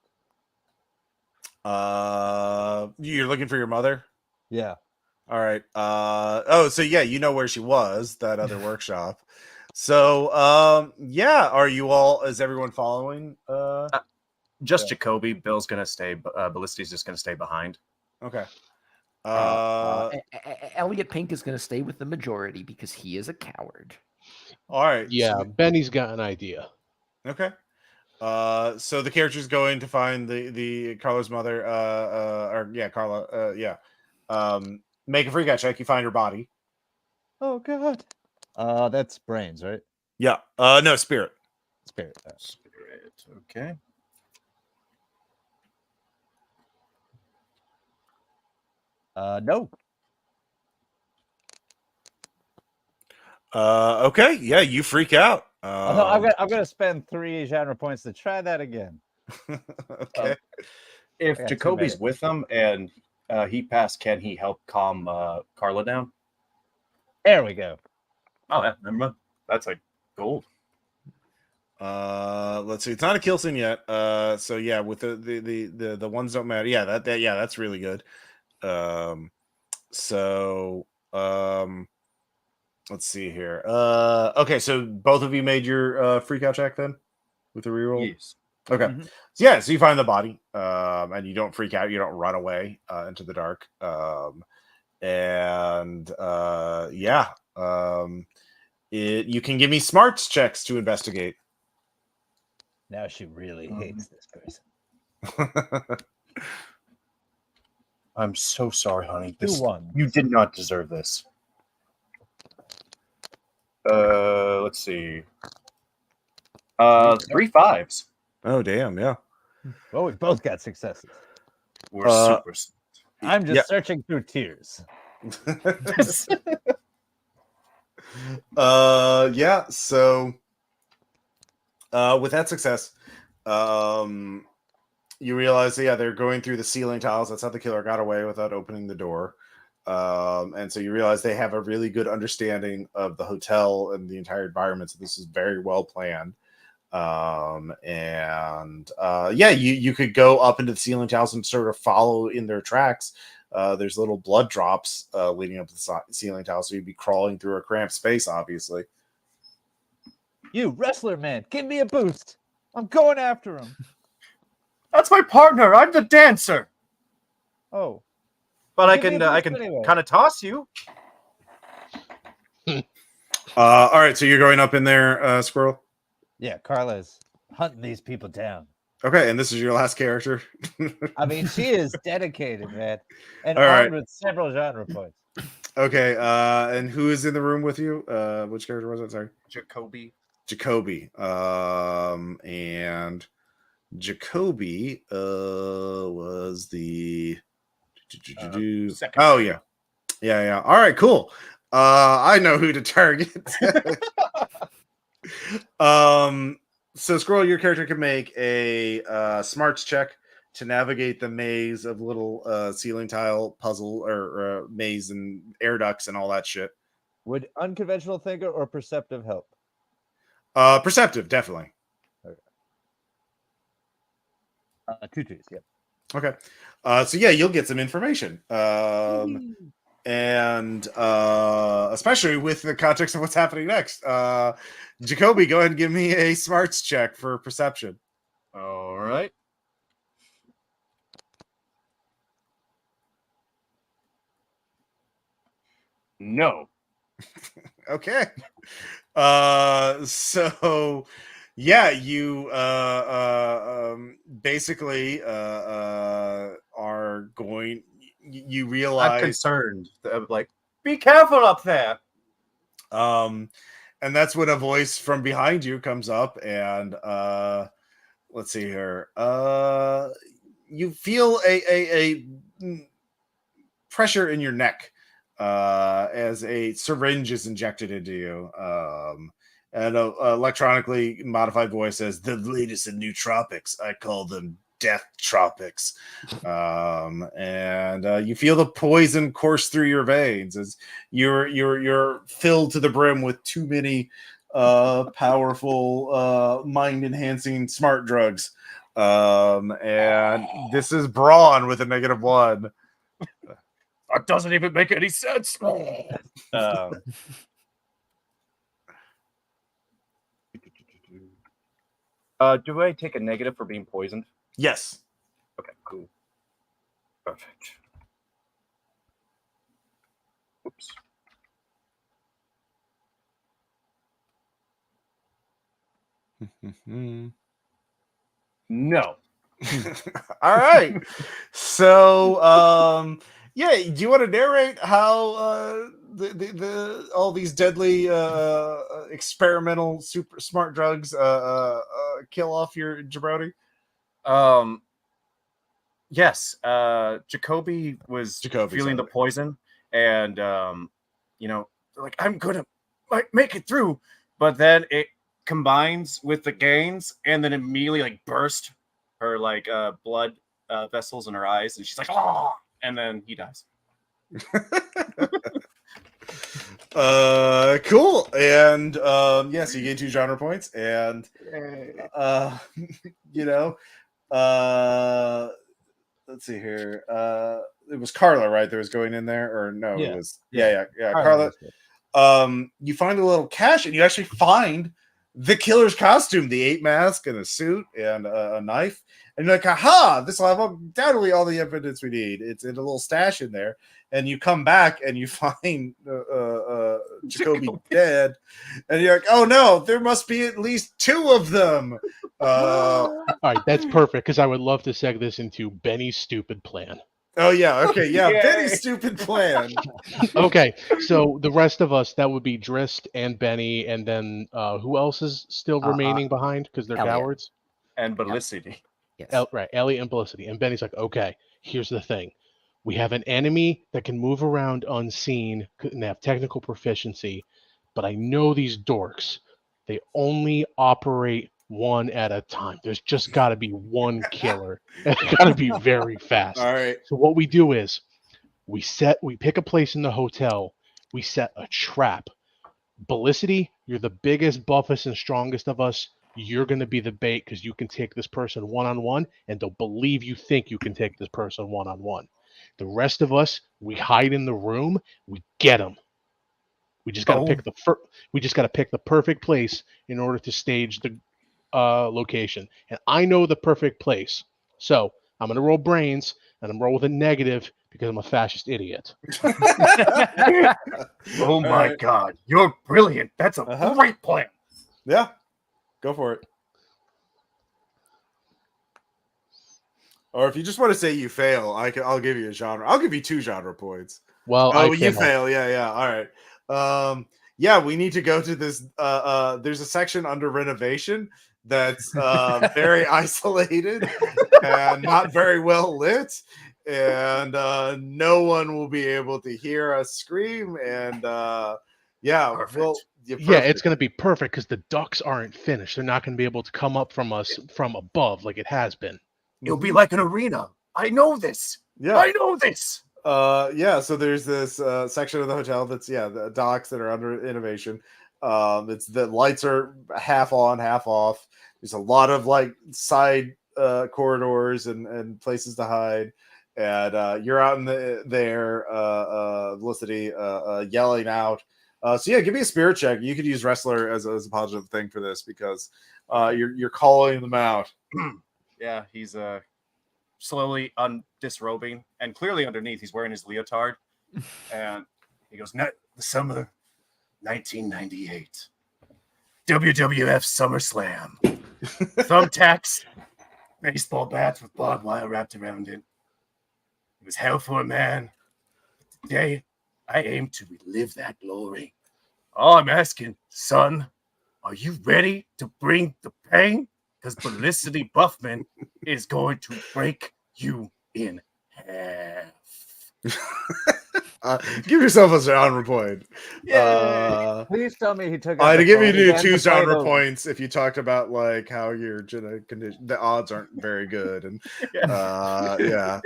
Speaker 1: You're looking for your mother?
Speaker 5: Yeah.
Speaker 1: All right. Oh, so yeah, you know where she was, that other workshop. So, yeah, are you all, is everyone following?
Speaker 4: Just Jacoby. Bill's gonna stay. Ballisti's just gonna stay behind.
Speaker 1: Okay.
Speaker 3: Elliot Pink is going to stay with the majority because he is a coward.
Speaker 1: All right.
Speaker 2: Yeah,
Speaker 1: So
Speaker 2: Benny's got an idea.
Speaker 1: okay. So the character's going to find the Carla's mother. Or yeah, Carla. Yeah. Make a freak out check. You find her body.
Speaker 5: Oh God. That's brains, right?
Speaker 1: Yeah. No, spirit.
Speaker 5: Spirit.
Speaker 4: Spirit. Okay.
Speaker 5: No.
Speaker 1: Okay. Yeah, you freak out.
Speaker 5: Although I'm gonna spend 3 genre points to try that again.
Speaker 1: Okay.
Speaker 4: If
Speaker 5: I got 2
Speaker 4: Jacoby's
Speaker 5: minutes.
Speaker 4: with them and he passed, can he help calm Carla down?
Speaker 5: There we go.
Speaker 4: Oh, yeah, never mind. That's like gold.
Speaker 1: Let's see. It's not a kill scene yet. So yeah, with the ones don't matter. Yeah, that's really good. So let's see here. Okay, so both of you made your freak out check then with the reroll.
Speaker 4: Yes.
Speaker 1: Okay.
Speaker 5: Mhm.
Speaker 1: So yeah, so you find the body, and you don't freak out. You don't run away into the dark. Yeah. You can give me smarts checks to investigate.
Speaker 5: Now she really hates this person.
Speaker 4: I'm so sorry, honey.
Speaker 5: 2 1.
Speaker 4: You did not deserve this. Let's see. 3 5s.
Speaker 1: Oh damn, yeah.
Speaker 5: Well, we both got successes.
Speaker 4: We're super.
Speaker 5: I'm just
Speaker 1: Yeah.
Speaker 5: searching through tears.
Speaker 1: Yeah, so with that success, you realize they're going through the ceiling tiles. That's how the killer got away without opening the door. And so you realize they have a really good understanding of the hotel and the entire environment. So this is very well planned. Yeah, you could go up into the ceiling tiles and sort of follow in their tracks. There's little blood drops leading up to the ceiling tile, so you'd be crawling through a cramped space, obviously.
Speaker 5: You wrestler man, give me a boost. I'm going after him.
Speaker 4: That's my partner. I'm the dancer.
Speaker 5: Oh,
Speaker 4: But I
Speaker 5: Give me
Speaker 4: can
Speaker 5: a
Speaker 4: I
Speaker 5: boost
Speaker 4: can
Speaker 5: anyway.
Speaker 4: kind of toss you.
Speaker 1: All right, so you're going up in there, Squirrel.
Speaker 5: yeah, Carla's hunting these people down.
Speaker 1: Okay, and this is your last character.
Speaker 5: I mean, she is dedicated, man, and
Speaker 1: All right.
Speaker 5: armed with several genre points.
Speaker 1: Okay, and who is in the room with you? Which character was it? Sorry,
Speaker 4: Jacoby.
Speaker 1: Jacoby. And Jacoby was the
Speaker 4: second.
Speaker 1: oh yeah. All right, cool. I know who to target. So Squirrel, your character can make a smarts check to navigate the maze of little ceiling tile puzzle or maze and air ducts and all that shit.
Speaker 5: Would unconventional thinker or perceptive help?
Speaker 1: Perceptive, definitely.
Speaker 5: 2 2s, yeah.
Speaker 1: Okay. So yeah, you'll get some information. And especially with the context of what's happening next. Jacoby, go ahead and give me a smarts check for perception.
Speaker 4: All right. No.
Speaker 1: Okay. So yeah, you basically are going, you
Speaker 4: I'm
Speaker 1: realize
Speaker 4: concerned. Like, be careful up there.
Speaker 1: And that's when a voice from behind you comes up, and let's see here. You feel a pressure in your neck as a syringe is injected into you. And a electronically modified voice says, "The latest in nootropics. I call them death tropics." And you feel the poison course through your veins as you're filled to the brim with too many powerful mind enhancing smart drugs. And this is Braun with a -1.
Speaker 4: That doesn't even make any sense. Do I take a negative for being poisoned?
Speaker 1: Yes.
Speaker 4: Okay, cool. Perfect. Oops. No.
Speaker 1: All right. So, yeah, do you want to narrate how the all these deadly experimental super smart drugs kill off your jabroni?
Speaker 4: Yes. Jacoby was feeling the poison, and like, I'm gonna make it through, but then it combines with the gains, and then immediately like burst her like blood vessels in her eyes, and she's like, "Oh!" And then he dies.
Speaker 1: Cool. And yes, you gain 2 genre points, and you know, let's see here. It was Carla, right? That was going in there, or no?
Speaker 5: Yeah.
Speaker 1: It was
Speaker 5: Yeah.
Speaker 1: Carla. You find a little cache, and you actually find the killer's costume, the ape mask and a suit and a knife. And you're like, aha, this will have undoubtedly all the evidence we need. It's in a little stash in there. And you come back and you find Jacoby dead. And you're like, oh no, there must be at least 2 of them.
Speaker 2: All right, that's perfect, because I would love to seg this into Benny's stupid plan.
Speaker 1: Oh yeah, okay, yeah.
Speaker 4: Yay.
Speaker 1: Benny's stupid plan.
Speaker 2: Okay, so the rest of us, that would be Drist and Benny, and then who else is still remaining behind because they're
Speaker 3: Elliot.
Speaker 2: cowards?
Speaker 4: And Felicity.
Speaker 3: Yes.
Speaker 2: Right, Elliot and Felicity. And Benny's like, okay, here's the thing. We have an enemy that can move around unseen and they have technical proficiency, but I know these dorks. They only operate one at a time. There's just got to be one killer. It's got to be very fast.
Speaker 1: All right.
Speaker 2: So what we do is we pick a place in the hotel. We set a trap. Felicity, you're the biggest, buffest, and strongest of us. You're going to be the bait because you can take this person one-on-one, and they'll believe you think you can take this person one-on-one. The rest of us, we hide in the room. We get them. We just got to pick the perfect place in order to stage the location. And I know the perfect place. So I'm going to roll brains, and I'm roll with a negative because I'm a fascist idiot.
Speaker 6: Oh my God, you're brilliant. That's a great plan.
Speaker 1: Yeah, go for it. Or if you just want to say you fail, I'll give you a genre. I'll give you 2 genre points.
Speaker 2: Well,
Speaker 1: you fail. Yeah. All right. Yeah, we need to go to this. There's a section under renovation that's very isolated and not very well lit, and no one will be able to hear us scream. And
Speaker 6: Perfect.
Speaker 2: yeah, it's going to be perfect because the ducks aren't finished. They're not going to be able to come up from us from above like it has been.
Speaker 6: It'll be like an arena. I know this.
Speaker 1: Yeah.
Speaker 6: I know this.
Speaker 1: So there's this section of the hotel that's the docks that are under innovation. It's the lights are half on, half off. There's a lot of like side corridors and places to hide. And you're out in there, Felicity, yelling out. So yeah, give me a spirit check. You could use wrestler as a positive thing for this because you're calling them out.
Speaker 4: Yeah, he's slowly disrobing, and clearly underneath he's wearing his leotard. And he goes,
Speaker 6: The summer 1998. WWF SummerSlam. Thumbtacks. Baseball bats with barbed wire wrapped around it. It was hell for a man. But today, I aim to relive that glory. All I'm asking, son, are you ready to bring the pain? Because Felicity Buffman is going to break you in half.
Speaker 1: Give yourself a genre point.
Speaker 5: Please tell me he took.
Speaker 1: I'd
Speaker 5: out the
Speaker 1: give you
Speaker 5: phone again
Speaker 1: two
Speaker 5: to play
Speaker 1: genre
Speaker 5: the-
Speaker 1: points if you talked about like how your genetic condition, the odds aren't very good, and yeah,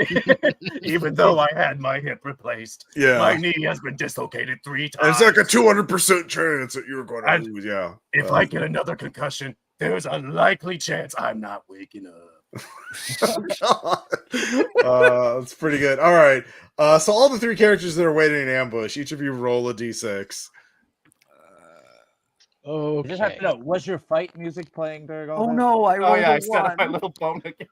Speaker 6: Even though I had my hip replaced,
Speaker 1: yeah.
Speaker 6: my knee has been dislocated 3
Speaker 1: And
Speaker 6: times.
Speaker 1: it's like a 200% chance that you're going to
Speaker 6: And
Speaker 1: lose. Yeah.
Speaker 6: If I get another concussion, there's a likely chance I'm not waking up.
Speaker 1: That's pretty good. All right. So all the 3 characters that are waiting in ambush, each of you roll a d6.
Speaker 5: You just have
Speaker 2: Okay.
Speaker 5: to know, was your fight music playing during all
Speaker 3: Oh
Speaker 5: this?
Speaker 3: no, I
Speaker 4: Oh
Speaker 3: rolled
Speaker 4: yeah,
Speaker 3: a
Speaker 4: I set up my
Speaker 3: 1.
Speaker 4: little bone again.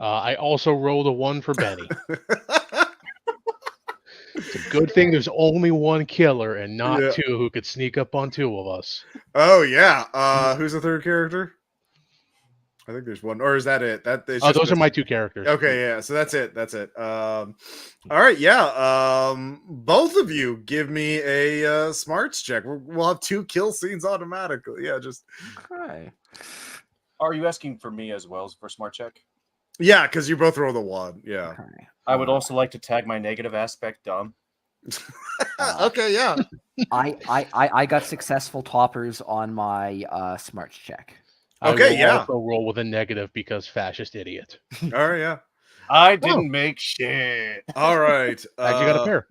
Speaker 2: I also rolled a 1 for Benny. It's a good thing there's only 1 killer and not
Speaker 1: Yeah.
Speaker 2: 2 who could sneak up on 2 of us.
Speaker 1: Oh yeah. Who's the 3rd character? I think there's one, or is that it?
Speaker 2: Oh, those are my 2 characters.
Speaker 1: Okay, yeah. So that's it. All right, yeah. Both of you give me a smarts check. We'll have 2 kill scenes automatically. Yeah, just
Speaker 3: Okay.
Speaker 4: Are you asking for me as well for smart check?
Speaker 1: yeah, because you both rolled a 1. Yeah.
Speaker 3: Okay.
Speaker 4: I would also like to tag my negative aspect dumb.
Speaker 1: Okay, yeah.
Speaker 3: I got successful toppers on my smarts check.
Speaker 2: I
Speaker 1: Okay,
Speaker 2: will
Speaker 1: yeah.
Speaker 2: also roll with a negative because fascist idiot.
Speaker 1: All right, yeah.
Speaker 4: I didn't make shit.
Speaker 1: All right.
Speaker 2: Glad you got a pair.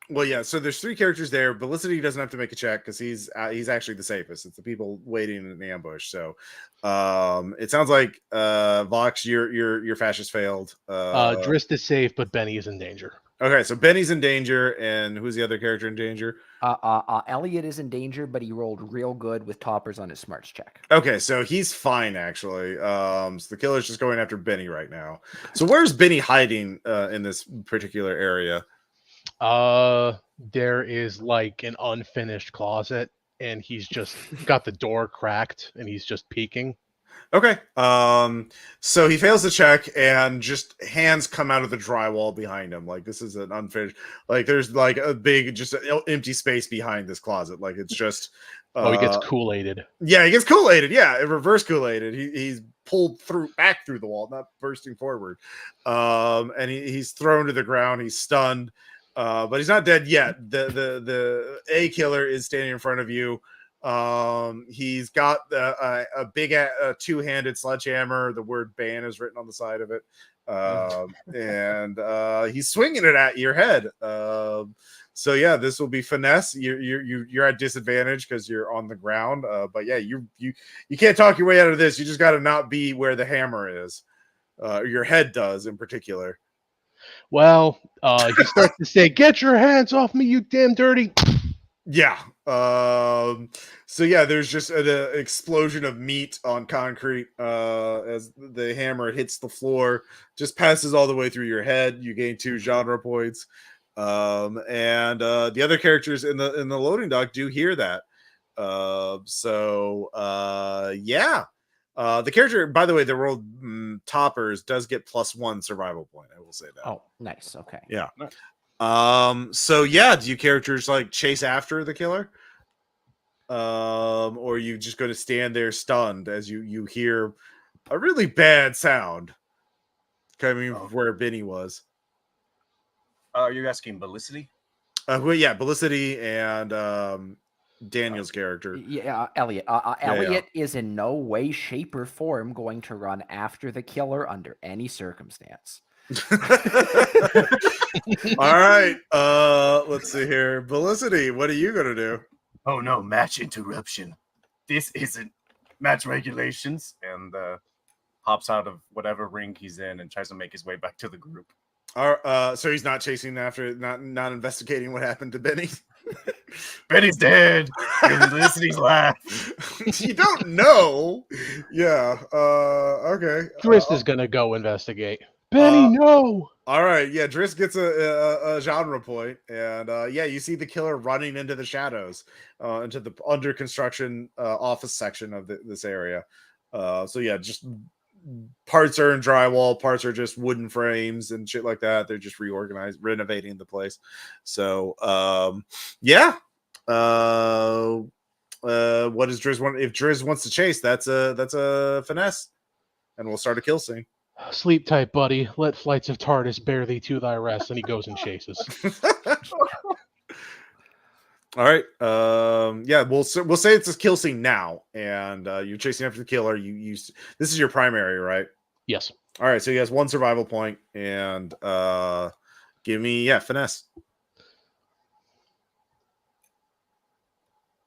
Speaker 1: Well, yeah. So there's 3 characters there. Felicity doesn't have to make a check because he's actually the safest. It's the people waiting in the ambush. So, it sounds like Vox, your fascist failed.
Speaker 2: Drist is safe, but Benny is in danger.
Speaker 1: Okay, so Benny's in danger, and who's the other character in danger?
Speaker 3: Elliot is in danger, but he rolled real good with toppers on his smarts check.
Speaker 1: Okay, so he's fine actually. So the killer's just going after Benny right now. So where's Benny hiding in this particular area?
Speaker 2: There is like an unfinished closet, and he's just got the door cracked, and he's just peeking.
Speaker 1: Okay. So he fails the check, and just hands come out of the drywall behind him. Like this is an unfinished. Like there's like a big, just an empty space behind this closet. Like it's just.
Speaker 2: He gets Kool-Aided.
Speaker 1: Yeah, he gets Kool-Aided. Yeah, reverse Kool-Aided. He's pulled back through the wall, not bursting forward. And he's thrown to the ground. He's stunned. But he's not dead yet. The A killer is standing in front of you. He's got a big 2-handed sledgehammer. The word ban is written on the side of it. And he's swinging it at your head. So yeah, this will be finesse. You're at disadvantage because you're on the ground. But yeah, you can't talk your way out of this. You just got to not be where the hammer is. Your head does in particular.
Speaker 2: Well, he starts to say, "Get your hands off me, you damn dirty!"
Speaker 1: Yeah. So yeah, there's just an explosion of meat on concrete as the hammer hits the floor, just passes all the way through your head. You gain 2 genre points. And the other characters in the loading dock do hear that. Yeah. The character, by the way, the rolled toppers does get +1 survival point. I will say that.
Speaker 3: Oh, nice. Okay.
Speaker 1: Yeah. So yeah, do you characters like chase after the killer? Or are you just going to stand there stunned as you hear a really bad sound coming from where Benny was?
Speaker 4: Are you asking Felicity?
Speaker 1: Well, yeah, Felicity and Daniel's character.
Speaker 3: Yeah, Elliot. Elliot is in no way, shape, or form going to run after the killer under any circumstance.
Speaker 1: All right. Let's see here. Felicity, what are you gonna do?
Speaker 6: Oh no, match interruption. This isn't match regulations.
Speaker 4: And hops out of whatever ring he's in and tries to make his way back to the group.
Speaker 1: So he's not chasing after, not investigating what happened to Benny.
Speaker 6: Benny's dead. Felicity's laugh.
Speaker 1: You don't know. Yeah. Okay.
Speaker 2: Drist is gonna go investigate. Benny, no!
Speaker 1: All right. Yeah. Driss gets a genre point, and yeah, you see the killer running into the shadows, into the under construction office section of this area. So yeah, just parts are in drywall, parts are just wooden frames and shit like that. They're just reorganized, renovating the place. So yeah. What does Driz want? If Driz wants to chase, that's a finesse, and we'll start a kill scene.
Speaker 2: Sleep tight, buddy. Let flights of TARDIS bear thee to thy rest. And he goes and chases.
Speaker 1: All right. Yeah, we'll say it's a kill scene now, and you're chasing after the killer. This is your primary, right?
Speaker 2: Yes.
Speaker 1: All right. So he has 1 survival point, and give me finesse.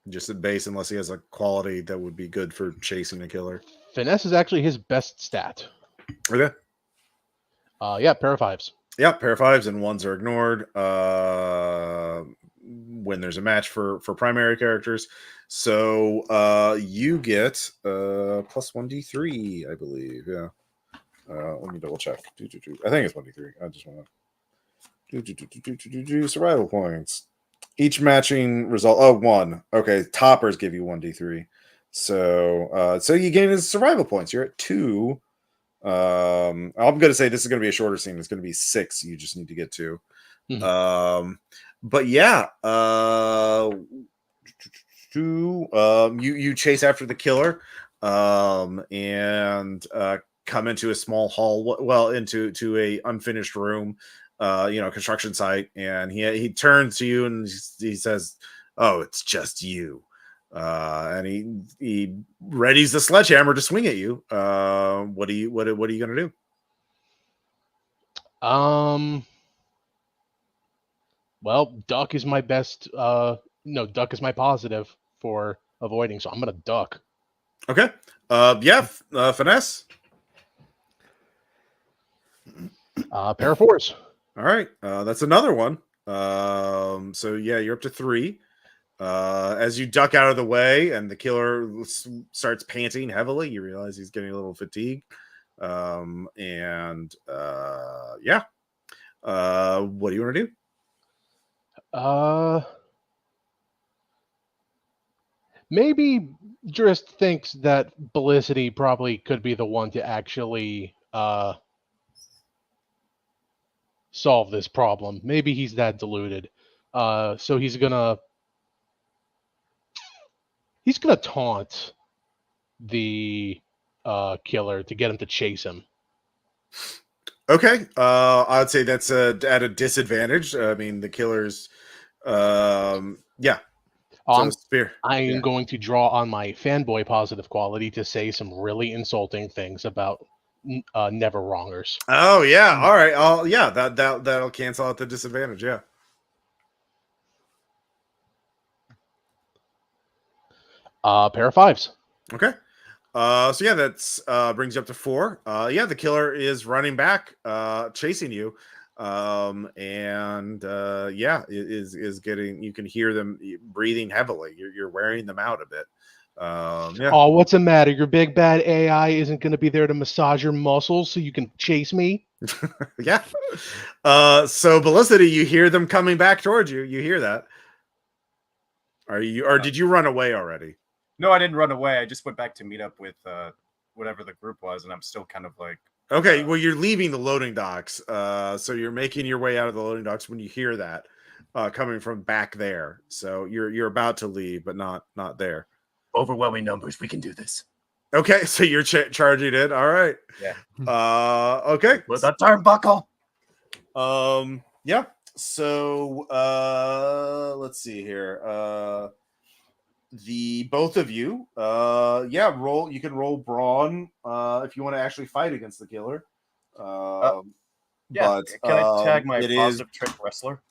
Speaker 1: Just at base, unless he has a quality that would be good for chasing a killer.
Speaker 2: Finesse is actually his best stat.
Speaker 1: Okay.
Speaker 2: Yeah, pair of 5s.
Speaker 1: Yeah, pair of 5s and 1s are ignored. When there's a match for primary characters. So you get plus 1d3, I believe. Yeah. Let me double check. I think it's 1d3. I just want to survival points. Each matching result. Oh, 1. Okay, toppers give you 1d3. So you gain his survival points. You're at 2. I'm gonna say this is gonna be a shorter scene. It's gonna be 6. You just need to get to.
Speaker 2: Mm-hmm.
Speaker 1: But yeah, you chase after the killer, and come into a small hall. Well, into a unfinished room, construction site, and he turns to you and he says, "Oh, it's just you." And he readies the sledgehammer to swing at you. What are you gonna do?
Speaker 2: Well, duck is my best. Duck is my positive for avoiding, so I'm gonna duck.
Speaker 1: Okay. Finesse.
Speaker 2: Pair of 4s.
Speaker 1: All right. That's another one. So yeah, you're up to 3. As you duck out of the way and the killer starts panting heavily, you realize he's getting a little fatigued. Yeah. What do you want to do?
Speaker 2: Maybe Drist thinks that Bellicity probably could be the one to actually solve this problem. Maybe he's that deluded. So he's gonna taunt the killer to get him to chase him.
Speaker 1: Okay. I'd say that's at a disadvantage. I mean, the killer's yeah.
Speaker 2: I'm
Speaker 1: Yeah.
Speaker 2: going to draw on my fanboy positive quality to say some really insulting things about never wrongers.
Speaker 1: Oh yeah. All right. That'll cancel out the disadvantage. Yeah.
Speaker 2: Pair of 5s.
Speaker 1: Okay. So yeah, that's brings you up to 4. Yeah, the killer is running back, chasing you. Is getting, you can hear them breathing heavily. You're wearing them out a bit. Yeah.
Speaker 2: Oh, what's the matter? Your big bad AI isn't going to be there to massage your muscles so you can chase me?
Speaker 1: Yeah. So Bellicity, you hear them coming back towards you. You hear that? Did you run away already?
Speaker 4: No, I didn't run away. I just went back to meet up with whatever the group was, and I'm still kind of like.
Speaker 1: Okay, well, you're leaving the loading docks, so you're making your way out of the loading docks when you hear that coming from back there. So you're about to leave, but not there.
Speaker 6: Overwhelming numbers. We can do this.
Speaker 1: Okay, so you're charging it. All right.
Speaker 4: Yeah.
Speaker 1: Okay.
Speaker 6: With a turnbuckle.
Speaker 1: Yeah. So let's see here. The both of you, roll. You can roll brawn if you want to actually fight against the killer.
Speaker 4: Yeah.
Speaker 1: But
Speaker 4: can I tag my positive trait wrestler?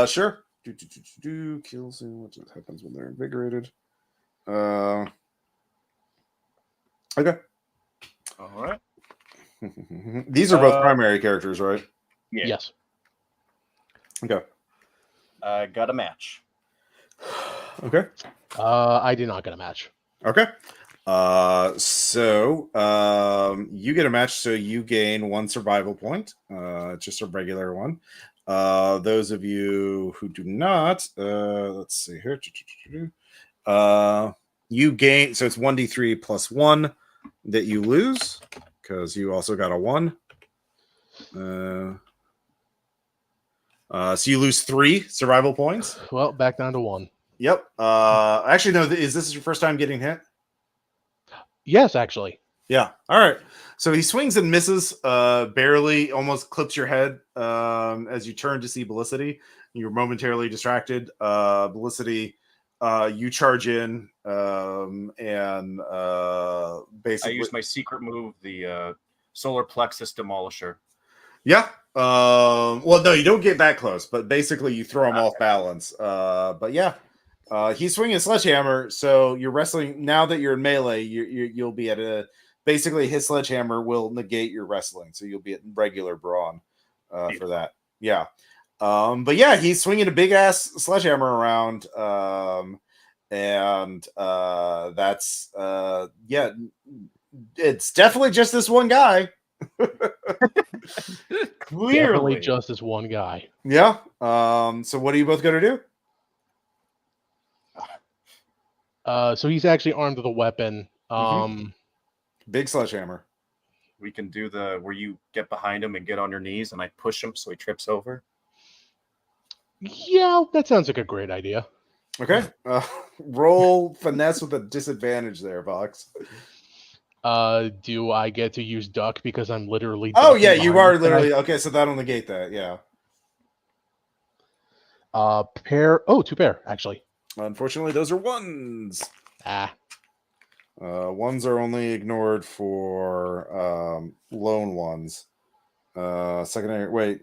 Speaker 1: Sure. Kills him. What happens when they're invigorated? Okay.
Speaker 4: All right.
Speaker 1: These are both primary characters, right?
Speaker 4: Yeah.
Speaker 2: Yes.
Speaker 1: Okay.
Speaker 4: I got a match.
Speaker 1: Okay.
Speaker 2: I did not get a match.
Speaker 1: Okay. So you get a match, so you gain 1 survival point. Just a regular one. Those of you who do not, let's see here. You gain, so it's 1d3 plus 1, that you lose because you also got a 1. So you lose 3 survival points.
Speaker 2: Well, back down to 1.
Speaker 1: Yep. Actually, no. Is this your first time getting hit?
Speaker 2: Yes, actually.
Speaker 1: Yeah. All right. So he swings and misses, barely, almost clips your head as you turn to see Bellicity. You're momentarily distracted. Bellicity, you charge in and basically.
Speaker 4: I use my secret move, the solar plexus demolisher.
Speaker 1: Yeah. Well, no, you don't get that close, but basically you throw him off balance. But yeah. He's swinging a sledgehammer, so you're wrestling. Now that you're in melee, you'll be at a basically his sledgehammer will negate your wrestling, so you'll be at regular brawn for that. Yeah, but yeah, he's swinging a big ass sledgehammer around, and that's yeah, it's definitely just this one guy.
Speaker 4: Clearly,
Speaker 2: Definitely just this one guy.
Speaker 1: Yeah. So what are you both gonna do?
Speaker 2: So he's actually armed with a weapon.
Speaker 1: Big sledgehammer.
Speaker 4: we can do the where you get behind him and get on your knees, and I push him so he trips over.
Speaker 2: Yeah, that sounds like a great idea.
Speaker 1: Okay. Roll finesse with a disadvantage there, Vox.
Speaker 2: Do I get to use duck because I'm literally?
Speaker 1: Oh
Speaker 2: ducking
Speaker 1: yeah, you
Speaker 2: behind
Speaker 1: are
Speaker 2: this guy?
Speaker 1: literally okay. So that'll negate that. Yeah.
Speaker 2: Pair. Oh, 2 pair actually.
Speaker 1: Unfortunately, those are ones.
Speaker 2: Ah,
Speaker 1: Ones are only ignored for lone ones. Secondary. Wait.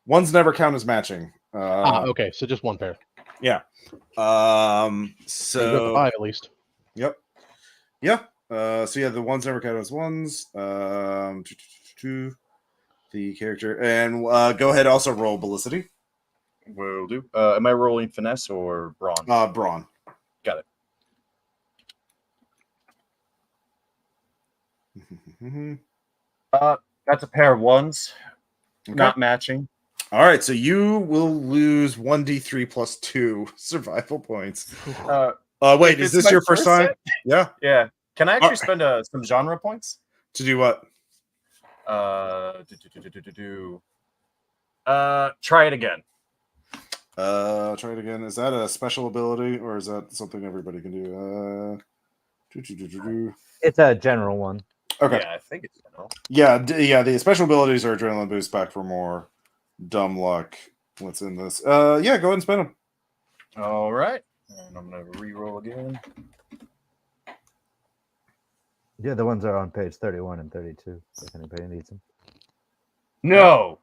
Speaker 1: Ones never count as matching.
Speaker 2: okay. So just 1 pair.
Speaker 1: Yeah.
Speaker 2: So you got the
Speaker 1: So
Speaker 2: 5 at least.
Speaker 1: yep. Yeah. So yeah, the ones never count as ones. The character and go ahead. Also roll Bellicity.
Speaker 4: Will do. Am I rolling finesse or brawn?
Speaker 1: Brawn.
Speaker 4: Got it. That's a pair of ones,
Speaker 1: Okay.
Speaker 4: not matching.
Speaker 1: All right, so you will lose 1d3 plus 2 survival points. Wait, is
Speaker 4: It's
Speaker 1: this
Speaker 4: my
Speaker 1: your first time?
Speaker 4: set?
Speaker 1: Yeah.
Speaker 4: Yeah. Can I actually
Speaker 1: Alright.
Speaker 4: spend some genre points?
Speaker 1: To do what?
Speaker 4: Try it again.
Speaker 1: Try it again. Is that a special ability or is that something everybody can do?
Speaker 5: It's a general one.
Speaker 1: Okay.
Speaker 4: Yeah, I think it's general.
Speaker 1: Yeah, yeah. The special abilities are adrenaline boost, back for more, dumb luck. What's in this? Yeah, go ahead and spend them.
Speaker 4: All right. And I'm gonna re-roll again.
Speaker 5: Yeah, the ones are on page 31 and 32. If anybody needs them.
Speaker 4: No.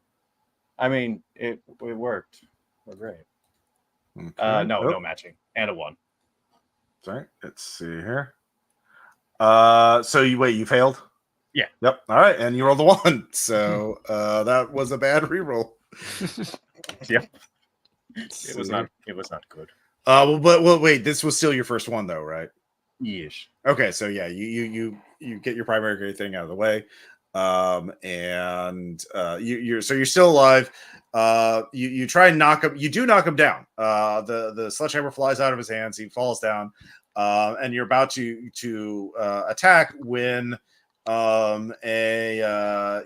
Speaker 4: I mean, it worked. We're great.
Speaker 1: Okay.
Speaker 4: No matching. And a 1.
Speaker 1: Sorry. Let's see here. So you failed?
Speaker 4: Yeah.
Speaker 1: Yep. All right, and you rolled a 1. So that was a bad reroll.
Speaker 4: Yep. It was not good.
Speaker 1: Well, wait. This was still your first one, though, right?
Speaker 4: Yes.
Speaker 1: Okay, so yeah, you get your primary thing out of the way, and you're still alive. You try and knock him. You do knock him down. The sledgehammer flies out of his hands. He falls down, and you're about to attack when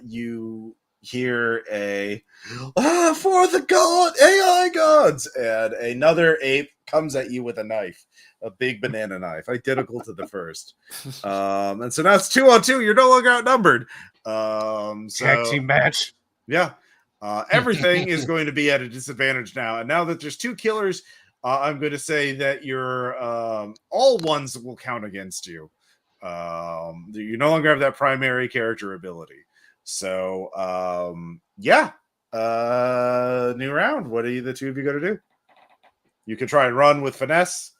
Speaker 1: you hear a for the god AI gods, and another ape comes at you with a knife, a big banana knife, identical to the first. And so now it's 2-on-2. You're no longer outnumbered.
Speaker 4: Tag team match.
Speaker 1: Yeah. Everything is going to be at a disadvantage now. And now that there's 2 killers, I'm going to say that your all ones will count against you. You no longer have that primary character ability. So yeah. New round. What are the 2 of you going to do? You can try and run with finesse,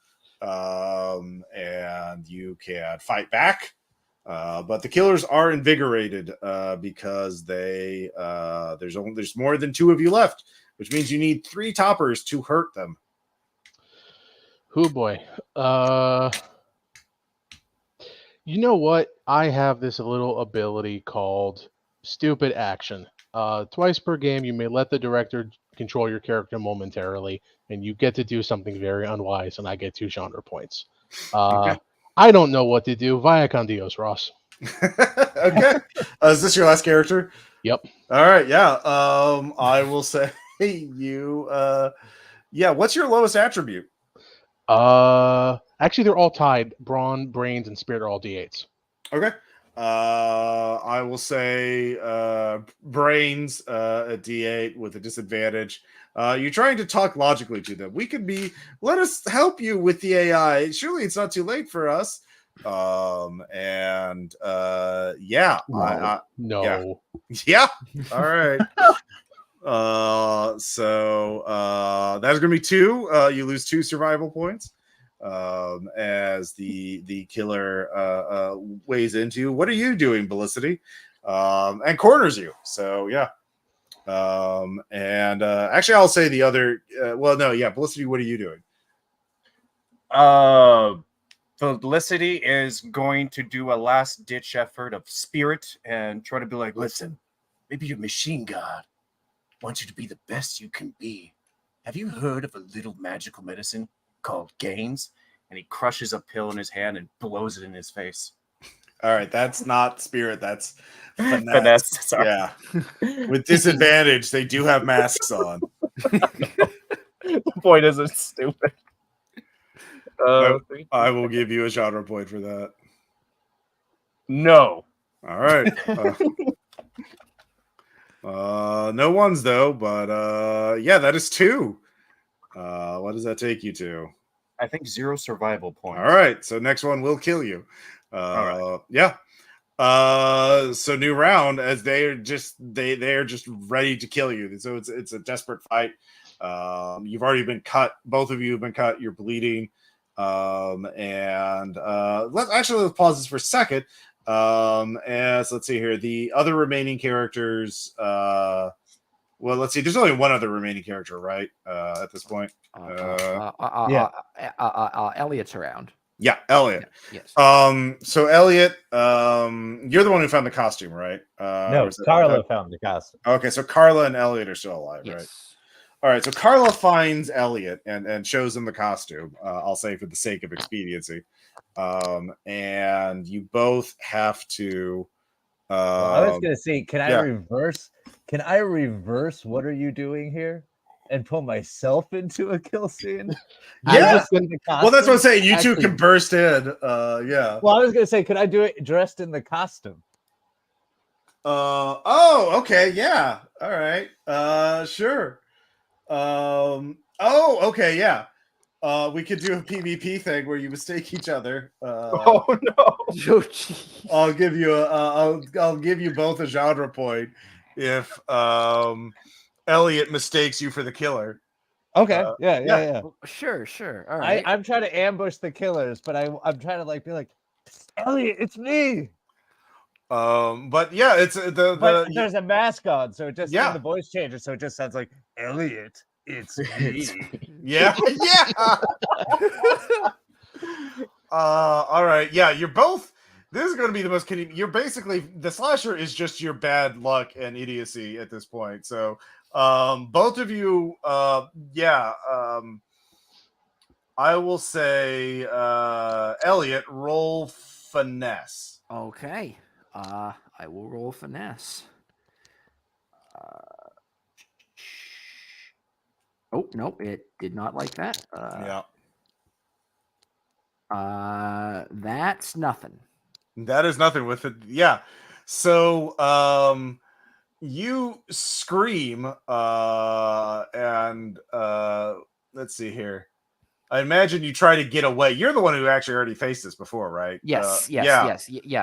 Speaker 1: and you can fight back. But the killers are invigorated because there's more than 2 of you left, which means you need 3 toppers to hurt them.
Speaker 2: Oh boy. You know what? I have this little ability called Stupid Action. Twice per game, you may let the director control your character momentarily, and you get to do something very unwise, and I get 2 genre points.
Speaker 1: Okay.
Speaker 2: I don't know what to do. Vaya con Dios, Ross.
Speaker 1: Okay. Is this your last character?
Speaker 2: Yep.
Speaker 1: All right. Yeah. I will say you. Yeah. What's your lowest attribute?
Speaker 2: Actually, they're all tied. Brawn, brains, and spirit are all D8s.
Speaker 1: Okay. I will say brains a D8 with a disadvantage. You're trying to talk logically to them. Let us help you with the AI. Surely it's not too late for us. Yeah.
Speaker 2: No.
Speaker 1: Yeah. All right. That's gonna be 2. You lose 2 survival points. As the killer weighs into you. What are you doing, Ballicity? And corners you. So yeah. Actually, I'll say the other. Ballicity. What are you doing?
Speaker 4: Felicity is going to do a last ditch effort of spirit and try to be like,
Speaker 6: Listen, maybe your machine god wants you to be the best you can be. Have you heard of a little magical medicine called gains?
Speaker 4: and he crushes a pill in his hand and blows it in his face.
Speaker 1: All right, that's not spirit. That's finesse.
Speaker 4: Finesse, sorry.
Speaker 1: Yeah, with disadvantage, they do have masks on.
Speaker 4: The point isn't stupid.
Speaker 1: I will give you a genre point for that.
Speaker 4: No.
Speaker 1: All right. No ones though, but yeah, that is 2. What does that take you to?
Speaker 4: I think 0 survival points.
Speaker 1: All right, so next one will kill you. Yeah. So new round, as they're just ready to kill you. So it's a desperate fight. You've already been cut. Both of you have been cut. You're bleeding. Let's pause this for a second. As let's see here, the other remaining characters. Well, let's see. There's only one other remaining character, right? At this point.
Speaker 3: Elliot's around.
Speaker 1: Yeah, Elliot.
Speaker 3: Yes.
Speaker 1: So Elliot, you're the one who found the costume, right?
Speaker 5: No, Carla found the costume.
Speaker 1: Okay, so Carla and Elliot are still alive,
Speaker 3: Yes.
Speaker 1: right? All right, so Carla finds Elliot and shows him the costume. I'll say for the sake of expediency. And you both have to.
Speaker 5: I was gonna say, can I reverse? Can I reverse? What are you doing here? And pull myself into a kill scene?
Speaker 1: Yeah. Well, that's what I'm saying. You two can burst in. Yeah.
Speaker 5: Well, I was gonna say, could I do it dressed in the costume?
Speaker 1: Oh, okay, yeah. All right. Sure. Okay, yeah. We could do a PvP thing where you mistake each other.
Speaker 4: Oh no!
Speaker 1: I'll give you I'll give you both a genre point if Elliot mistakes you for the killer.
Speaker 5: Okay. Yeah.
Speaker 3: Sure. All right.
Speaker 5: I'm trying to ambush the killers, but I'm trying to be like, Elliot, it's me.
Speaker 1: But yeah, it's
Speaker 5: there's a mask on, so it just in the voice changer, so it just sounds like Elliot. It's me.
Speaker 1: Yeah. All right. Yeah, you're both. This is going to be the most. You're basically the slasher is just your bad luck and idiocy at this point. So, both of you. I will say, Elliot, roll finesse.
Speaker 3: Okay. I will roll finesse. Oh, no, it did not like that. That's nothing.
Speaker 1: That is nothing with it. Yeah. So, you scream, and let's see here. I imagine you try to get away. You're the one who actually already faced this before, right?
Speaker 3: Yes.
Speaker 1: Yeah.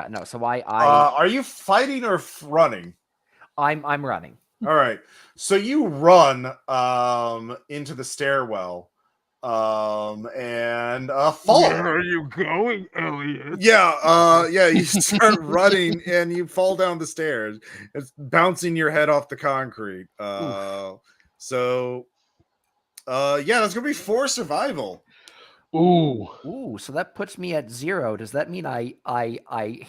Speaker 3: No, so I
Speaker 1: are you fighting or running?
Speaker 3: I'm running.
Speaker 1: All right. So you run into the stairwell and fall.
Speaker 2: Where are you going, Elliot?
Speaker 1: Yeah, you start running and you fall down the stairs. It's bouncing your head off the concrete. So that's gonna be 4 survival.
Speaker 3: Ooh, so that puts me at 0. Does that mean I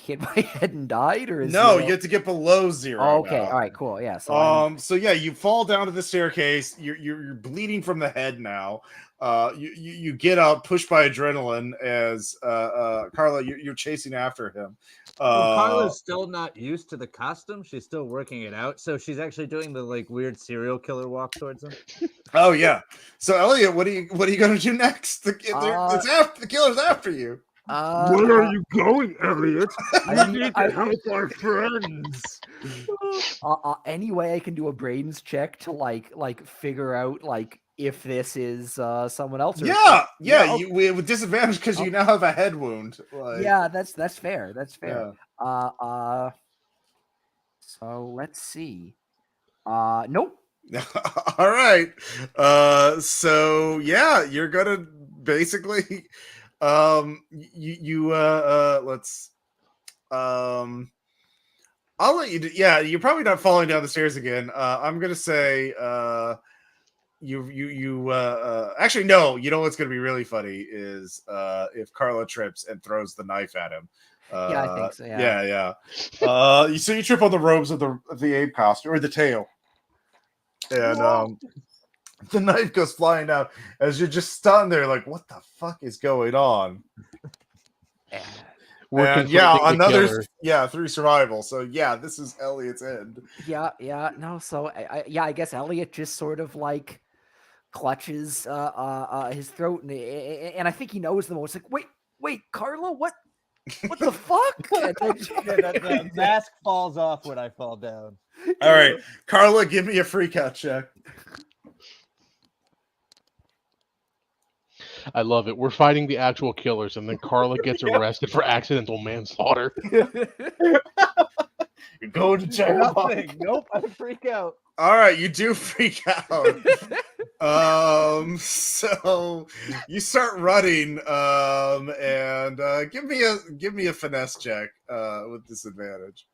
Speaker 3: hit my head and died, or is
Speaker 1: no?
Speaker 3: 0?
Speaker 1: You have to get below 0.
Speaker 3: Okay, all right, cool. Yeah.
Speaker 1: So you fall down to the staircase. You're bleeding from the head now. you get up, pushed by adrenaline as Carla, you're chasing after him.
Speaker 5: Well, Carla's still not used to the costume. She's still working it out. So she's actually doing the like weird serial killer walk towards him.
Speaker 1: Oh yeah. So Elliot, what are you going to do next? The killer's after you.
Speaker 7: Where are you going, Elliot?
Speaker 3: I
Speaker 7: We need to help our friends.
Speaker 3: Any way I can do a brains check to like figure out like if this is someone else.
Speaker 1: Yeah.
Speaker 3: okay.
Speaker 1: With disadvantage because you now have a head wound. Like,
Speaker 3: Yeah, that's fair. That's fair.
Speaker 1: yeah.
Speaker 3: So let's see. Nope.
Speaker 1: All right. So yeah, you're gonna basically let's I'll let you do, yeah, you're probably not falling down the stairs again. I'm gonna say actually no, you know what's gonna be really funny is if Carla trips and throws the knife at him.
Speaker 3: Yeah, I think so.
Speaker 1: Yeah. So you trip on the robes of the ape costume or the tail. And the knife goes flying down as you're just stunned there, like, what the fuck is going on? And another 3 survival. So yeah, this is Elliot's end.
Speaker 3: Yeah. No, so I guess Elliot just sort of like clutches his throat, and I think he knows the most. Like, wait, Carla, what the fuck?
Speaker 5: The mask falls off when I fall down.
Speaker 1: All right, Carla, give me a freak out check.
Speaker 2: I love it. We're fighting the actual killers, and then Carla gets arrested for accidental manslaughter.
Speaker 1: You're going to jail.
Speaker 5: Nope, I freak out.
Speaker 1: All right, you do freak out. So you start running, and give me a finesse check with disadvantage,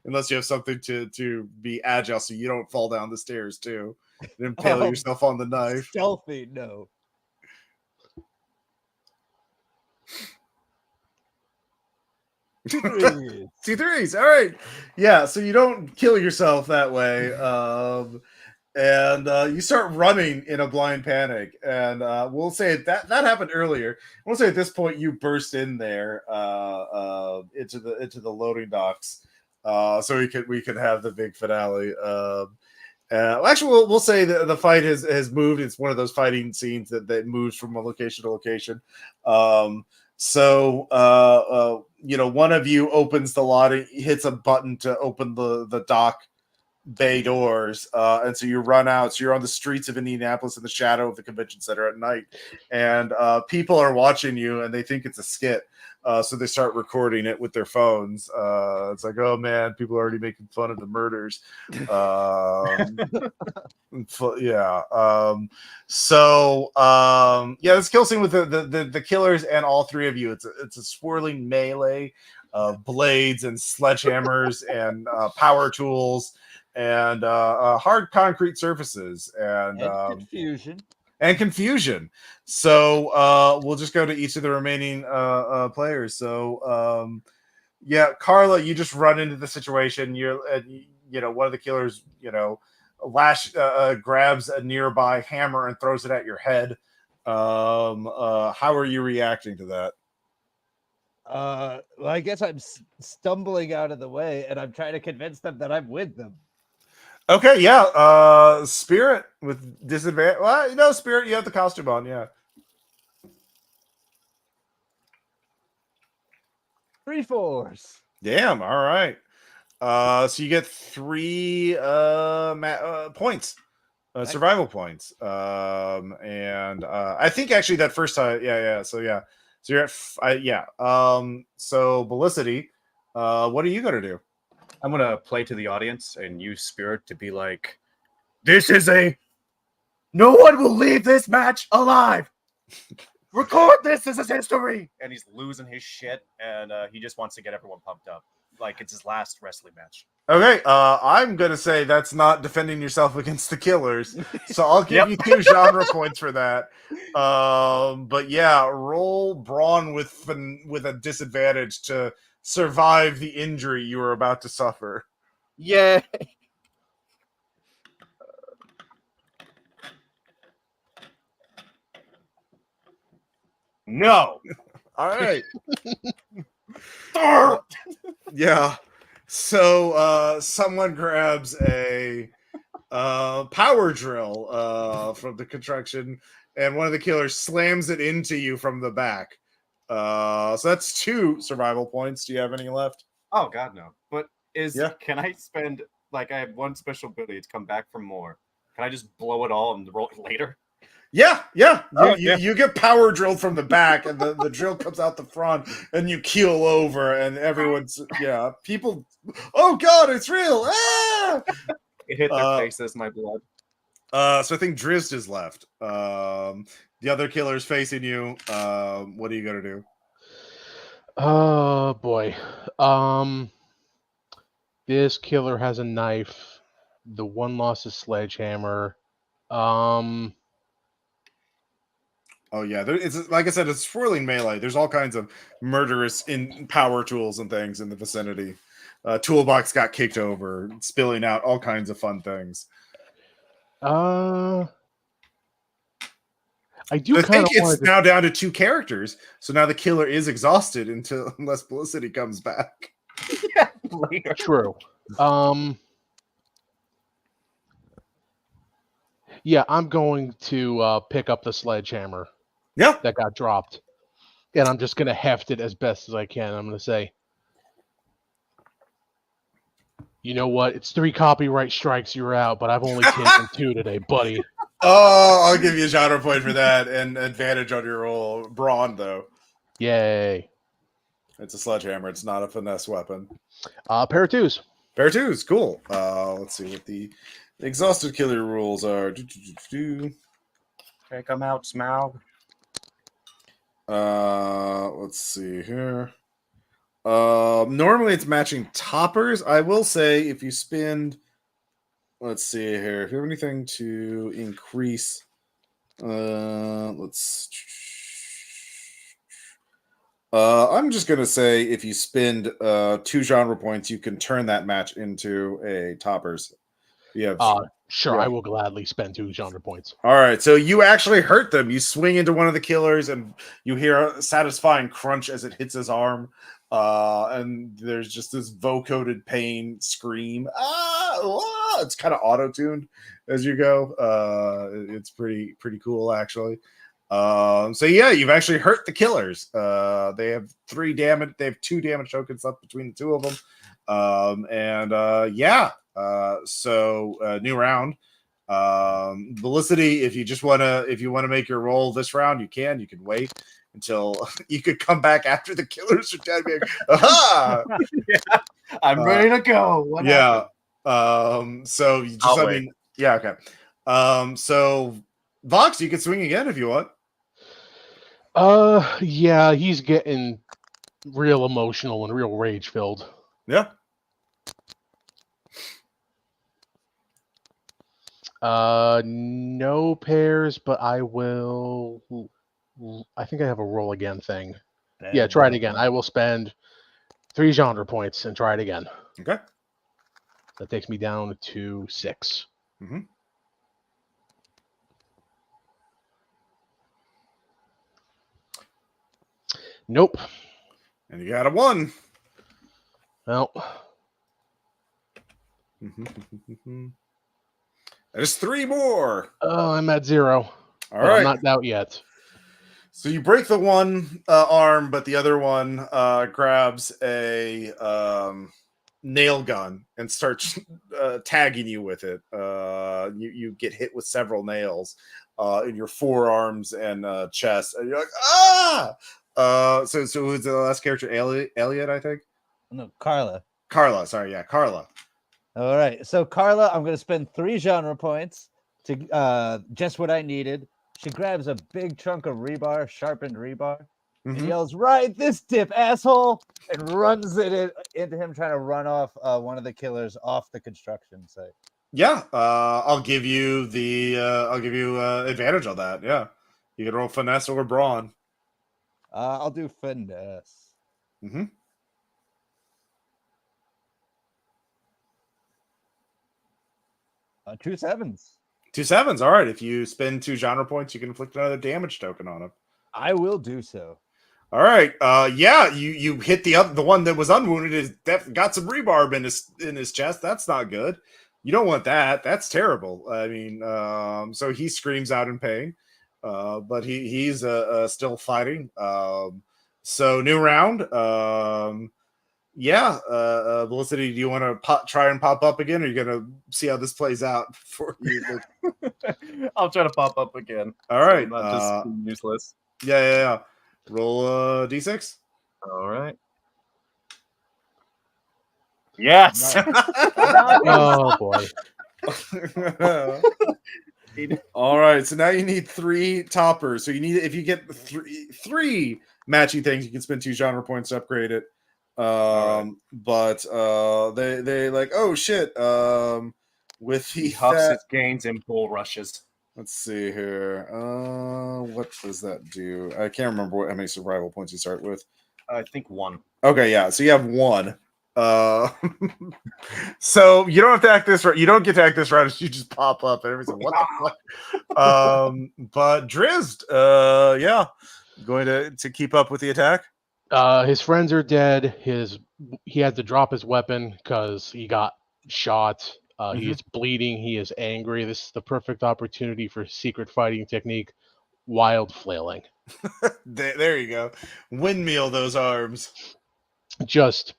Speaker 1: unless you have something to be agile, so you don't fall down the stairs too and impale yourself on the knife.
Speaker 5: Stealthy, no. 2 3s.
Speaker 1: 2 3s. All right. Yeah. So you don't kill yourself that way. And you start running in a blind panic. And we'll say that happened earlier. We'll say at this point you burst in there into the loading docks. So we could have the big finale. Actually, we'll say that the fight has moved. It's one of those fighting scenes that moves from one location to location. So one of you opens the lot, hits a button to open the dock bay doors, and so you run out. So you're on the streets of Indianapolis in the shadow of the convention center at night, and people are watching you, and they think it's a skit. So they start recording it with their phones. It's like, oh man, people are already making fun of the murders. This kill scene with the killers and all 3 of you. It's a swirling melee of blades and sledgehammers and power tools and hard concrete surfaces and confusion. So we'll just go to each of the remaining players. So Carla, you just run into the situation. You're one of the killers grabs a nearby hammer and throws it at your head. How are you reacting to that?
Speaker 5: Well, I guess I'm stumbling out of the way, and I'm trying to convince them that I'm with them.
Speaker 1: Okay, yeah. Spirit with disadvantage. Well, Spirit, you have the costume on, yeah.
Speaker 5: 3 4s.
Speaker 1: Damn, all right. So you get 3 points. Survival points. And I think actually that first time, So you're at so Belicity, what are you gonna do?
Speaker 4: I'm gonna play to the audience and use Spirit to be like,
Speaker 6: no one will leave this match alive. Record this. This is history.
Speaker 4: and he's losing his shit, and he just wants to get everyone pumped up, like it's his last wrestling match.
Speaker 1: Okay, I'm gonna say that's not defending yourself against the killers, so I'll give you 2 genre points for that. But yeah, roll brawn with a disadvantage to survive the injury you were about to suffer.
Speaker 6: Yeah.
Speaker 4: No.
Speaker 1: All right. Yeah. So someone grabs a power drill from the construction, and one of the killers slams it into you from the back. So that's 2 survival points. Do you have any left?
Speaker 4: Oh God, no. But
Speaker 1: Yeah.
Speaker 4: can I spend like I have one special ability to come back for more? Can I just blow it all and roll it later?
Speaker 1: Yeah.
Speaker 4: Oh,
Speaker 1: You get power drilled from the back, and the drill comes out the front, and you keel over, and everyone's people. Oh God, it's real! Ah!
Speaker 4: It hit their
Speaker 1: Uh,
Speaker 4: faces, my blood.
Speaker 1: So I think Drizzt is left. The other killer's facing you. What are you gonna do?
Speaker 2: Oh boy. This killer has a knife. The one lost his sledgehammer.
Speaker 1: Oh yeah, it's like I said, it's swirling melee. There's all kinds of murderous in power tools and things in the vicinity. Toolbox got kicked over, spilling out all kinds of fun things.
Speaker 2: I do
Speaker 1: I
Speaker 2: kind
Speaker 1: think
Speaker 2: of
Speaker 1: it's
Speaker 2: want to.
Speaker 1: now down to 2 characters, so now the killer is exhausted unless Felicity comes back.
Speaker 4: Later.
Speaker 2: True. Yeah, I'm going to pick up the sledgehammer
Speaker 1: Yeah.
Speaker 2: that got dropped, and I'm just going to heft it as best as I can. I'm going to say, you know what? It's 3 copyright strikes. You're out, but I've only taken 2 today, buddy.
Speaker 1: Oh, I'll give you a genre point for that, and advantage on your roll. Brawn, though.
Speaker 2: Yay.
Speaker 1: It's a sledgehammer. It's not a finesse weapon.
Speaker 2: Pair of 2s.
Speaker 1: Pair of 2s, cool. Let's see what the exhausted killer rules are.
Speaker 4: Take them out, Smaug.
Speaker 1: Let's see here. Normally it's matching toppers. I will say if you spend, let's see here, if you have anything to increase, I'm just gonna say if you spend 2 genre points, you can turn that match into a toppers. Yeah.
Speaker 2: Sure,
Speaker 1: Yeah.
Speaker 2: I will gladly spend 2 genre points.
Speaker 1: All right, so you actually hurt them. You swing into one of the killers, and you hear a satisfying crunch as it hits his arm. And there's just this vocoded pain scream. It's kind of auto-tuned as you go. It's pretty cool, actually. So yeah, you've actually hurt the killers. They have 3 damage. They have 2 damage tokens left between the 2 of them. So new round. Felicity, if you want to make your roll this round, you can wait until you could come back after the killers are dead. Aha!
Speaker 4: Yeah, I'm ready to go. What happened?
Speaker 1: So you just,
Speaker 4: I'll
Speaker 1: I mean, yeah, okay. So Vox, you can swing again if you want.
Speaker 2: Yeah, he's getting real emotional and real rage filled.
Speaker 1: Yeah.
Speaker 2: No pairs, but I will. I think I have a roll again thing. Yeah, try it again. I will spend 3 genre points and try it again.
Speaker 1: Okay.
Speaker 2: That takes me down to 6.
Speaker 1: Mm-hmm.
Speaker 2: Nope.
Speaker 1: And you got a 1.
Speaker 2: Well,
Speaker 1: There's 3 more.
Speaker 2: I'm at 0.
Speaker 1: All right.
Speaker 2: I'm not out yet.
Speaker 1: So you break the one arm, but the other one grabs a nail gun and starts tagging you with it. You get hit with several nails in your forearms and chest, and you're like, ah! So who's the last character? Elliot, I think.
Speaker 5: No, Carla.
Speaker 1: Carla, sorry, yeah, Carla.
Speaker 5: All right. So Carla, I'm going to spend 3 genre points to just what I needed. She grabs a big chunk of rebar, sharpened rebar, and yells, "Right this dip, asshole!" and runs it into him, trying to run off one of the killers off the construction site.
Speaker 1: Yeah, I'll give you advantage on that. Yeah, you can roll finesse or brawn.
Speaker 5: I'll do finesse. 2 7s.
Speaker 1: 2 7s. All right. If you spend 2 genre points, you can inflict another damage token on him.
Speaker 5: I will do so.
Speaker 1: All right. Yeah, you hit the one that was unwounded. Is got some rebarb in his chest. That's not good. You don't want that. That's terrible. I mean, so he screams out in pain, but he's still fighting. So new round. Yeah. Felicity, do you want to try and pop up again, or are you gonna see how this plays out before you?
Speaker 4: I'll try to pop up again.
Speaker 1: All right.
Speaker 4: So I'm not just being useless.
Speaker 1: Yeah. Roll d6.
Speaker 4: All right. Yes.
Speaker 2: Oh boy.
Speaker 1: All right, so now you need 3 toppers. So you need, if you get three matching things, you can spend 2 genre points to upgrade it. But they like, oh shit. With
Speaker 4: He huffs his gains and bull rushes.
Speaker 1: Let's see here. What does that do? I can't remember how many survival points you start with.
Speaker 4: I think 1.
Speaker 1: Okay, yeah. So you have 1. So you don't have to act this right. You don't get to act this right. You just pop up and everything's like, what the fuck? But Drizzt, yeah, going to keep up with the attack.
Speaker 2: His friends are dead. He had to drop his weapon because he got shot. He is bleeding. He is angry. This is the perfect opportunity for secret fighting technique, wild flailing.
Speaker 1: There you go. Windmill those arms.
Speaker 2: Just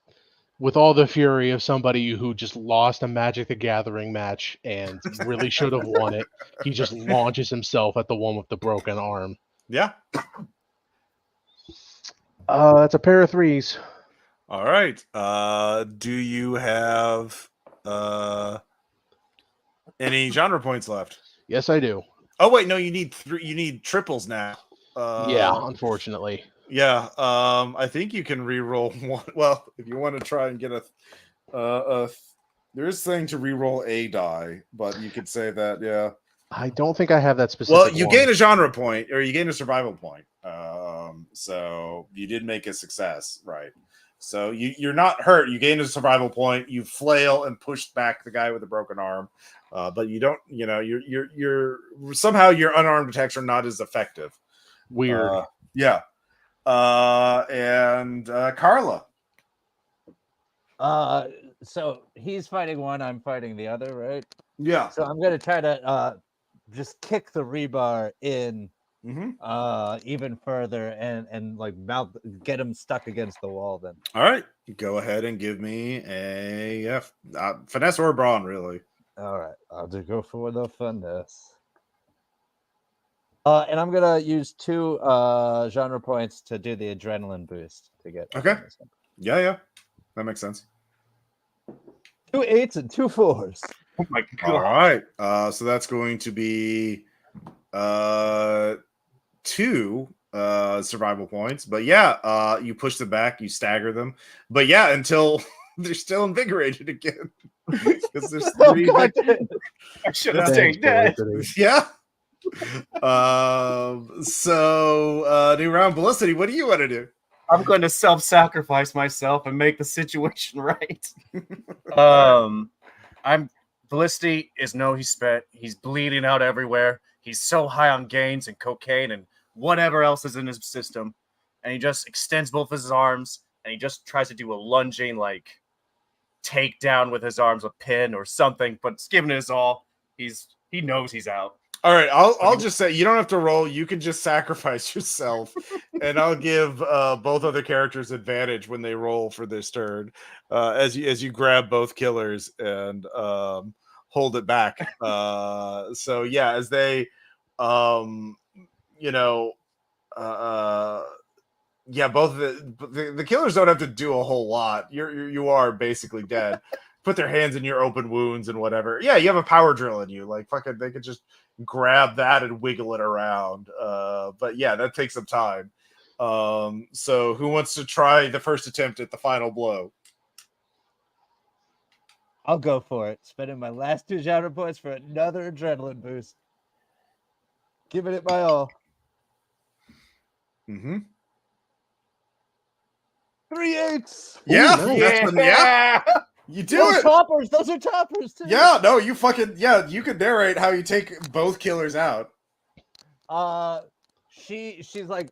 Speaker 2: with all the fury of somebody who just lost a Magic the Gathering match and really should have won it, he just launches himself at the one with the broken arm.
Speaker 1: Yeah.
Speaker 2: That's a pair of 3s.
Speaker 1: All right. Do you have any genre points left?
Speaker 2: Yes, I do.
Speaker 1: Oh wait, no, you need 3. You need triples now.
Speaker 2: Yeah, unfortunately.
Speaker 1: Yeah, I think you can re-roll 1. Well, if you want to try and get there is thing to re-roll a die, but you could say that, yeah.
Speaker 2: I don't think I have that specific.
Speaker 1: Well, you
Speaker 2: one.
Speaker 1: gain a genre point, or you gain a survival point. So you did make a success, right? So you're not hurt. You gain a survival point. You flail and push back the guy with the broken arm, but you don't. You know, you're somehow your unarmed attacks are not as effective.
Speaker 2: Weird.
Speaker 1: Yeah. And Carla.
Speaker 5: So he's fighting one, I'm fighting the other, right?
Speaker 1: Yeah.
Speaker 5: So I'm gonna try to just kick the rebar in even further and like get him stuck against the wall. Then
Speaker 1: All right, go ahead and give me a finesse or brawn, really.
Speaker 5: all right, I'll just go for the finesse. And I'm gonna use 2 genre points to do the adrenaline boost to get.
Speaker 1: Okay. Yeah, that makes sense.
Speaker 5: 2 8s and 2 4s.
Speaker 4: Oh my god.
Speaker 1: All right. So that's going to be 2 survival points. But yeah, you push them back, you stagger them. But yeah, until they're still invigorated again. Because there's 3.
Speaker 4: I should have stayed dead.
Speaker 1: Yeah. So new round, Felicity, what do you want to do?
Speaker 4: I'm going to self-sacrifice myself and make the situation right. Felicity he's spent. He's bleeding out everywhere. He's so high on gains and cocaine and whatever else is in his system. And he just extends both his arms and he just tries to do a lunging, like, takedown with his arms, a pin or something, but it's giving it his all. He knows he's out.
Speaker 1: All right, I'll just say you don't have to roll. You can just sacrifice yourself, and I'll give both other characters advantage when they roll for this turn, as you grab both killers and hold it back. So yeah, as they, yeah, both the killers don't have to do a whole lot. You are basically dead. Put their hands in your open wounds and whatever. Yeah, you have a power drill in you. Like fucking, they could just grab that and wiggle it around. But yeah, that takes some time. So who wants to try the first attempt at the final blow?
Speaker 5: I'll go for it. Spending my last 2 genre points for another adrenaline boost. Giving it my all.
Speaker 1: 3
Speaker 5: 8s.
Speaker 1: Yeah,
Speaker 2: nice.
Speaker 1: yeah. You do
Speaker 5: Those
Speaker 1: it.
Speaker 5: toppers. Those are toppers too.
Speaker 1: Yeah, no, you fucking you can narrate how you take both killers out.
Speaker 5: She's like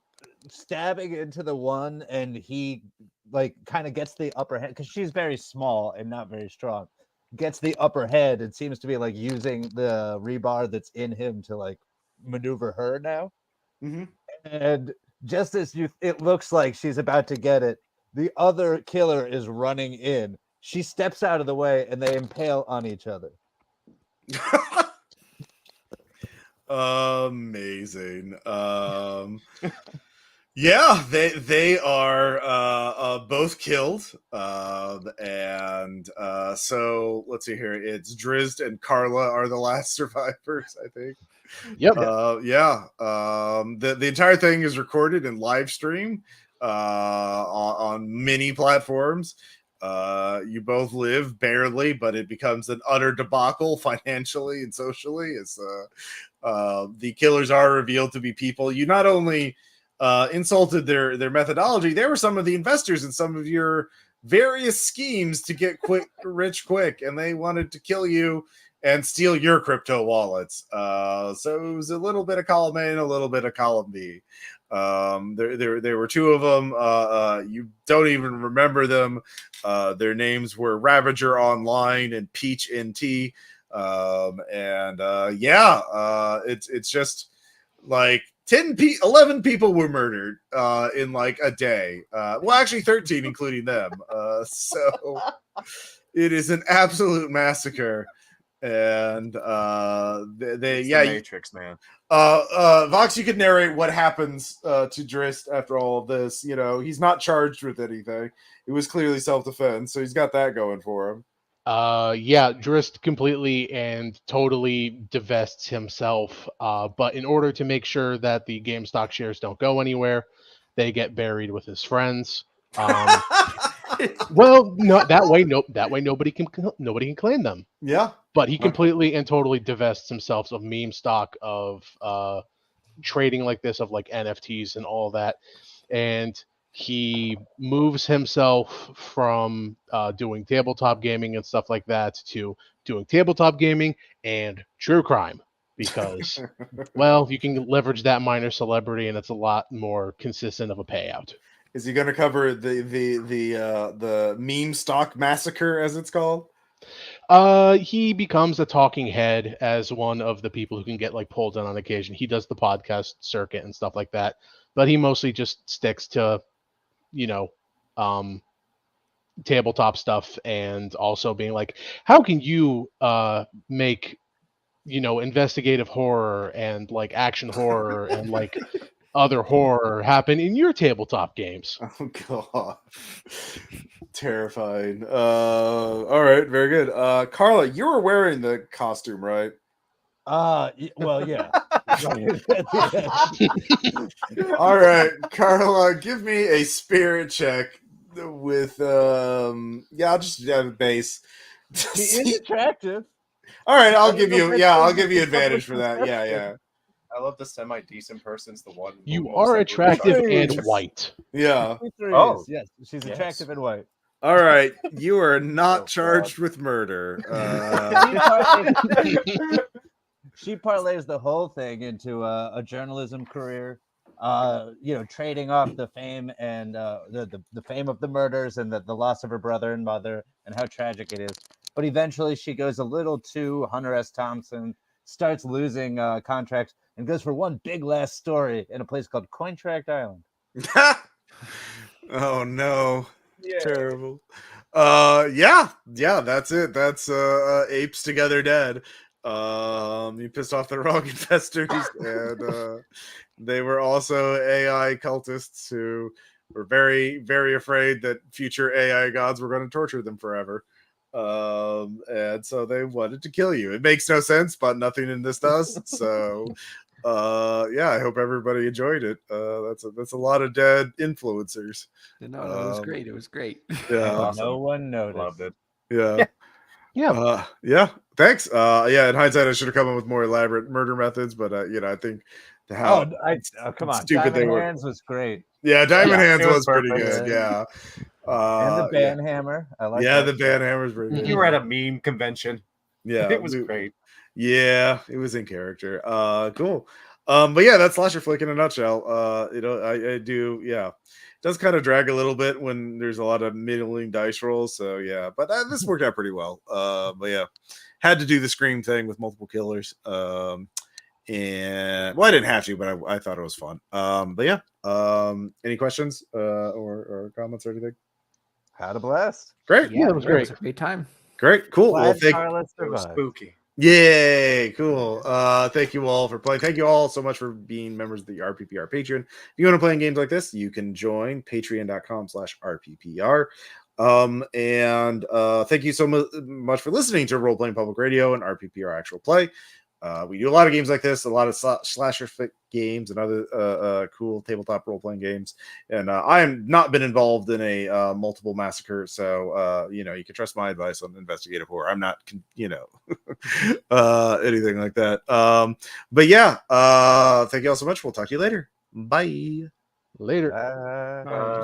Speaker 5: stabbing into the one, and he like kind of gets the upper hand because she's very small and not very strong. Gets the upper head and seems to be like using the rebar that's in him to like maneuver her now.
Speaker 1: Mhm.
Speaker 5: And just as it looks like she's about to get it, the other killer is running in. She steps out of the way, and they impale on each other.
Speaker 1: Amazing. Yeah, they are both killed. And so let's see here. It's Drizzt and Carla are the last survivors, I think.
Speaker 2: Yep.
Speaker 1: Yeah. The entire thing is recorded and live stream on many platforms. You both live barely, but it becomes an utter debacle financially and socially as the killers are revealed to be people you not only insulted their methodology, they were some of the investors in some of your various schemes to get rich quick, and they wanted to kill you and steal your crypto wallets. So it was a little bit of column A and a little bit of column B. There were two of them. You don't even remember them. Their names were Ravager Online and Peach NT. It's just like 11 people were murdered in like a day. Well, actually 13, including them. So it is an absolute massacre. And
Speaker 4: It's the Matrix, man.
Speaker 1: Vox, you could narrate what happens to Drizzt after all of this. You know, he's not charged with anything. It was clearly self-defense, so he's got that going for him.
Speaker 2: Yeah, Drizzt completely and totally divests himself. But in order to make sure that the GameStop shares don't go anywhere, they get buried with his friends. Well, no, that way nobody can claim them.
Speaker 1: Yeah.
Speaker 2: But he completely and totally divests himself of meme stock, of trading like this, of like NFTs and all that. And he moves himself from doing tabletop gaming and stuff like that to doing tabletop gaming and true crime, because, well, you can leverage that minor celebrity and it's a lot more consistent of a payout.
Speaker 1: Is he going to cover the meme stock massacre, as it's called?
Speaker 2: He becomes a talking head as one of the people who can get like pulled in on occasion. He does the podcast circuit and stuff like that, but he mostly just sticks to, tabletop stuff, and also being like, how can you make, investigative horror and like action horror and like other horror happen in your tabletop games?
Speaker 1: Oh god. Terrifying. All right, very good. Carla, you were wearing the costume, right?
Speaker 5: Well, yeah.
Speaker 1: All right, Carla, give me a spirit check with I'll just base.
Speaker 5: He is attractive.
Speaker 1: All right, I'll give you advantage for that. Yeah.
Speaker 4: I love the semi-decent person's the one.
Speaker 2: You are attractive and white.
Speaker 1: Yeah.
Speaker 4: Oh.
Speaker 5: Yes, she's attractive and white.
Speaker 1: All right, you are not charged with murder.
Speaker 5: She parlays the whole thing into a journalism career, trading off the fame and the fame of the murders and the loss of her brother and mother and how tragic it is. But eventually she goes a little too Hunter S. Thompson, starts losing contracts, and goes for one big last story in a place called Cointract Island.
Speaker 1: Oh no. Yeah. Terrible. That's it. That's Apes Together Dead. You pissed off the wrong investors, and they were also AI cultists who were very, very afraid that future AI gods were going to torture them forever. And so they wanted to kill you. It makes no sense, but nothing in this does. So I hope everybody enjoyed it. That's a lot of dead influencers.
Speaker 3: No, it was great. It was great.
Speaker 1: Yeah.
Speaker 4: Awesome.
Speaker 5: No one noticed.
Speaker 4: Loved it.
Speaker 1: Yeah.
Speaker 2: Yeah.
Speaker 1: Thanks. In hindsight, I should have come up with more elaborate murder methods, but I think how
Speaker 5: come on,
Speaker 1: stupid
Speaker 5: Diamond
Speaker 1: they were.
Speaker 5: Hands was great.
Speaker 1: Yeah, Diamond Hands was pretty
Speaker 4: perfect.
Speaker 1: good. Yeah.
Speaker 5: And the band hammer. I like that.
Speaker 1: the band hammer's pretty good.
Speaker 4: You were at a meme convention.
Speaker 1: Yeah,
Speaker 4: It was great.
Speaker 1: Yeah, it was in character. Cool. But yeah, that's Slasher Flick in a nutshell. You know, I do, yeah. It does kind of drag a little bit when there's a lot of middling dice rolls. So yeah, but this worked out pretty well. But yeah, had to do the Scream thing with multiple killers. And well, I didn't have to, but I thought it was fun. But yeah, any questions or comments or anything?
Speaker 5: Had a blast.
Speaker 1: Great,
Speaker 3: Yeah,
Speaker 2: that was
Speaker 3: It
Speaker 2: great.
Speaker 3: was a great time.
Speaker 1: great, cool. Well,
Speaker 5: Glad
Speaker 1: thank
Speaker 5: Charlotte
Speaker 4: It was
Speaker 5: survived.
Speaker 4: spooky.
Speaker 1: Yay, cool. Thank you all for playing. Thank you all so much for being members of the RPPR Patreon. If you want to play games like this, you can join patreon.com/RPPR. And thank you so much for listening to Role Playing Public Radio and RPPR Actual Play. We do a lot of games like this, a lot of slasher fic games and other cool tabletop role-playing games. And I have not been involved in a multiple massacre, so you know, you can trust my advice on investigative horror. I'm not, you know, anything like that. But yeah, thank you all so much. We'll talk to you later. Bye.
Speaker 2: Later.
Speaker 5: Bye.
Speaker 4: Uh,